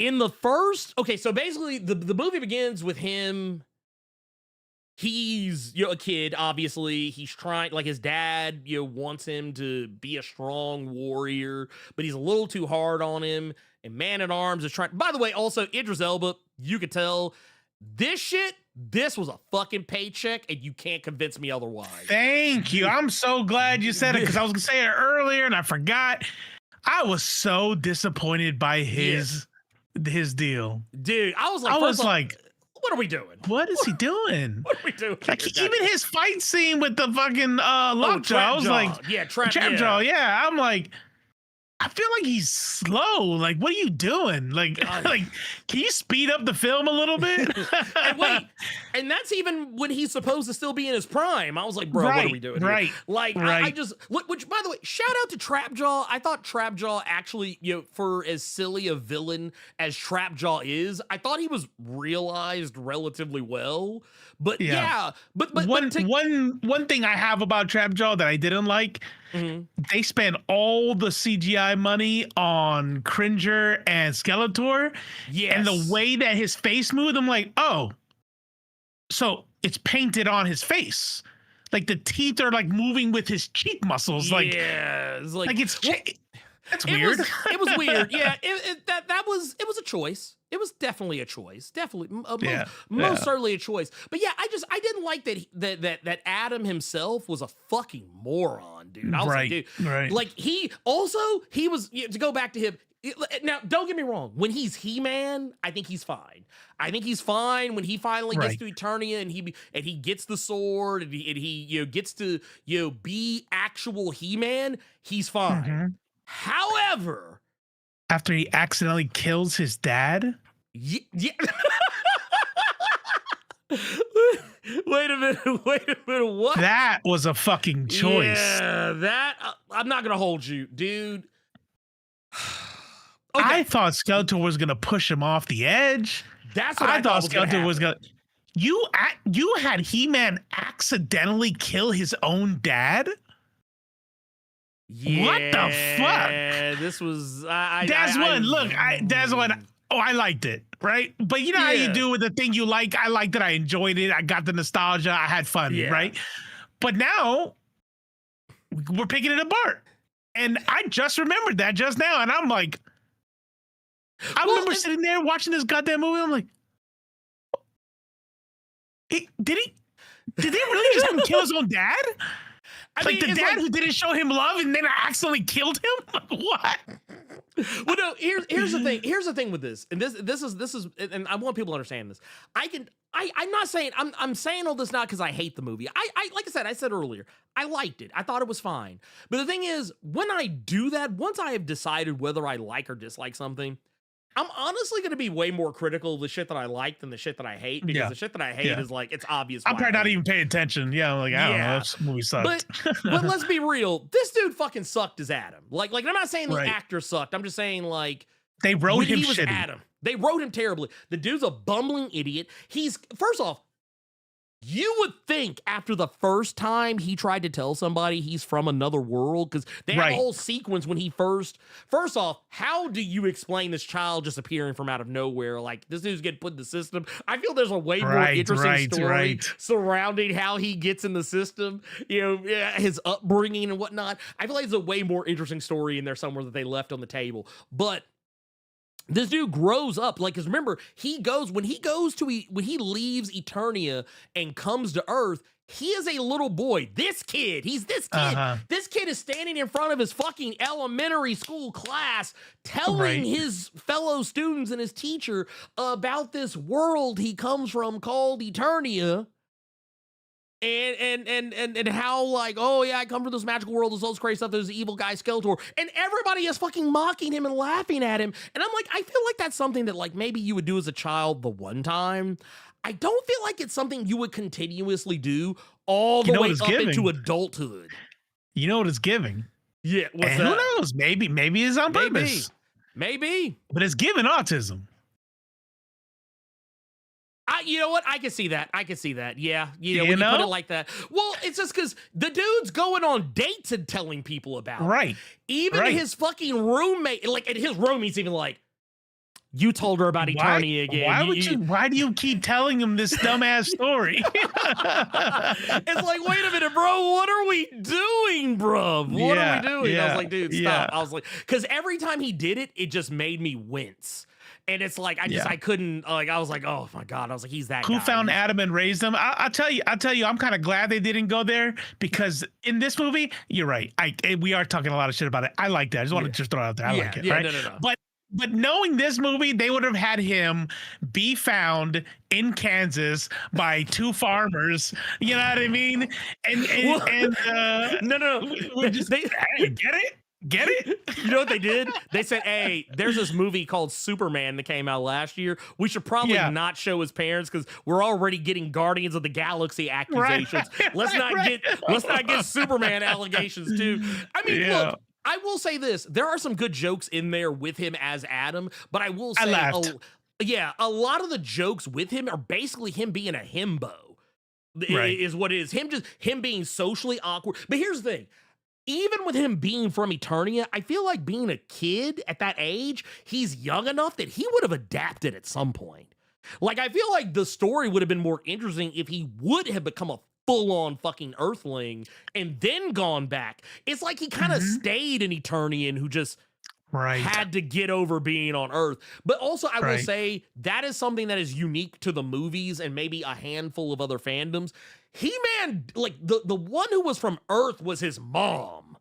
In the first, okay, so basically the movie begins with him. He's a kid, obviously. He's trying, like his dad, wants him to be a strong warrior, but he's a little too hard on him. And Man at Arms is trying. By the way, also Idris Elba, you could tell this was a fucking paycheck, and you can't convince me otherwise.
Thank you. I'm so glad you said it because I was gonna say it earlier and I forgot. I was so disappointed by his deal,
dude. I was like, what are we doing?
What is he doing?
What are we doing?
Like even his fight scene with the fucking lockjaw, I was like, Trapjaw. Yeah, I'm like, I feel like he's slow. Like, what are you doing? Like, can you speed up the film a little bit?
And wait, and that's even when he's supposed to still be in his prime. I was like, bro, what are we doing?
Right.
Here? Like, I just, which by the way, shout out to Trapjaw. I thought Trapjaw actually, for as silly a villain as Trapjaw is, I thought he was realized relatively well. But but
one thing I have about Trapjaw that I didn't like.
Mm-hmm.
They spent all the CGI money on Cringer and Skeletor.
Yes.
And the way that his face moved, I'm like, oh, so it's painted on his face. Like the teeth are like moving with his cheek muscles. Like,
it's
that's weird.
It was weird. Yeah, it was a choice. It was definitely a choice. Definitely, most certainly a choice. But yeah, I didn't like that Adam himself was a fucking moron, dude. I was like, dude, like he was to go back to him. Now, don't get me wrong. When he's He-Man, I think he's fine. I think he's fine when he finally gets to Eternia and he gets the sword and he gets to be actual He-Man. He's fine.
Mm-hmm.
However,
after he accidentally kills his dad.
Yeah. Wait a minute. What?
That was a fucking choice.
Yeah, that I'm not gonna hold you, dude.
Okay. I thought Skeletor was gonna push him off the edge.
That's what I thought Skeletor was gonna.
You had He-Man accidentally kill his own dad.
Yeah,
what the fuck?
This was
That's one. Oh, I liked it, right? But you know how you do with the thing you like. I liked it. I enjoyed it. I got the nostalgia. I had fun, right? But now we're picking it apart, and I just remembered that just now, and I'm like, I remember sitting there watching this goddamn movie. I'm like, did they really just have him kill his own dad? Like the dad who didn't show him love and then I accidentally killed him? What?
Well, no, here's the thing. Here's the thing with this. And this is and I want people to understand this. I'm not saying I'm saying all this not because I hate the movie. I like I said earlier, I liked it. I thought it was fine. But the thing is, when I do that, once I have decided whether I like or dislike something, I'm honestly going to be way more critical of the shit that I like than the shit that I hate, because the shit that I hate is like, it's obvious.
I'm probably not even paying attention. Yeah. I'm like, I don't know. This movie sucked.
But let's be real. This dude fucking sucked as Adam. Like I'm not saying the actor sucked. I'm just saying like
they wrote him shitty.
Adam. They wrote him terribly. The dude's a bumbling idiot. First off, you would think after the first time he tried to tell somebody he's from another world, because they had a whole sequence when he first off, how do you explain this child just appearing from out of nowhere? Like, this dude's getting put in the system. I feel there's a way more interesting story surrounding how he gets in the system, his upbringing and whatnot. I feel like there's a way more interesting story in there somewhere that they left on the table. But This dude grows up, like, because remember, when he leaves Eternia and comes to Earth, he is a little boy. This kid is standing in front of his fucking elementary school class telling his fellow students and his teacher about this world he comes from called Eternia. And how, like, oh yeah, I come from this magical world, there's all this crazy stuff, there's an evil guy Skeletor, and everybody is fucking mocking him and laughing at him. And I'm like, I feel like that's something that, like, maybe you would do as a child the one time. I don't feel like it's something you would continuously do all the way up into adulthood.
You know what it's giving?
Yeah, what's that?
Who knows? Maybe it's on purpose.
Maybe.
But it's giving autism.
You know what? I can see that. Yeah. You know, when you put it like that. Well, it's just because the dude's going on dates and telling people about it.
Right.
Even his fucking roommate, like, and his roommate's even like, you told her about Eternia again.
Why do you keep telling him this dumbass story?
It's like, wait a minute, bro. What are we doing, bro? What are we doing? I was like, dude, stop. I was like, because every time he did it, it just made me wince. And it's like, I couldn't, like, I was like, oh my God. I was like, he's that guy.
Who found Adam and raised him? I'll tell you, I'm kind of glad they didn't go there, because in this movie, you're right. We are talking a lot of shit about it. I like that. I just want to just throw it out there. I like it. Right? No. But knowing this movie, they would have had him be found in Kansas by two farmers. You know what I mean?
No.
Get it?
You know what they did? They said, hey, there's this movie called Superman that came out last year. We should probably not show his parents because we're already getting Guardians of the Galaxy accusations. Let's not get Superman allegations too. I mean, look, I will say this. There are some good jokes in there with him as Adam, but I will say, a lot of the jokes with him are basically him being a himbo. Is what it is. Him being socially awkward. But here's the thing. Even with him being from Eternia, I feel like being a kid at that age, he's young enough that he would have adapted at some point. Like, I feel like the story would have been more interesting if he would have become a full-on fucking Earthling and then gone back. It's like he kind of stayed an Eternian who just had to get over being on Earth. But also, I will say, that is something that is unique to the movies and maybe a handful of other fandoms. He-Man, like, the one who was from Earth was his mom.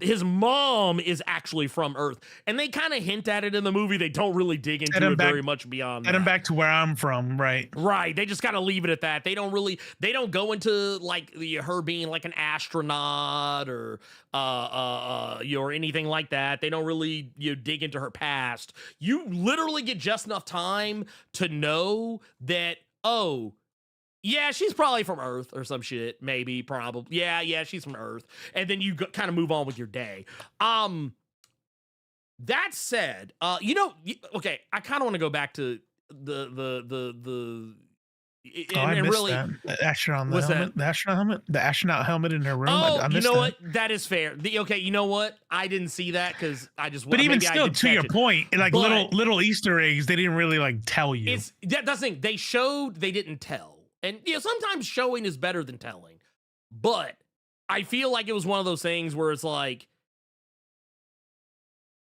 His mom is actually from Earth. And they kind of hint at it in the movie. They don't really dig into it very much beyond that.
Get him back to where I'm from, right.
Right. They just kind of leave it at that. They don't go into, like, her being, like, an astronaut or anything like that. They don't really dig into her past. You literally get just enough time to know that, yeah, she's probably from Earth or some shit. Maybe, probably. Yeah, she's from Earth. And then you kind of move on with your day. That said, okay, I kind of want to go back to the
astronaut helmet in her room.
Oh, you know what? That is fair. You know what? I didn't see that because I just.
But even still, to your point, like little Easter eggs, they didn't really like tell you.
That's the thing. They showed, they didn't tell. And sometimes showing is better than telling. But I feel like it was one of those things where it's like,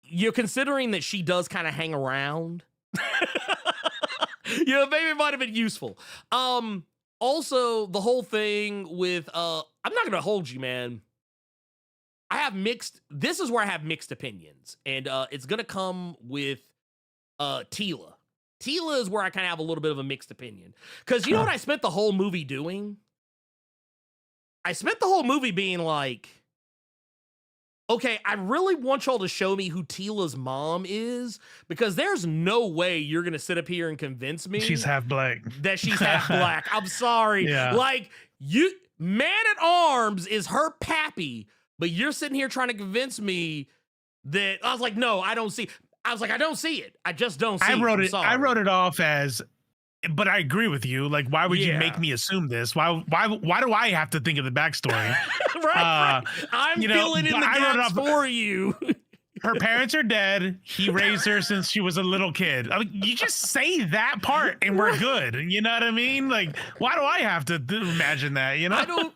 you're considering that she does kind of hang around. Maybe it might have been useful. Also, the whole thing with, I'm not going to hold you, man. This is where I have mixed opinions. And it's going to come with Teela. Teela is where I kind of have a little bit of a mixed opinion. Because you know what I spent the whole movie doing? I spent the whole movie being like, okay, I really want y'all to show me who Teela's mom is, because there's no way you're going to sit up here and convince me
she's half black.
That she's half black. I'm sorry. Yeah. Like, Man-at-Arms is her pappy, but you're sitting here trying to convince me that, I was like, no, I don't see. I was like, I don't see it. I just don't see it.
I wrote it off as, but I agree with you. Like, why would you make me assume this? Why do I have to think of the backstory?
right. I'm filling in the gaps for you.
Her parents are dead. He raised her since she was a little kid. I mean, you just say that part and we're good. You know what I mean? Like, why do I have to imagine that? You know?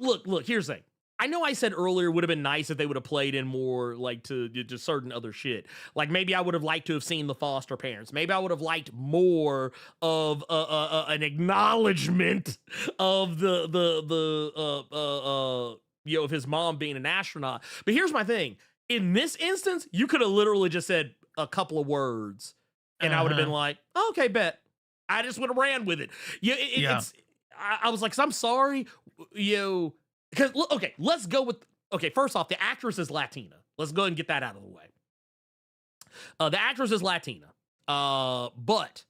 Look, here's the thing. I know I said earlier it would have been nice if they would have played in more like to certain other shit. Like maybe I would have liked to have seen the foster parents. Maybe I would have liked more of an acknowledgement of of his mom being an astronaut. But here's my thing: in this instance, you could have literally just said a couple of words, and I would have been like, oh, "Okay, bet." I just would have ran with it. It's. I was like, "I'm sorry, Because, okay, let's go with, first off, the actress is Latina. Let's go ahead and get that out of the way. The actress is Latina. But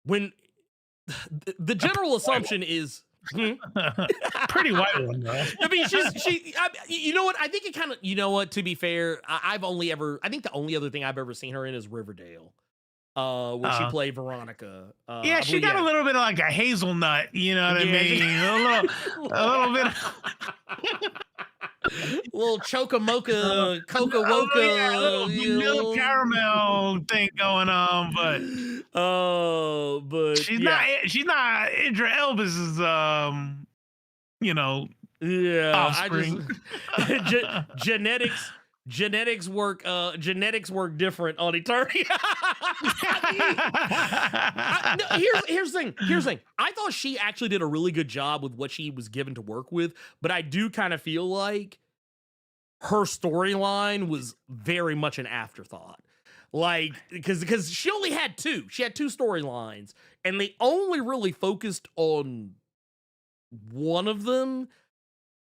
when the general assumption is,
pretty white one, though.
I mean, you know what? I think it kind of, to be fair, I think the only other thing I've ever seen her in is Riverdale. Where she played Veronica.
Yeah, she got a little bit of like a hazelnut, you know what I mean? A little bit.
Little choca-mocha, coca-woca.
Milk caramel thing going on, but she's not Idris Elba's offspring. Genetics work different on Eternity. Here's the thing. I thought she actually did a really good job with what she was given to work with, but I do kind of feel like her storyline was very much an afterthought. Like, because she only had two. She had two storylines, and they only really focused on one of them.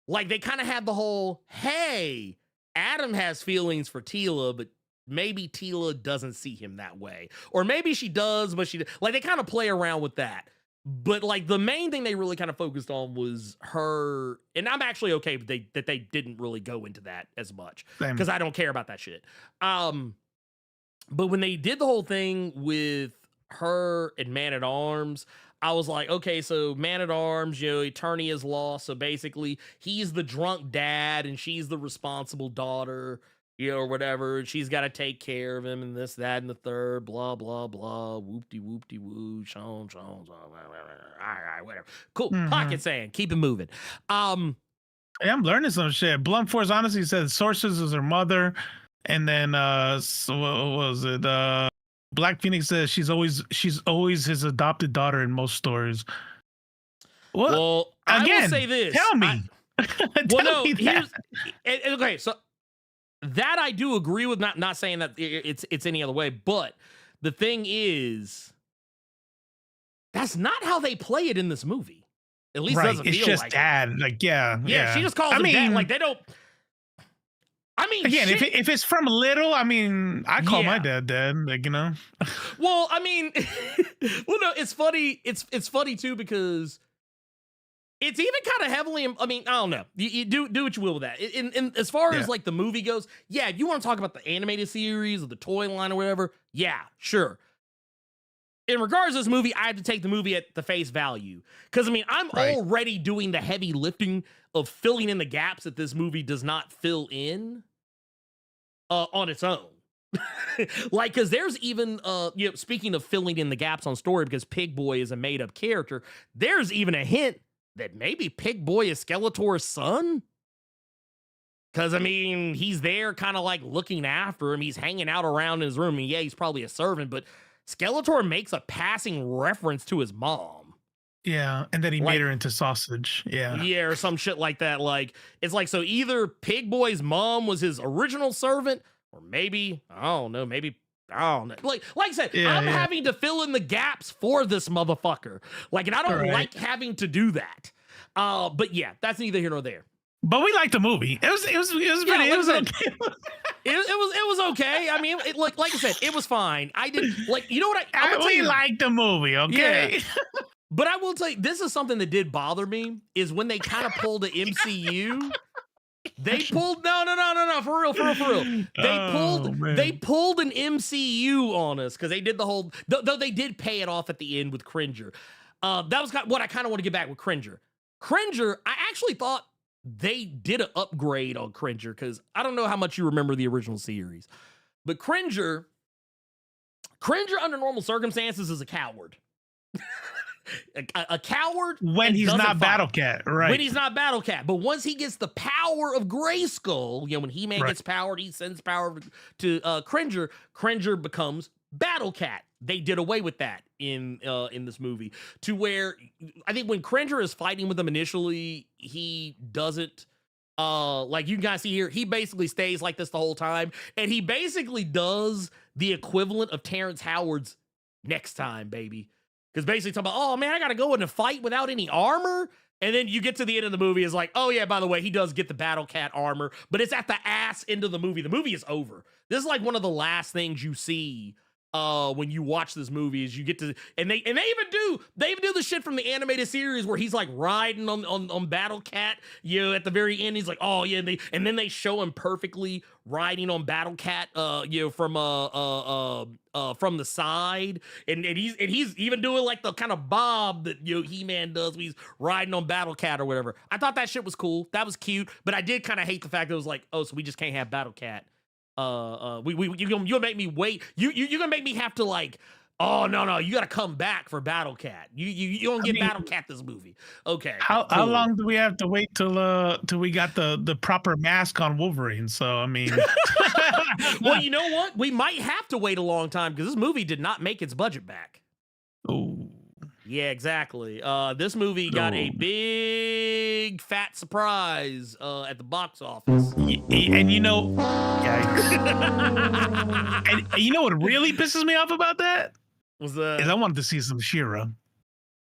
Like, they kind of had the whole, hey, Adam has feelings for Tila, but maybe Tila doesn't see him that way. Or maybe she does, but they kind of play around with that. But like the main thing they really kind of focused on was her, and I'm actually okay with that they didn't really go into that as much because I don't care about that shit. But when they did the whole thing with her and Man-at-Arms, I was like, okay, so Man-at-Arms, Eternity is lost. So basically, he's the drunk dad and she's the responsible daughter, or whatever. She's got to take care of him and this, that, and the third, blah, blah, blah, whoop-de-woo, Sean, all right, whatever. Cool. Pocket sand. Keep it moving. Yeah, I'm learning some shit. Blunt Force honestly said sources is her mother. And then, so what was it? Black Phoenix says she's always his adopted daughter in most stories.
Well, again, I will say this.
Tell me.
Okay, so that I do agree with. Not saying that it's any other way, but the thing is, that's not how they play it in this movie. At least
right.
Doesn't
it's
feel
just
like
dad.
It.
Like yeah.
She just calls him dad. Like they don't. I mean,
again, if it's from little, I mean, I call my dad, like,
Well, I mean, no, it's funny. It's funny too because it's even kind of heavily. I mean, I don't know. You do what you will with that. In as far as like the movie goes, yeah. If you want to talk about the animated series or the toy line or whatever, yeah, sure. In regards to this movie, I have to take the movie at the face value because I mean, I'm already doing the heavy lifting of filling in the gaps that this movie does not fill in on its own. Like, because there's even, speaking of filling in the gaps on story, because Pig Boy is a made up character, there's even a hint that maybe Pig Boy is Skeletor's son. Because, I mean, he's there kind of like looking after him. He's hanging out around in his room. And yeah, he's probably a servant, but Skeletor makes a passing reference to his mom.
Yeah, and then he made her into sausage. Yeah.
Yeah, or some shit like that. Like, it's like, so either Pig Boy's mom was his original servant, or maybe, I don't know. Like I said, I'm having to fill in the gaps for this motherfucker. Like, and I don't like having to do that. But yeah, that's neither here nor there.
But we liked the movie. It was pretty. It was okay.
It was okay. I mean, like I said, it was fine. I didn't like. You know what?
We liked the movie. Okay.
Yeah. But I will tell you, this is something that did bother me, is when they kind of pulled the MCU. They pulled no, for real. They pulled an MCU on us because they did the whole. Though they did pay it off at the end with Cringer. That was what I kind of want to get back with Cringer. Cringer, I actually thought they did an upgrade on Cringer because I don't know how much you remember the original series, but Cringer under normal circumstances is a coward. a coward
when
and
he's
doesn't
not
fight.
Battle Cat, right?
When he's not Battle Cat. But once he gets the power of Grayskull, when He-Man
Right.
gets powered, he sends power to Cringer. Cringer becomes Battle Cat. They did away with that in this movie, to where I think when Cringer is fighting with them initially, he doesn't like you guys see here, he basically stays like this the whole time, and he basically does the equivalent of Terrence Howard's Next Time, baby. Because basically talking about, oh man, I gotta go in a fight without any armor. And then you get to the end of the movie, it's like, oh yeah, by the way, he does get the Battle Cat armor, but it's at the ass end of the movie. The movie is over. This is like one of the last things you see when you watch this movie, is you get to, and they even do the shit from the animated series where he's like riding on Battle Cat, at the very end, he's like, oh yeah, and then they show him perfectly riding on Battle Cat, from the side, and he's even doing like the kind of bob that He-Man does when he's riding on Battle Cat or whatever. I thought that shit was cool. That was cute, but I did kind of hate the fact that it was like, oh, so we just can't have Battle Cat. You're gonna make me wait. You're gonna make me have to like, oh no, you gotta come back for Battle Cat. You don't get Battle Cat this movie. Okay.
How long do we have to wait till we got the proper mask on Wolverine? So I mean,
well, you know what? We might have to wait a long time because this movie did not make its budget back.
oh,
Yeah, exactly. This movie got a big fat surprise at the box office.
and and you know what really pisses me off about that
Was
is I wanted to see some She-Ra.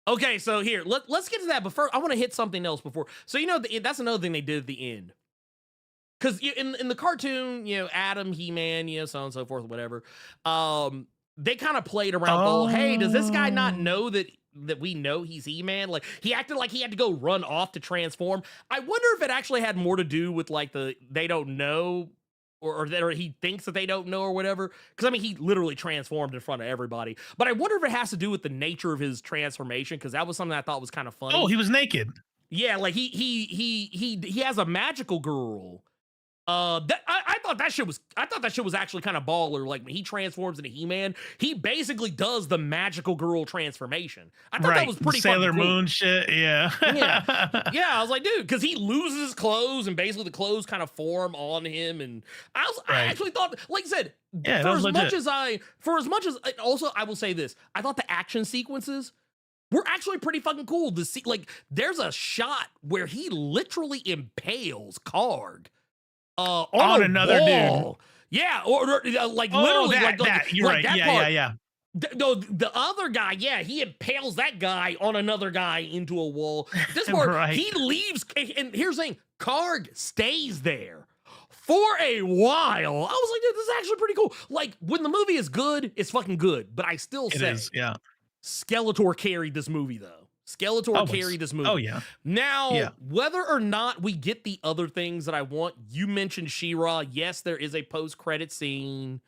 Okay, so here, let's get to that. But first, I want to hit something else before. So, that's another thing they did at the end. Because in the cartoon, Adam, He-Man, so on and so forth, whatever, they kind of played around with, hey, does this guy not know that we know he's He-Man? Like, he acted like he had to go run off to transform. I wonder if it actually had more to do with, like, they don't know, or he thinks that they don't know or whatever. Because, I mean, he literally transformed in front of everybody. But I wonder if it has to do with the nature of his transformation, because that was something I thought was kind of funny.
Oh, he was naked.
Yeah, like, he has a magical girl. I thought that shit was actually kind of baller. Like when he transforms into He-Man, he basically does the magical girl transformation. I thought that was pretty
Sailor
fucking cool.
Moon shit. Yeah.
Yeah. I was like, dude, because he loses his clothes and basically the clothes kind of form on him, and I actually thought, like I said, for as much as also I will say this, I thought the action sequences were actually pretty fucking cool to see. Like, there's a shot where he literally impales Karg. On
another
wall. Dude. Yeah, or like literally,
that. You're right.
That
Yeah,
part.
yeah.
No, the other guy, he impales that guy on another guy into a wall. This part, he leaves, and here's the thing, Karg stays there for a while. I was like, dude, this is actually pretty cool. Like, when the movie is good, it's fucking good, but I still say, Skeletor carried this movie, though. Skeletor carried this movie.
Oh, yeah.
Now, whether or not we get the other things that I want, you mentioned She-Ra. Yes, there is a post-credit scene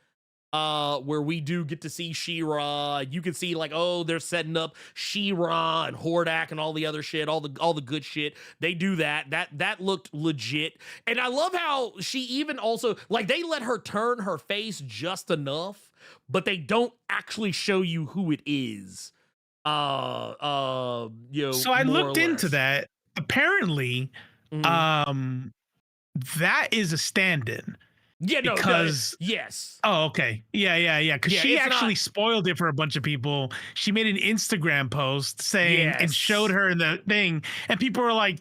where we do get to see She-Ra. You can see, like, oh, they're setting up She-Ra and Hordak and all the other shit, all the good shit. They do that. That looked legit. And I love how she even also, like, they let her turn her face just enough, but they don't actually show you who it is.
So I looked into that. Apparently, that is a stand-in.
Yeah,
because
yes.
Oh, okay. Yeah. Because she actually spoiled it for a bunch of people. She made an Instagram post saying and showed her in the thing, and people were like,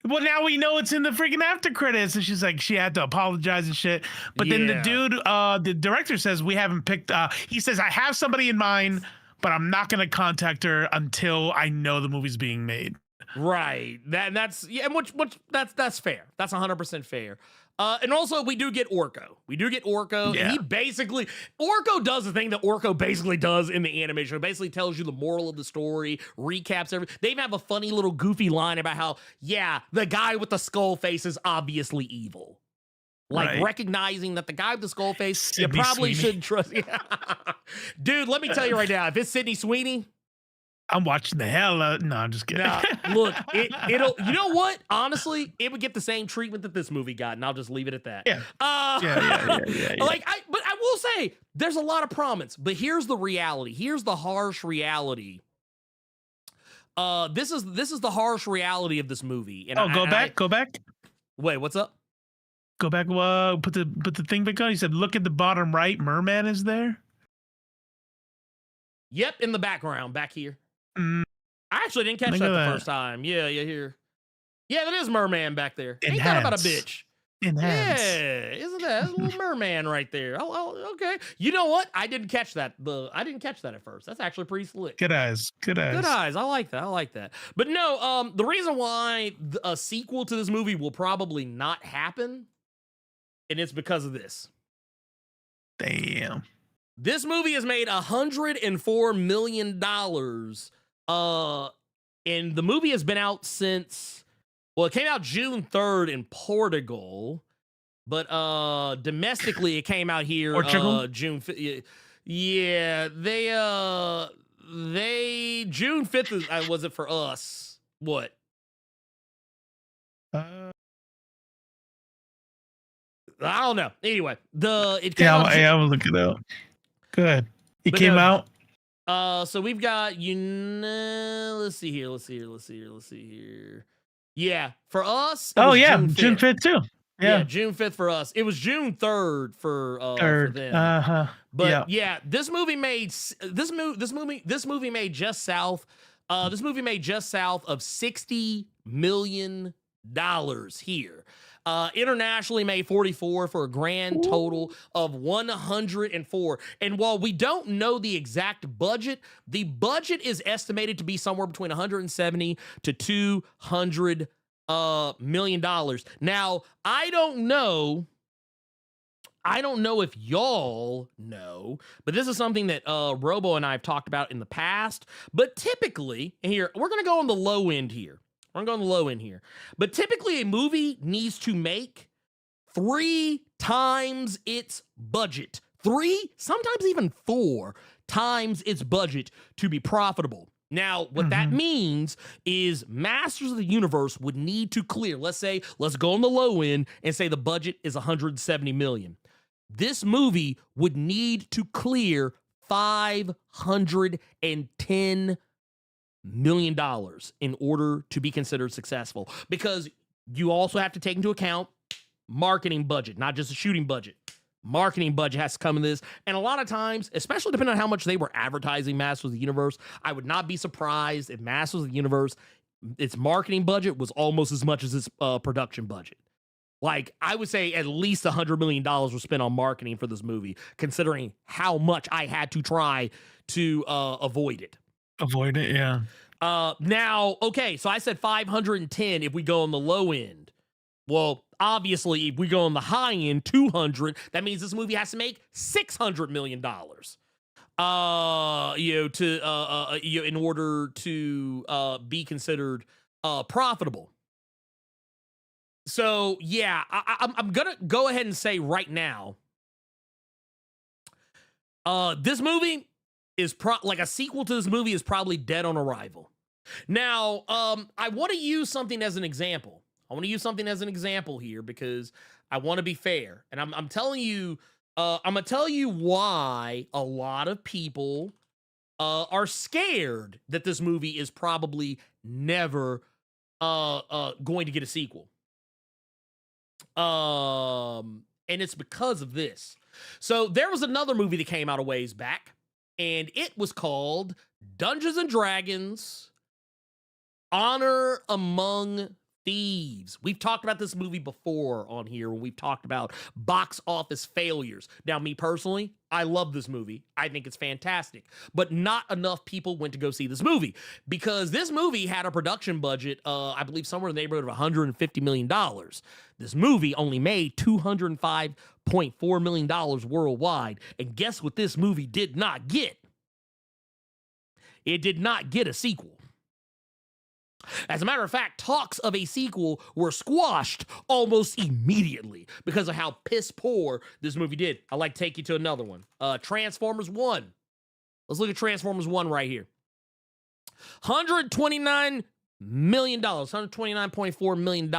well, now we know it's in the freaking after credits. And she's like, she had to apologize and shit. But then the dude, the director says, we haven't picked, he says, I have somebody in mind, but I'm not going to contact her until I know the movie's being made.
Right. That's fair. That's 100% fair. And also we do get Orko.
Yeah.
And he basically, Orko does the thing that Orko basically does in the animation. It basically tells you the moral of the story, recaps everything. They even have a funny little goofy line about how, the guy with the skull face is obviously evil. Like recognizing that the guy with the skull face, you probably shouldn't trust. Dude, let me tell you right now, if it's Sydney Sweeney,
I'm watching the hell out. No, I'm just kidding.
Nah, look, it'll. You know what? Honestly, it would get the same treatment that this movie got, and I'll just leave it at that.
Yeah.
Yeah. But I will say there's a lot of promise. But here's the reality. Here's the harsh reality. This is the harsh reality of this movie. And
Go back.
Wait, what's up?
Go back. Put the thing back on. You said, look at the bottom right. Merman is there.
Yep, in the background, back here.
Mm,
I actually didn't catch
Look
that
at
the
that.
first time. Yeah, here. Yeah, that is Merman back there. Ain't
Enhance.
that about a bitch?
Enhance.
Yeah, isn't that that's a little merman right there? Oh, okay. You know what? I didn't catch that. I didn't catch that at first. That's actually pretty slick.
Good eyes. Good eyes.
Good eyes. I like that. But no, the reason why a sequel to this movie will probably not happen, and it's because of this.
Damn.
This movie has made $104 million. And the movie has been out since, well, it came out June 3rd in Portugal, but domestically it came out here
Portugal?
June 5th. Yeah, they June 5th was it for us? What?
Uh,
I don't know. Anyway, it came out.
I will look it up. Good. It
But
came
no,
out.
So we've got let's see here. Yeah, for us. It
Oh
was
yeah,
June 5th.
June 5th too.
Yeah,
Yeah.
June 5th for us. It was June 3rd for
Third.
them. But
yeah.
this movie made just south. This movie made just south of $60 million here. Internationally made 44 for a grand total of 104. And while we don't know the exact budget, the budget is estimated to be somewhere between 170 to 200 million dollars. Now, I don't know if y'all know, but this is something that Robo and I have talked about in the past. But typically, and here, we're going to go on the low end here. But typically, a movie needs to make 3 times its budget. 3, sometimes even 4 times its budget to be profitable. Now, what that means is Masters of the Universe would need to clear, let's go on the low end and say the budget is 170 million. This movie would need to clear $510 million in order to be considered successful, because you also have to take into account marketing budget, not just a shooting budget. Marketing budget has to come in this. And a lot of times, especially depending on how much they were advertising Masters of the Universe, I would not be surprised if Masters of the Universe, its marketing budget was almost as much as its production budget. Like, I would say at least $100 million was spent on marketing for this movie, considering how much I had to try to avoid it.
Avoid it, yeah.
Now, okay, so I said 510 if we go on the low end. Well, obviously, if we go on the high end, 200, that means this movie has to make $600 million. In order to be considered profitable. So yeah, I'm gonna go ahead and say right now, this movie is like a sequel to this movie is probably dead on arrival. Now, I want to use something as an example. Here because I want to be fair, and I'm telling you, I'm gonna tell you why a lot of people are scared that this movie is probably never going to get a sequel. And it's because of this. So there was another movie that came out a ways back, and it was called Dungeons and Dragons: Honor Among Thieves. We've talked about this movie before on here when we've talked about box office failures. Now, me personally, I love this movie. I think it's fantastic. But not enough people went to go see this movie because this movie had a production budget, I believe somewhere in the neighborhood of $150 million. This movie only made $205.4 million worldwide. And guess what this movie did not get? It did not get a sequel. As a matter of fact, talks of a sequel were squashed almost immediately because of how piss poor this movie did. I'd like to take you to another one. Transformers 1. Let's look at Transformers 1 right here. $129 million, $129.4 million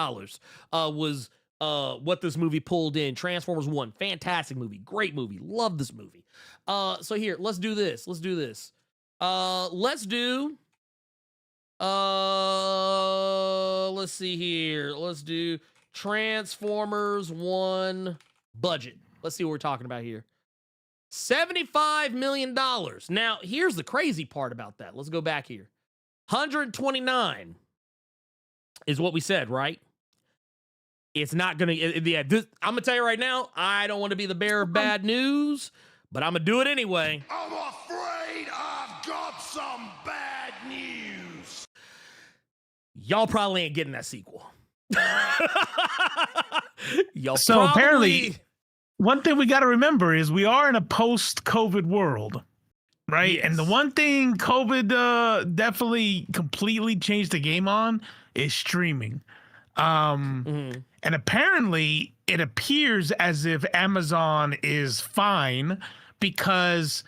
was what this movie pulled in. Transformers 1, fantastic movie, great movie, love this movie. So here, let's do this. Let's do Let's see here. Let's do Transformers 1 budget. Let's see what we're talking about here. $75 million. Now, here's the crazy part about that. Let's go back here. 129 is what we said, right? It's not going to, yeah, I'm going to tell you right now, I don't want to be the bearer of bad news, but I'm going to do it anyway.
I'm afraid I've got some bad news.
Y'all probably ain't getting that sequel. Y'all
So apparently, one thing we got to remember is we are in a post-COVID world, right?
Yes.
And the one thing COVID definitely completely changed the game on is streaming. And apparently it appears as if Amazon is fine because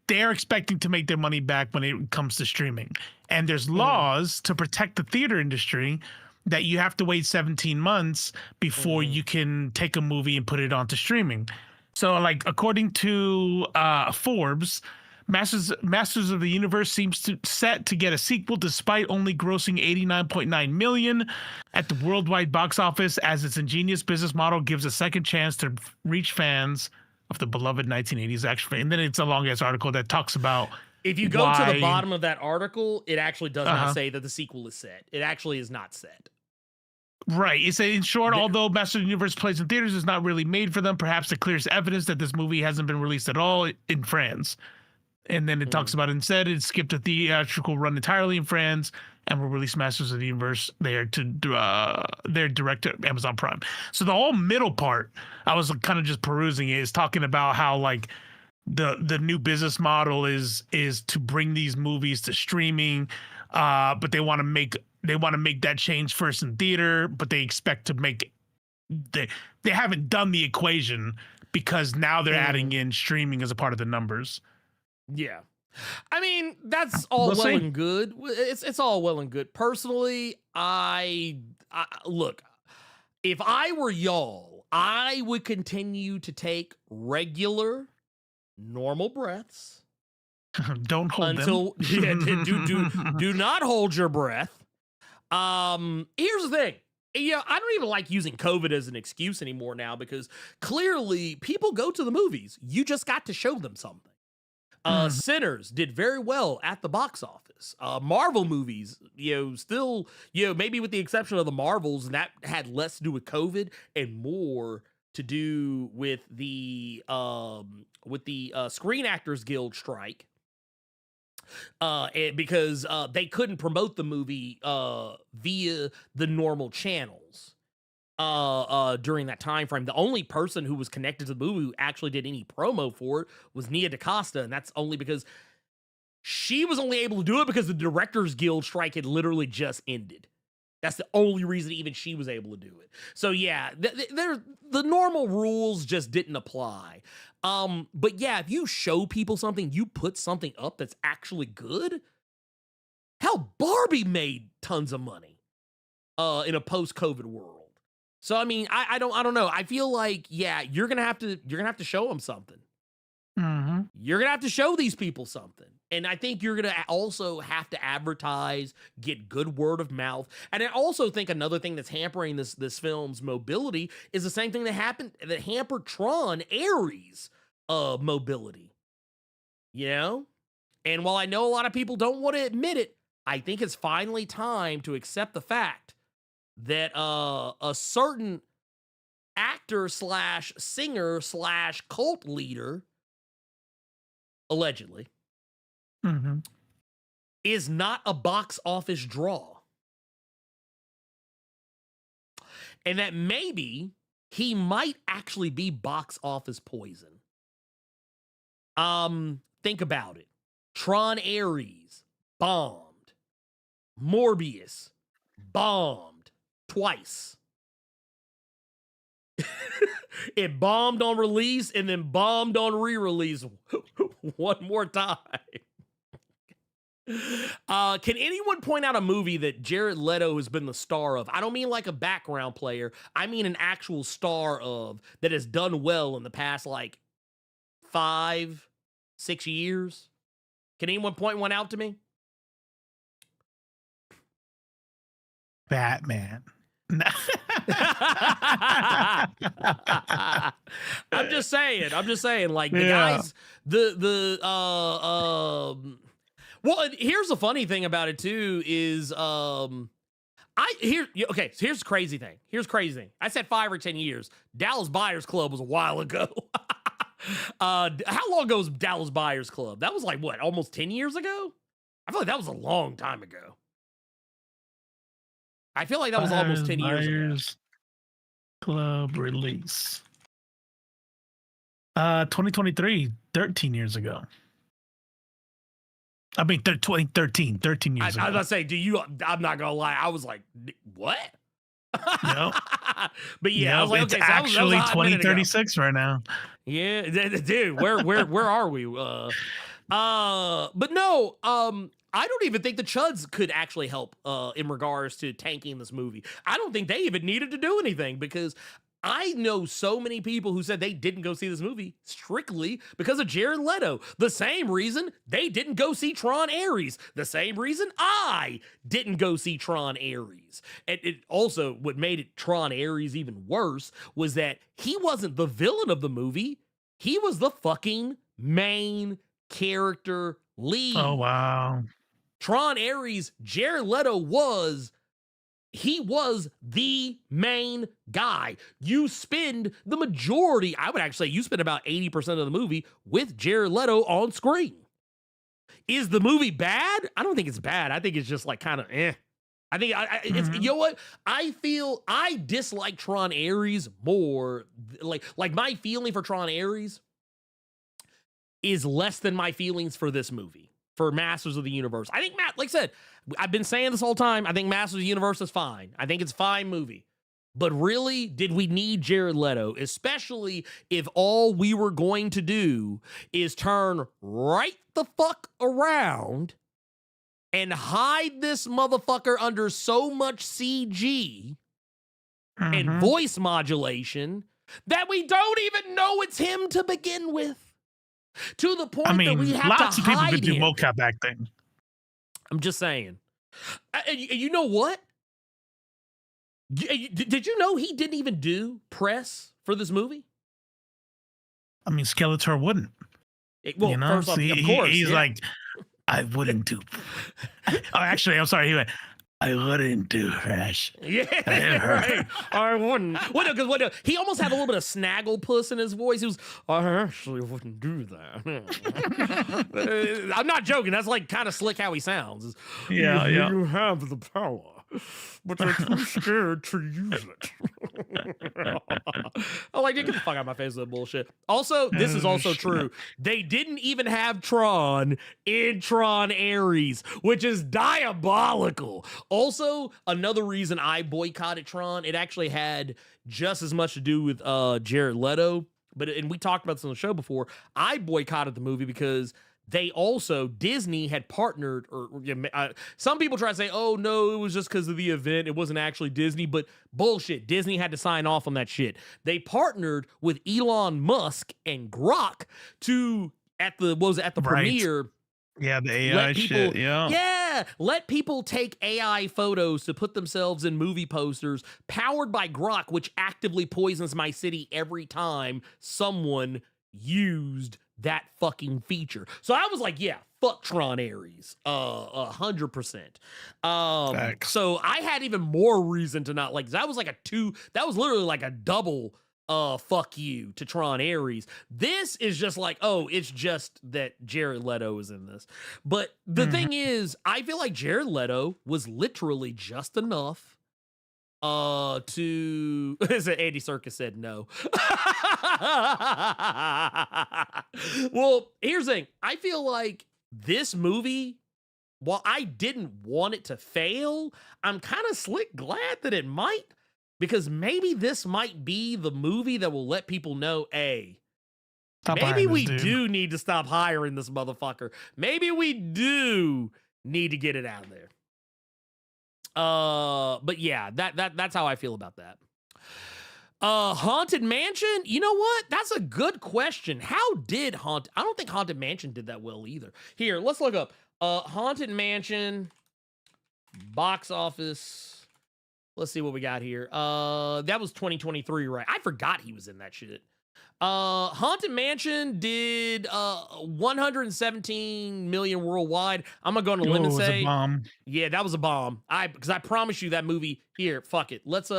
they're expecting to make their money back when it comes to streaming. And there's laws to protect the theater industry that you have to wait 17 months before you can take a movie and put it onto streaming. So like according to Forbes, Masters of the Universe seems set to get a sequel despite only grossing $89.9 million at the worldwide box office, as its ingenious business model gives a second chance to reach fans of the beloved 1980s action film. And then it's a long-ass article that talks about
if you go to the bottom of that article, it actually does not say that the sequel is set. It actually is not set.
Right. It's in short, although Masters of the Universe plays in theaters is not really made for them, perhaps the clearest evidence that this movie hasn't been released at all in France. And then it talks about instead it skipped a theatrical run entirely in France and will release Masters of the Universe there to their direct to Amazon Prime. So the whole middle part, I was kind of just perusing it, is talking about how like the new business model is to bring these movies to streaming, but they want to make that change first in theater, but they expect to make they haven't done the equation because now they're adding in streaming as a part of the numbers.
Yeah. I mean, that's all well and good. It's all well and good. Personally, I look, if I were y'all, I would continue to take regular, normal breaths.
Don't hold
them. Yeah, do not hold your breath. Here's the thing. Yeah, I don't even like using COVID as an excuse anymore now because clearly people go to the movies. You just got to show them something. Sinners did very well at the box office. Marvel movies, still, maybe with the exception of the Marvels, and that had less to do with COVID and more to do with the Screen Actors Guild strike. Because they couldn't promote the movie via the normal channels during that time frame. The only person who was connected to the movie who actually did any promo for it was Nia DaCosta, and that's only because she was only able to do it because the Directors Guild strike had literally just ended. That's the only reason even she was able to do it. So yeah, the normal rules just didn't apply. But yeah, if you show people something, you put something up that's actually good. Hell, Barbie made tons of money in a post-COVID world. So I mean, I don't know. I feel like you're gonna have to show them something. You're gonna have to show these people something. And I think you're going to also have to advertise, get good word of mouth. And I also think another thing that's hampering this film's mobility is the same thing that hampered Tron Ares mobility. And while I know a lot of people don't want to admit it, I think it's finally time to accept the fact that a certain actor / singer / cult leader, allegedly, is not a box office draw. And that maybe he might actually be box office poison. Think about it. Tron Ares bombed. Morbius bombed twice. It bombed on release and then bombed on re-release one more time. Can anyone point out a movie that Jared Leto has been the star of? I don't mean like a background player. I mean an actual star of that has done well in the past like 5-6 years. Can anyone point one out to me?
Batman.
I'm just saying. Like the
Yeah.
guys, well, here's the funny thing about it too is so here's the crazy thing. I said 5 or 10 years. Dallas Buyers Club was a while ago. How long ago was Dallas Buyers Club? That was like what, almost 10 years ago? I feel like that was a long time ago. I feel like that was almost 10 years ago.
Buyers Club release. 2023, 13 years ago. I mean, 2013, 13 years
I was
ago.
about to say, I'm not gonna lie, I was like, what?
No.
But yeah, I was like,
it's
okay, so that was
actually
a hot minute ago.
2036 right now.
Yeah, dude, where are we? But no, I don't even think the Chuds could actually help in regards to tanking this movie. I don't think they even needed to do anything because I know so many people who said they didn't go see this movie strictly because of Jared Leto. The same reason they didn't go see Tron Ares. The same reason I didn't go see Tron Ares. And it also, what made it Tron Ares even worse was that he wasn't the villain of the movie. He was the fucking main character lead.
Oh, wow.
Tron Ares, Jared Leto was the main guy. You spend the majority, I would actually say you spend about 80% of the movie with Jared Leto on screen. Is the movie bad? I don't think it's bad. I think it's just like kind of I think it's, you know what? I feel I dislike Tron Ares more. Like my feeling for Tron Ares is less than my feelings for this movie. For Masters of the Universe. I think, like I said, I've been saying this whole time. I think Masters of the Universe is fine. I think it's a fine movie. But really, did we need Jared Leto? Especially if all we were going to do is turn right the fuck around and hide this motherfucker under so much CG and voice modulation that we don't even know it's him to begin with. To the point that we have
lots
to
of people
hide
could do
him.
mocap acting.
I'm just saying. And you know what? Did you know he didn't even do press for this movie?
I mean, Skeletor wouldn't.
First off, of course.
He's like, I wouldn't do. Oh, actually, I'm sorry. He went, I wouldn't do fresh.
Yeah, right. I wouldn't. Because he almost had a little bit of Snagglepuss in his voice. He was, I actually wouldn't do that. I'm not joking. That's like kind of slick how he sounds.
Yeah.
You have the power, but you're too scared to use it. I'm like, get the fuck out of my face with that bullshit. Also, this is also true. They didn't even have Tron in Tron Ares, which is diabolical. Also, another reason I boycotted Tron, it actually had just as much to do with Jared Leto. And we talked about this on the show before. I boycotted the movie because Disney had partnered, some people try to say, oh no, it was just because of the event. It wasn't actually Disney, but bullshit. Disney had to sign off on that shit. They partnered with Elon Musk and Grok at the premiere.
Yeah, the AI shit.
Yeah, let people take AI photos to put themselves in movie posters powered by Grok, which actively poisons my city every time someone used that fucking feature. So I was like, yeah, fuck Tron Ares, 100%. So I had even more reason to not like. That was literally like a double fuck you to Tron Ares. This is just like, oh, it's just that Jared Leto is in this. But the thing is, I feel like Jared Leto was literally just enough to as Andy Serkis said no. Well, here's the thing. I feel like this movie, while I didn't want it to fail, I'm kind of glad that it might, because maybe this might be the movie that will let people know, hey, maybe we do need to stop hiring this motherfucker. Maybe we do need to get it out of there. But yeah, that's how I feel about that. Haunted Mansion? You know what? That's a good question. How did I don't think Haunted Mansion did that well either. Here, let's look up Haunted Mansion box office. Let's see what we got here. That was 2023, right? I forgot he was in that shit. Haunted Mansion did 117 million worldwide. I'm gonna go on a limb and say,
a bomb.
yeah, that was a bomb. Because I promise you that movie. Here, fuck it. Let's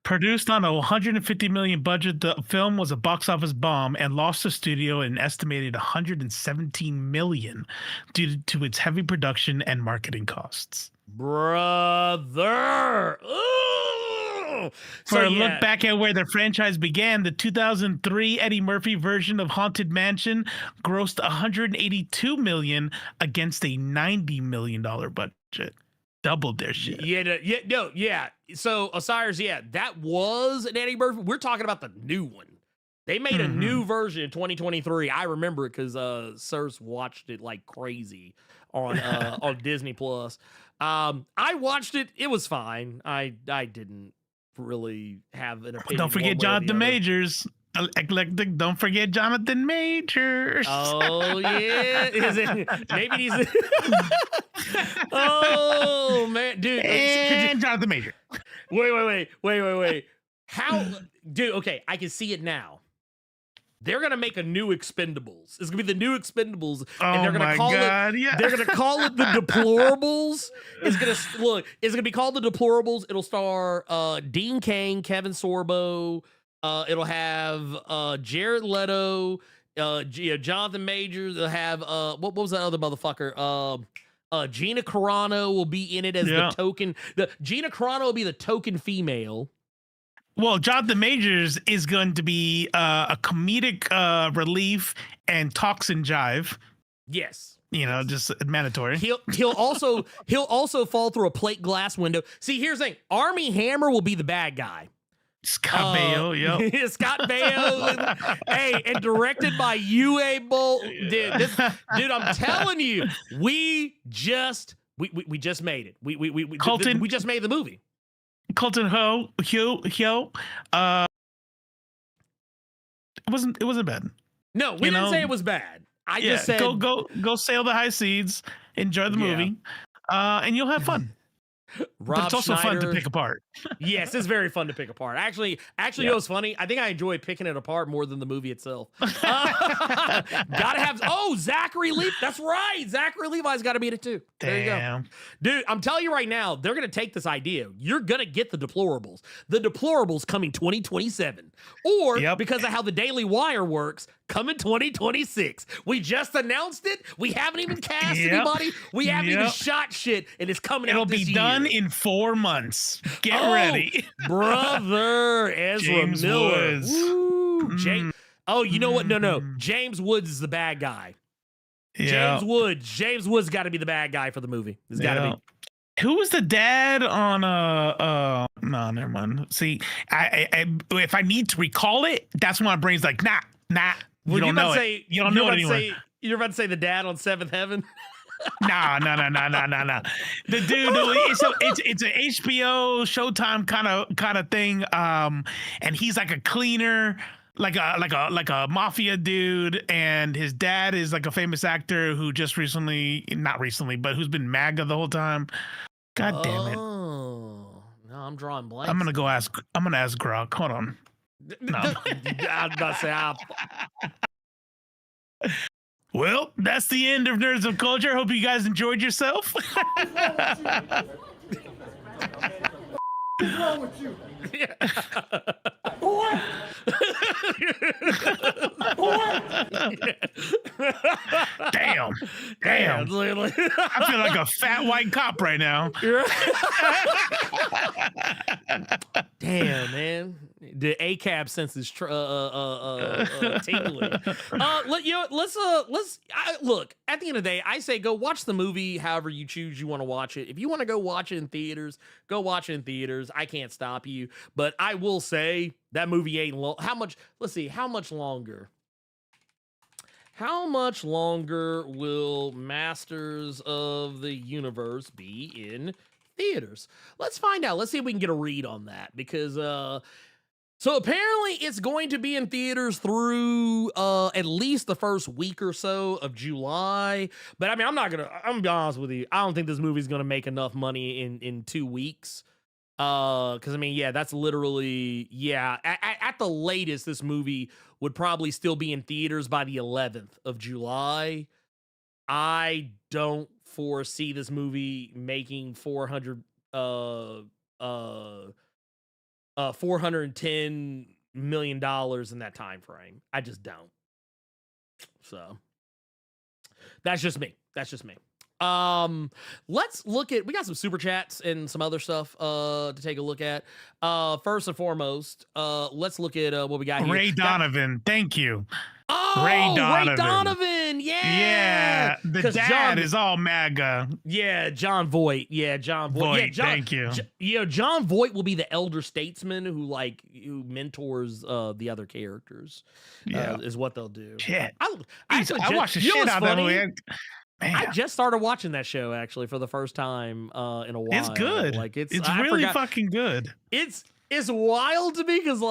Produced on a 150 million budget, the film was a box office bomb and lost the studio an estimated 117 million due to its heavy production and marketing costs.
Brother. Ooh.
For a look back at where the franchise began, the 2003 Eddie Murphy version of Haunted Mansion grossed 182 million against a $90 million budget. Doubled their shit.
Yeah. So Osiris, that was an Eddie Murphy. We're talking about the new one. They made a new version in 2023. I remember it because Sirs watched it like crazy on on Disney Plus. I watched it. It was fine. I didn't really have an opinion.
Don't forget Jonathan Majors. Eclectic. Don't forget Jonathan Majors.
Oh yeah, is it? Maybe he's. Oh man, dude.
And Jonathan Major.
Wait. How, dude? Okay, I can see it now. They're gonna make a new Expendables. It's gonna be the new Expendables, and they're gonna call it. Yeah. They're gonna call it the Deplorables. It's gonna be called the Deplorables. It'll star Dean Cain, Kevin Sorbo. It'll have Jared Leto, Jonathan Majors. It'll have what was that other motherfucker? Gina Carano will be in it as the token. Gina Carano will be the token female.
Well, Jonathan Majors is going to be a comedic relief and talks and jive.
Yes.
Just mandatory.
He'll also fall through a plate glass window. See, here's the thing. Army Hammer will be the bad guy.
Scott Baio, yep.
Scott Baio. Hey, and directed by UA Bolt. Dude, I'm telling you, we just made it. We just made the movie.
Colton Hugh. It wasn't bad.
No, we didn't say it was bad. I just said
go sail the high seas, enjoy the movie, and you'll have fun. But it's also fun to pick apart.
Yes, it's very fun to pick apart. Actually, you know what's funny? I think I enjoy picking it apart more than the movie itself. Gotta have Zachary Levi. That's right. Zachary Levi's got to be in it too. There you go. Dude, I'm telling you right now, they're gonna take this idea. You're gonna get the Deplorables. The Deplorables coming 2027. Or because of how the Daily Wire works, coming 2026. We just announced it. We haven't even cast anybody. We haven't even shot shit, and it's coming out this year.
It'll be done in 4 months. Get ready.
Brother Ezra
James
Miller.
Woods.
Woo. You know what? No. James Woods is the bad guy. Yeah. James Woods got to be the bad guy for the movie. It's got to be.
Who was the dad on no, never mind. See, I if I need to recall it, that's when my brain's like, nah. You don't know it. You don't know it anymore.
You're about to say the dad on Seventh Heaven?
No. The dude, it's an HBO Showtime kind of thing. And he's like a cleaner, like a mafia dude, and his dad is like a famous actor who just not recently, but who's been MAGA the whole time. God damn it.
Oh, no, I'm drawing blanks.
I'm gonna ask Grok. Hold on. No.
I'm about to say,
Well, that's the end of Nerds of Culture. Hope you guys enjoyed yourself.
What's wrong with you?
Damn. I feel like a fat white cop right now.
Damn, man. The ACAB sense is tingling. Look, at the end of the day, I say go watch the movie however you choose you want to watch it. If you want to go watch it in theaters, go watch it in theaters. I can't stop you. But I will say that movie ain't long. How much longer? How much longer will Masters of the Universe be in theaters? Let's find out. Let's see if we can get a read on that, because So apparently it's going to be in theaters through at least the first week or so of July. But I mean, I'm gonna be honest with you. I don't think this movie's gonna make enough money in 2 weeks. Because I mean, yeah, that's literally, yeah. At the latest, this movie would probably still be in theaters by the 11th of July. I don't foresee this movie making $410 million in that time frame. I just don't. So that's just me. Let's look at, we got some super chats and some other stuff to take a look at. First and foremost, let's look at what we got here.
Ray Donovan, thank you.
Oh, Ray Donovan.
Yeah. The dad is all MAGA.
Yeah, John Voight. Yeah,
Thank you.
John Voight will be the elder statesman who mentors the other characters. Is what they'll do.
Shit.
I
watched the shit out of that movie.
I just started watching that show actually for the first time in a while.
It's good. It's really fucking good.
It's wild to me because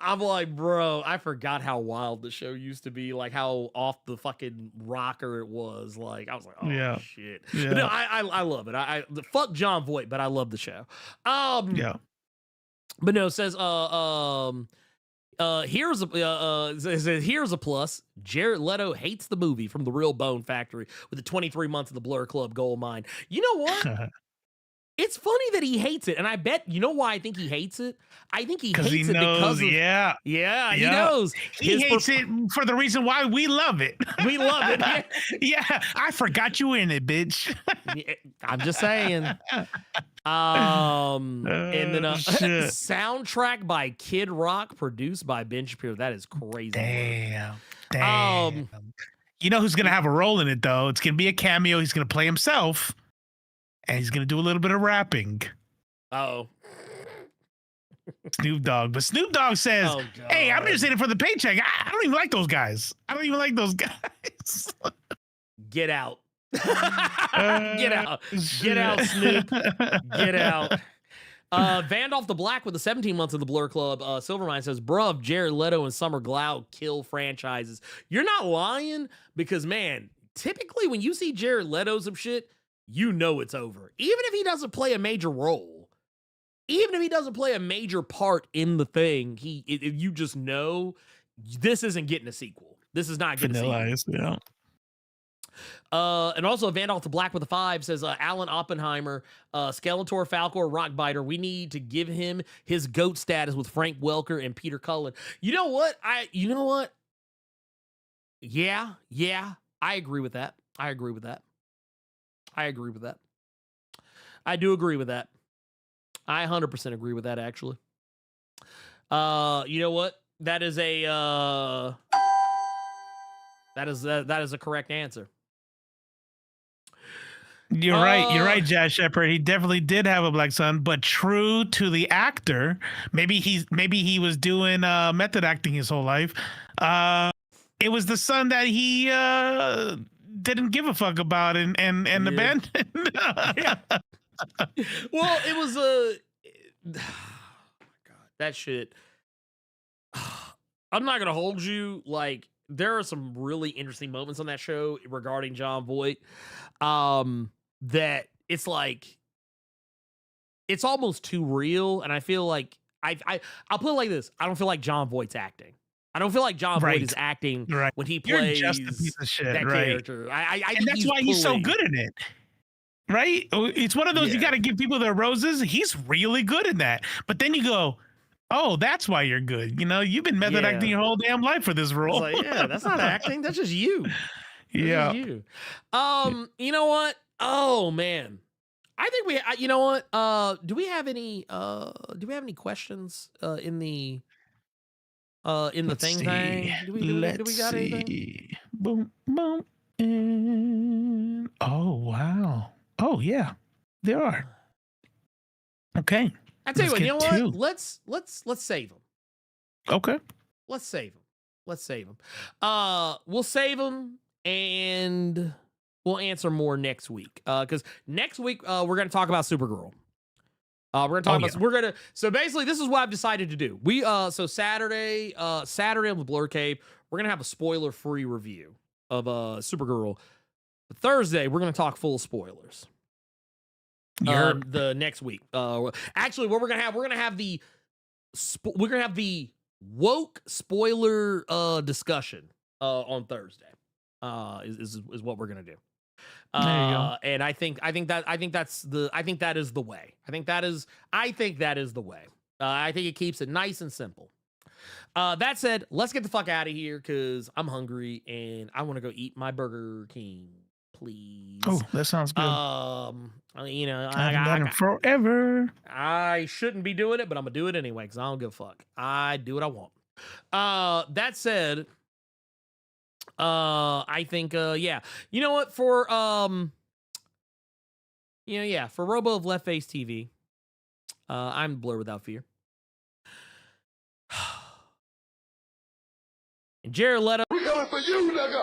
I'm like, bro, I forgot how wild the show used to be, like how off the fucking rocker it was. Like I was like, oh shit.
Yeah.
But no, I love it. I fuck John Voight, but I love the show.
Yeah.
But no, it says here's a plus. Jared Leto hates the movie from The Real Bone Factory with the 23 months of the Blur Club gold mine. You know what? It's funny that he hates it, and I bet you know why I think he hates it. I think he hates it because of he knows
he hates it for the reason why we love it.
We love it.
Yeah, I forgot you in it, bitch.
I'm just saying. And then soundtrack by Kid Rock, produced by Ben Shapiro. That is crazy.
Damn. You know who's gonna have a role in it though? It's gonna be a cameo. He's gonna play himself. And he's going to do a little bit of rapping.
Oh.
Snoop Dogg. But Snoop Dogg says, hey, I'm just in it for the paycheck. I don't even like those guys.
Get out. Get out. Get out, Snoop. Get out. Vandolph the Black with the 17 months of the Blur Club. Silvermine says, bruv, Jared Leto and Summer Glau kill franchises. You're not lying because, man, typically when you see Jared Leto some shit, you know it's over. Even if he doesn't play a major role, even if he doesn't play a major part in the thing, you just know this isn't getting a sequel. This is not getting a sequel.
Yeah.
And also Vandolph the Black with a 5 says, Alan Oppenheimer, Skeletor, Falcor, Rockbiter, we need to give him his GOAT status with Frank Welker and Peter Cullen. You know what? Yeah, I agree with that. I do agree with that. I 100% agree with that, actually. You know what? That is a correct answer.
You're right, Jazz Shepard. He definitely did have a black son, but true to the actor, maybe he was doing method acting his whole life. It was the son that he didn't give a fuck about and abandoned.
Well, it was oh my God, that shit. I'm not gonna hold you. Like, there are some really interesting moments on that show regarding John Voight. That it's like it's almost too real, and I feel like I'll put it like this: I don't feel like John Voight's acting. I don't feel like John Voight is acting when he plays
just a piece of shit,
that character. I
and that's why he's so good in it. Right? It's one of those you got to give people their roses. He's really good in that. But then you go, oh, that's why you're good. You know, you've been method acting your whole damn life for this role.
It's like, yeah, that's not acting. That's just you.
Yeah.
You know what? Oh man. I think you know what? Do we have any questions in the thing? Do we got anything?
Boom, boom. And oh wow. Oh yeah. There are. Okay.
I tell you what, you know what? Let's save them.
Okay.
Let's save them. We'll save them and we'll answer more next week. Because next week we're going to talk about Supergirl. We're gonna talk about.
yeah.
We're gonna. So basically, this is what I've decided to do. So Saturday on the Blerd Cave, we're gonna have a spoiler-free review of Supergirl. But Thursday, we're gonna talk full spoilers. The next week. Actually, what we're gonna have the woke spoiler discussion on Thursday. Is what we're gonna do.
There you go.
And I think that is the way. I think that is the way. I think it keeps it nice and simple. That said, let's get the fuck out of here because I'm hungry and I want to go eat my Burger King, please.
Oh, that sounds good.
You know,
I haven't done it forever.
I shouldn't be doing it, but I'm gonna do it anyway because I don't give a fuck. I do what I want. That said, I think yeah. You know what? For for Robo of Left Face TV, I'm Blerd Without Fear. And Jared Leto.
We coming for you, nigga.